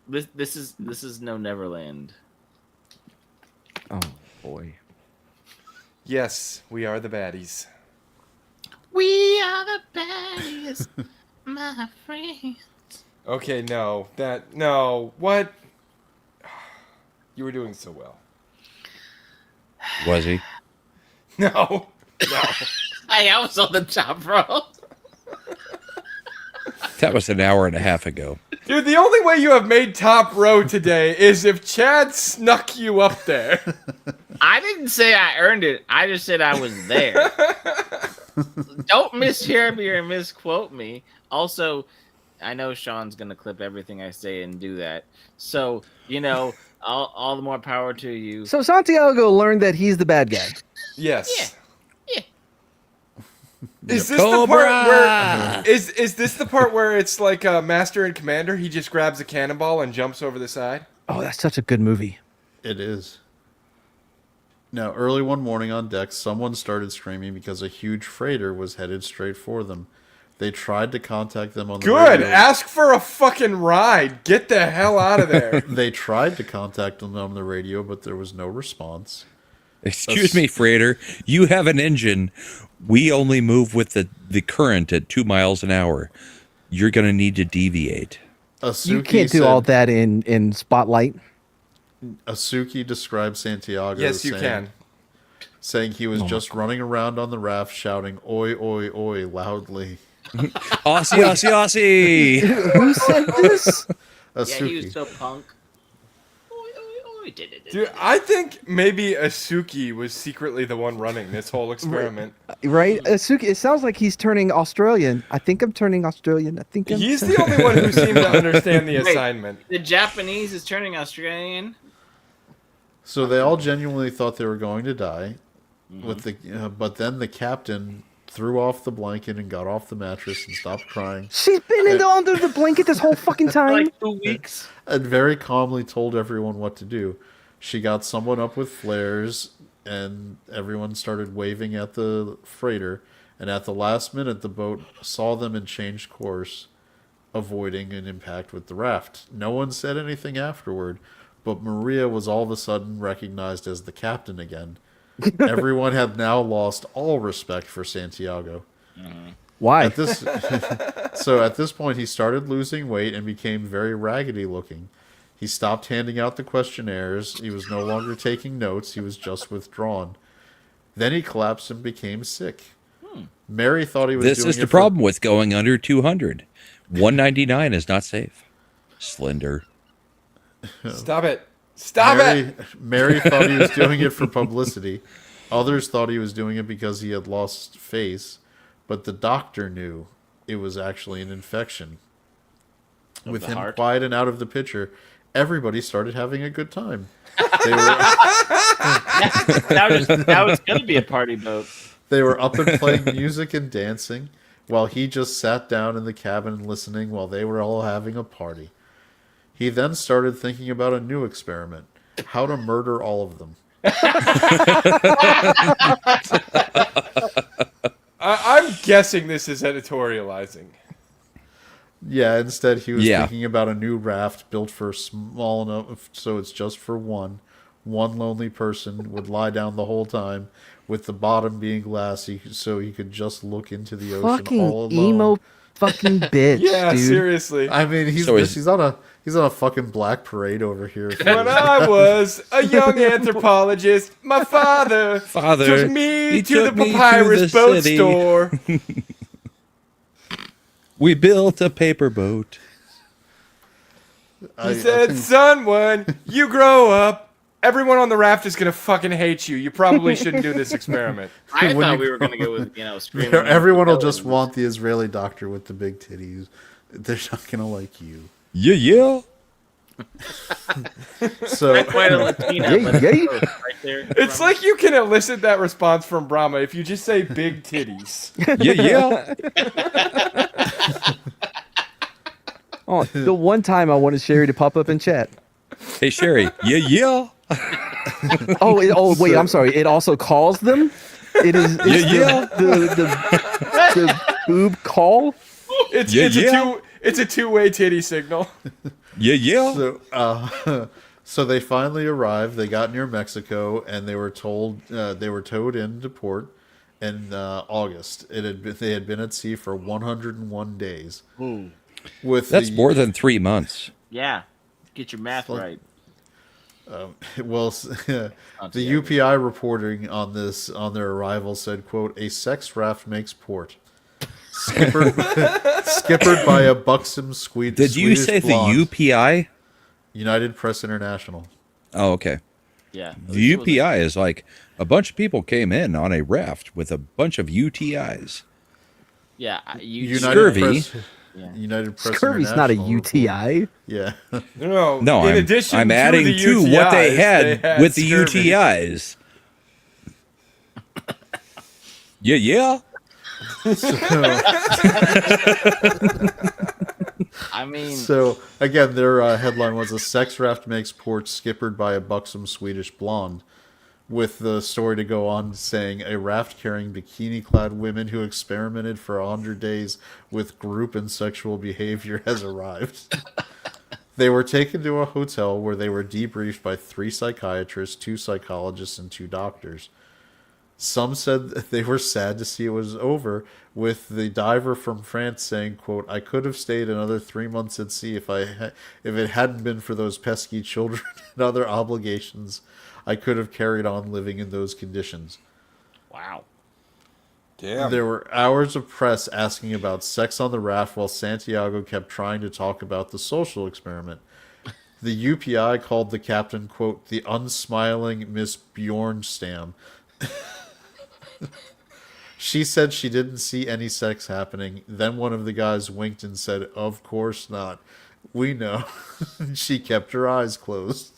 This is no Neverland. Oh boy. Yes, we are the baddies. We are the baddies, my friend. Okay, no, what? You were doing so well. Was he? No. Hey, I was on the top row. That was an hour and a half ago. Dude, the only way you have made top row today is if Chad snuck you up there. I didn't say I earned it. I just said I was there. Don't mishear me or misquote me. Also, I know Sean's gonna clip everything I say and do that. So, all the more power to you. So Santiago learned that he's the bad guy. Yes. Yeah. Is this Cobra! the part where is this the part where it's like Master and Commander? He just grabs a cannonball and jumps over the side. Oh, that's such a good movie. It is. Now, early one morning on deck, someone started screaming because a huge freighter was headed straight for them. They tried to contact them on the Good. radio. Ask for a fucking ride. Get the hell out of there. They tried to contact them on the radio, but there was no response. Excuse me, freighter. You have an engine. We only move with the current at 2 miles an hour. You're going to need to deviate. You can't do all that in Spotlight. Asuki described Santiago Yes, you can. saying he was just running around on the raft shouting, "Oi, oi, oi," loudly. Aussie, Aussie, Aussie. Who said this? Yeah, Asuki. he was so punk. Dude, I think maybe Asuki was secretly the one running this whole experiment. Right? Asuki, it sounds like he's turning Australian. I think I'm turning Australian. I think I'm He's the only one who seemed to understand the assignment. The Japanese is turning Australian. So they all genuinely thought they were going to die, with but then the captain threw off the blanket and got off the mattress and stopped crying, She's been under the blanket this whole fucking time. Like 2 weeks. and very calmly told everyone what to do. She got someone up with flares, and everyone started waving at the freighter. And at the last minute, the boat saw them and changed course, avoiding an impact with the raft. No one said anything afterward, but Maria was all of a sudden recognized as the captain again. Everyone had now lost all respect for Santiago. Why? At this, so at this point, he started losing weight and became very raggedy looking. He stopped handing out the questionnaires. He was no longer taking notes. He was just withdrawn. Then he collapsed and became sick. Mary thought he was This doing is it the for- problem with going under 200. 199 is not safe. Slender. Stop it. Stop it. Mary thought he was doing it for publicity. Others thought he was doing it because he had lost face. But the doctor knew it was actually an infection. With the him heart? quiet and out of the picture, everybody started having a good time. They were, That was gonna be a party boat. they were up and playing music and dancing, while he just sat down in the cabin listening while they were all having a party. He then started thinking about a new experiment: how to murder all of them. I'm guessing this is editorializing. Yeah, instead he was Yeah. thinking about a new raft built for small enough so it's just for one. One lonely person would lie down the whole time, with the bottom being glassy, so he could just look into the ocean all Fucking alone. emo fucking bitch, Yeah, dude. seriously. I mean, he's So he's on a fucking black parade over here. When I was a young anthropologist, my father took me he to the took me to papyrus the boat city. store. We built a paper boat. He said, son, when you grow up, everyone on the raft is going to fucking hate you. You probably shouldn't do this experiment. I When thought you- we were gonna go with screaming. everyone will and just yelling. want the Israeli doctor with the big titties. They're not gonna like you. Yeah, yeah. So Quite a Latina, Yay, but it's yay. close, right there. It's Brahma. like you can elicit that response from Brahma if you just say big titties. Yeah, yeah. Oh, the one time I wanted Sherry to pop up in chat. Hey, Sherry. Yeah, yeah. Oh, wait, I'm sorry. It also calls them. It is Yeah, the boob call. It's Yeah, it's yeah. it's a two-way titty signal. Yeah, yeah. So they finally arrived. They got near Mexico, and they were told they were towed into port in August. They had been at sea for 101 days. With That's more than 3 months. Yeah, get your math right. Well, the UPI reporting on their arrival said, "quote A sex raft makes port, skippered by a buxom Did you Swedish say blonde." the UPI? United Press International. Oh, okay. Yeah, The UPI is like a bunch of people came in on a raft with a bunch of UTIs. Yeah, Scurvy. United Press Scurvy's not a International UTI. Yeah. No, No, in I'm addition adding to, the to what they UTIs, had with the scurvy. UTIs. Yeah, yeah. I mean, So again, their headline was "A sex raft makes port, skippered by a buxom Swedish blonde," with the story to go on saying a raft carrying bikini-clad women who experimented for 100 days with group and sexual behavior has arrived. They were taken to a hotel where they were debriefed by 3 psychiatrists, 2 psychologists, and 2 doctors. Some said that they were sad to see it was over, with the diver from France saying, quote, "I could have stayed another 3 months at sea if it hadn't been for those pesky children and other obligations. I could have carried on living in those conditions." wow. Damn. There were hours of press asking about sex on the raft while Santiago kept trying to talk about the social experiment. The UPI called the captain, quote, "the unsmiling Miss Bjornstam." She said she didn't see any sex happening. Then one of the guys winked and said, "Of course not. We know." She kept her eyes closed.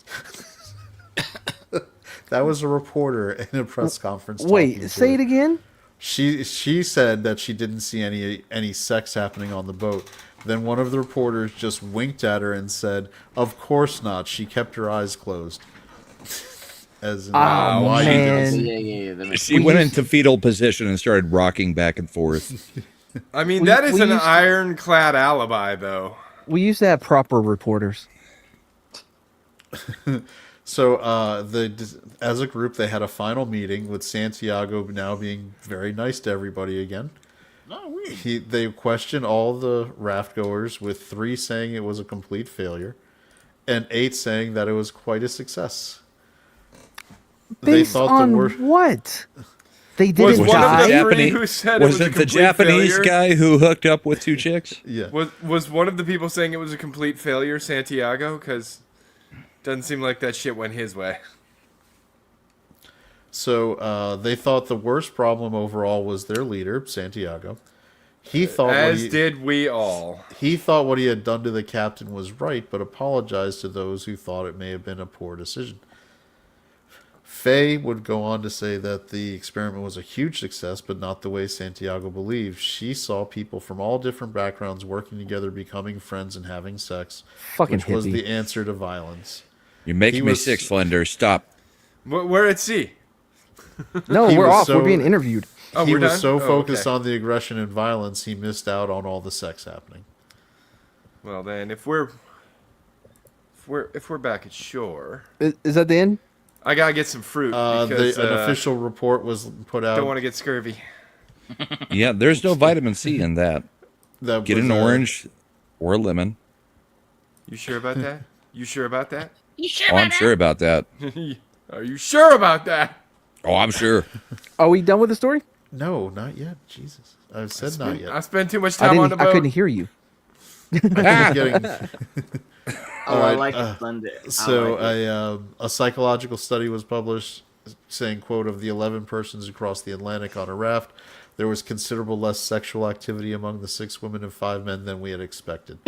That was a reporter in a press conference. Wait, say it again. She said that she didn't see any sex happening on the boat. Then one of the reporters just winked at her and said, "Of course not. She kept her eyes closed." As in, why you didn't see- Yeah. That makes She went into fetal position and started rocking back and forth. I mean, that is we an used to- ironclad alibi, though. We used to have proper reporters. So as a group, they had a final meeting with Santiago now being very nice to everybody again. Oh, weird. They questioned all the raft goers, with 3 saying it was a complete failure, and 8 saying that it was quite a success. Based on what? They Was didn't one of die. the three who said it was was a it the complete Japanese failure? guy who hooked up with 2 chicks? Yeah. Was one of the people saying it was a complete failure, Santiago? Because doesn't seem like that shit went his way. So they thought the worst problem overall was their leader, Santiago. He thought As did we all. he thought what he had done to the captain was right, but apologized to those who thought it may have been a poor decision. Faye would go on to say that the experiment was a huge success, but not the way Santiago believed. She saw people from all different backgrounds working together, becoming friends, and having sex, Fucking which was hippie. the answer to violence. You're making He me was- sick, Slender. Stop. We're at sea. No, He we're was off. so- We're being interviewed. Oh, He we're was done? so Oh, focused okay. on the aggression and violence, he missed out on all the sex happening. Well, then, if we're back at shore, Is that the end? I gotta get some fruit because An official report was put out. don't want to get scurvy. Yeah, there's no vitamin C in that. that Get was, an orange or a lemon. You sure about that? You sure about that? You sure Oh, about I'm that? sure about that. Are you sure about that? Oh, I'm sure. Are we done with the story? No, not yet. Jesus, I've said not I yet. spent too much I time on the didn't. boat. I couldn't hear you. Getting- Oh, I like Sunday. So I like it. a psychological study was published saying, quote, "Of the 11 persons across the Atlantic on a raft, there was considerable less sexual activity among the 6 women and 5 men than we had expected."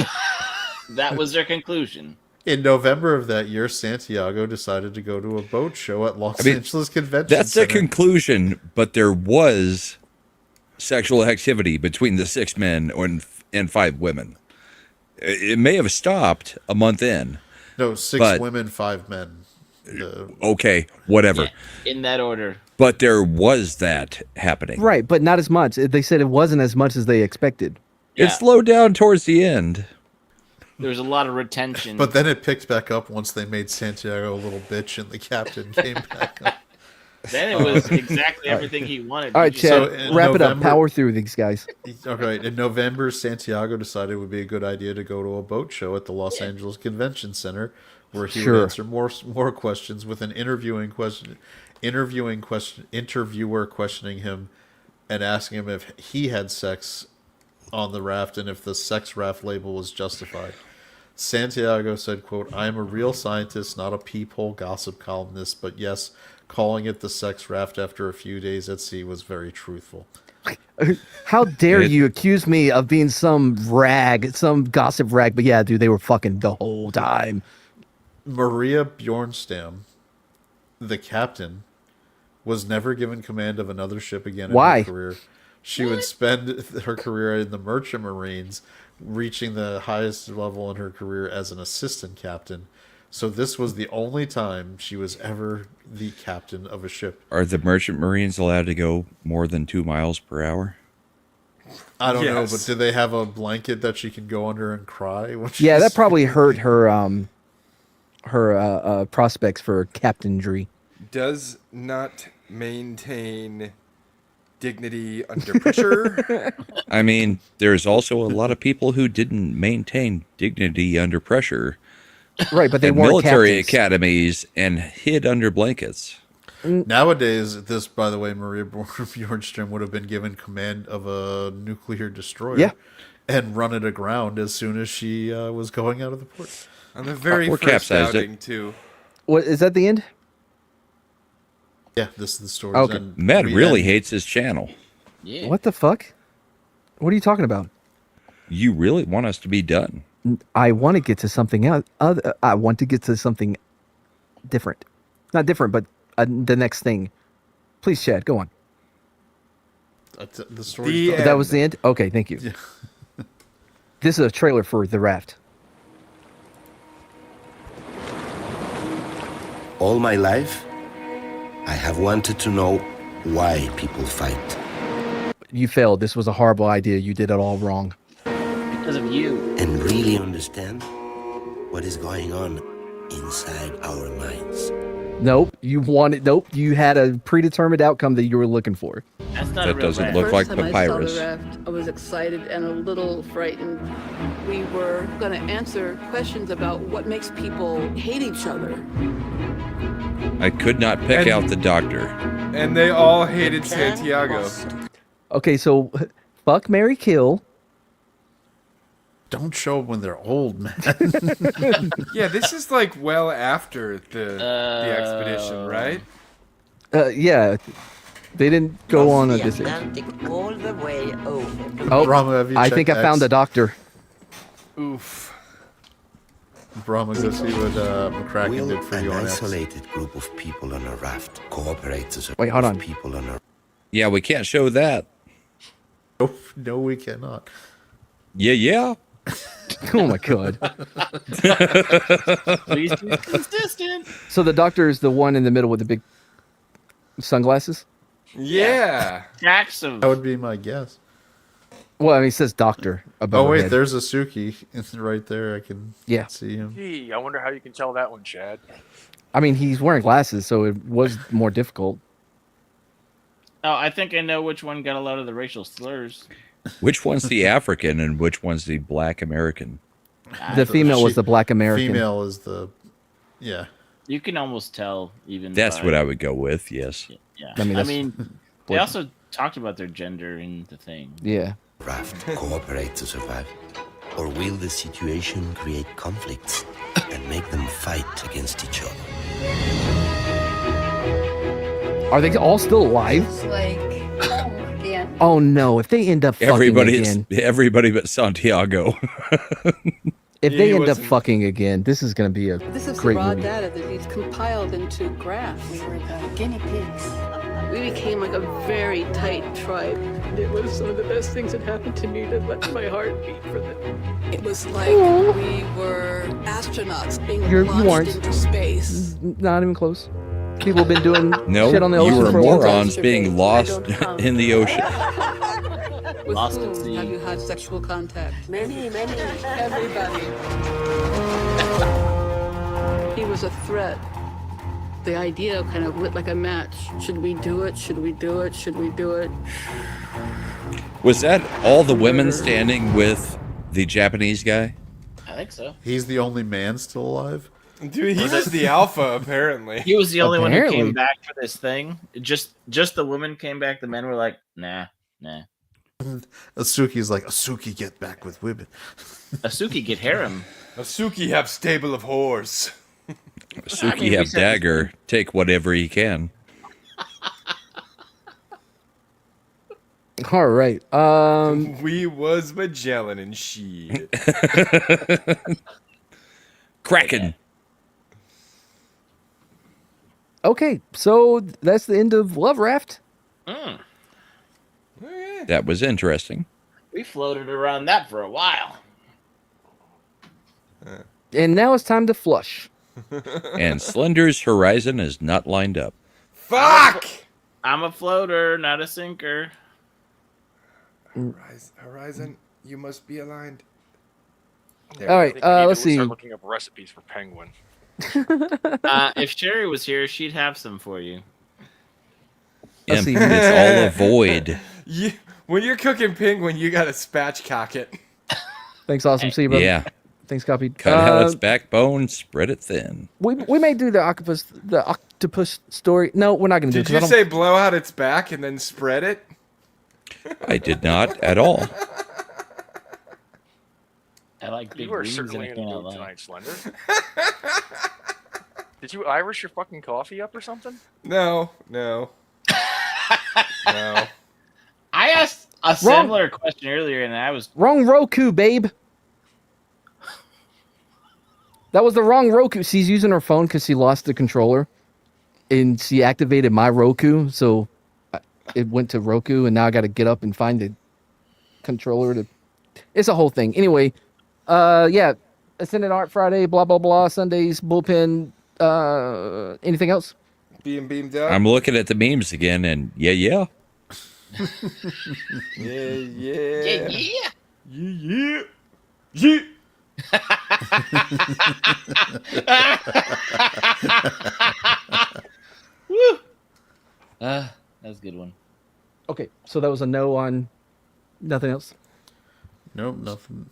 That was their conclusion. In November of that year, Santiago decided to go to a boat show at Los Angeles Convention That's the Center. conclusion, but there was sexual activity between the 6 men and 5 women. It may have stopped a month in. No, 6 but- women, 5 men. Okay, whatever. Yeah, in that order. But there was that happening. Right, but not as much. They said it wasn't as much as they expected. It slowed down towards the end. There was a lot of retention. But then it picked back up once they made Santiago a little bitch and the captain came back up. then it was exactly everything he wanted. All right, He Chad, So in wrap it up. November- Power through these guys. Okay, in November, Santiago decided it would be a good idea to go to a boat show at the Los Angeles Convention Center, where he would answer more questions with an interviewer questioning him and asking him if he had sex on the raft and if the sex raft label was justified. Santiago said, quote, "I am a real scientist, not a peephole gossip columnist, but yes, calling it the sex raft after a few days at sea was very truthful." How dare you accuse me of being some rag, some gossip rag? But yeah, dude, they were fucking the whole time. Maria Bjornstam, the captain, was never given command of another ship again in Why? her career. She would spend her career in the Merchant Marines, reaching the highest level in her career as an assistant captain. So this was the only time she was ever the captain of a ship. Are the merchant marines allowed to go more than 2 miles per hour? I don't know, Yes. but do they have a blanket that she can go under and cry? When Yeah, she's- that probably hurt her prospects for captainry. Does not maintain dignity under pressure. I mean, there's also a lot of people who didn't maintain dignity under pressure Right, but they at weren't military captains. academies and hid under blankets. Nowadays, this, by the way, Maria Bjornstrom would have been given command of a nuclear destroyer Yeah. and run it aground as soon as she was going out of the port. On the very Or first capsized it. outing, too. What is that? The end? Yeah, this is the story. Okay. Matt really hates his channel. Yeah. What the fuck? What are you talking about? You really want us to be done. I want to get to something else. I want to get to something different. Not different, but the next thing. Please, Chad, go on. The story. The That was the end? Okay, thank you. This is a trailer for The Raft. All my life, I have wanted to know why people fight. You failed. This was a horrible idea. You did it all wrong. Because of you. And really understand what is going on inside our minds. Nope. Nope. You had a predetermined outcome that you were looking for. That's not a That real doesn't raft. look like First time papyrus. I saw the raft, I was excited and a little frightened. We were going to answer questions about what makes people hate each other. I could not pick And- out the doctor. And they all hated Santiago. Okay, so fuck, marry, kill. Don't show them when they're old, man. Yeah, this is like well after the expedition, right? Yeah. They didn't go on a this. Atlantic all the way over. Oh, Brahma, have you I think I checked found X? a doctor. Oof. Brahma, go see what McCracken Will did for an you on X. isolated group of people on a raft cooperate to survive Wait, hold on. people on a Yeah, we can't show that. No, we cannot. Yeah. Oh my god. Please be consistent. So the doctor is the one in the middle with the big sunglasses? Yeah. Jackson. That would be my guess. Well, I mean, it says doctor above Oh her wait, head. there's a Suki. It's right there. I can Yeah. see him. Gee, I wonder how you can tell that one, Chad. I mean, he's wearing glasses, so it was more difficult. Oh, I think I know which one got a lot of the racial slurs. Which one's the African and which one's the Black American? The female was the black American. Female is the, yeah. You can almost tell even. That's by- what I would go with. Yes. Yeah. I mean, I that's mean, they what- also talked about their gender in the thing. Yeah. raft cooperate to survive? Or will the situation create conflicts and make them fight against each other? Are they all still alive? It's like, again. Oh no! If they end up fucking again, Everybody but Santiago. If He they end up wasn't- fucking again, this is gonna be a This is great the raw movie. data that he's compiled into graphs. We were the guinea pigs. We became like a very tight tribe. It was some of the best things that happened to me that let my heart beat for them. It was like we were astronauts being You launched weren't. into space. Not even close. People have been doing No, shit on the you ocean were for a long time. morons being lost in the ocean. With Lost at whom sea. have you had sexual contact? Many, many. Everybody. He was a threat. The idea kind of lit like a match. Should we do it? Should we do it? Should we do it? Was that all the women standing with the Japanese guy? I think so. He's the only man still alive. Dude, he was the alpha, apparently. He was the only one who Apparently. came back for this thing. Just the women came back. The men were like, nah. Asuki's like, Asuki, get back with women. Asuki get harem. Asuki have stable of whores. Suki we have said- dagger, take whatever he can. All right. We was Magellan and shit. Kraken. Okay, so that's the end of Love Raft. Mm. That was interesting. We floated around that for a while. And now it's time to flush. And Slender's horizon is not lined up. Fuck! I'm a floater, not a sinker. Horizon, you must be aligned. All I right, think we need let's to see. start looking up recipes for penguin. If Sherry was here, she'd have some for you. Let's Imp, see. it's all a void. When you're cooking penguin, you gotta spatchcock it. Thanks, Awesome. See you, brother. Yeah. Thanks, copied. Cut out its backbone, spread it thin. We may do the octopus story. No, we're not going to do it. Did 'cause you I don't- say blow out its back and then spread it? I did not at all. I like big You are wings and certainly I in the can't mood lie. tonight, Slender. Did you Irish your fucking coffee up or something? No. I asked a similar question earlier, and I was Wrong Roku, babe. That was the wrong Roku. She's using her phone because she lost the controller, and she activated my Roku, so it went to Roku, and now I got to get up and find the controller to. It's a whole thing. Anyway, yeah, Ascended Art Friday, blah blah blah. Sundays, bullpen. Anything else? Being beamed up. I'm looking at the memes again, and yeah. Yeah. Yeah. woo. That was a good one. Okay, so that was a no on nothing else. Nope, nothing.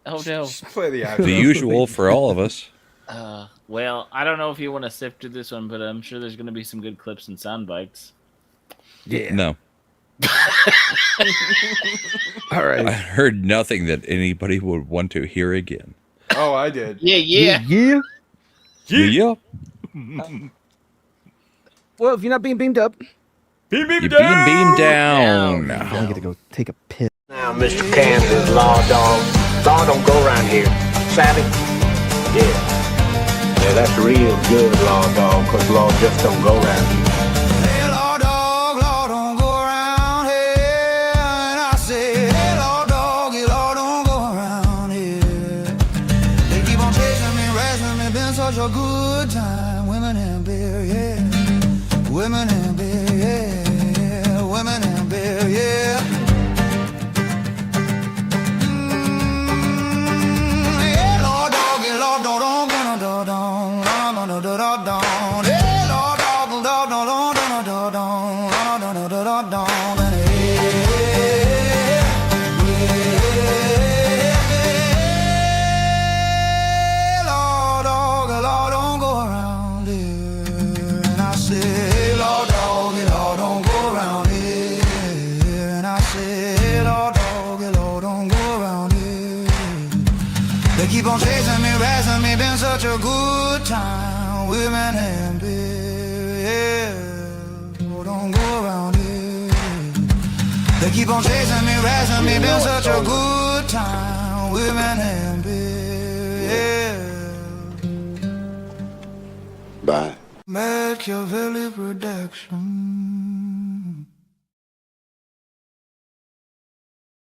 Oh no. Just play the The outro. usual for all of us. Well, I don't know if you want to sift through this one, but I'm sure there's going to be some good clips and sound bites. Yeah. No. All right. I heard nothing that anybody would want to hear again. Oh, I did. Yeah. Yeah. Yeah. Well, if you're not being beamed up, Beam You're being down. beamed down. I get to go take a piss. Now, Mr. Kansas Law Dog. Law don't go around here. Savvy? Yeah. Yeah, that's real good, Law Dog, because law just don't go around here. Hey, law don't go around here. And I say, hey, law doggy, law don't go around here. They keep on chasing me, raising me, been such a good time. Women and beer, yeah. Women and beer, yeah. Women and beer, yeah. Yeah, law doggy, law don't hey, law dog, law don't go around here. And I say, law dog, law don't go around here. And I say, law dog, law don't go around here. They keep on chasing me, raising me, been such a good time. Women and beer, yeah. Oh, don't go around here. They keep on chasing me, raising me, been such a good time. Women and beer, Yeah. Bye. Machiavelli production.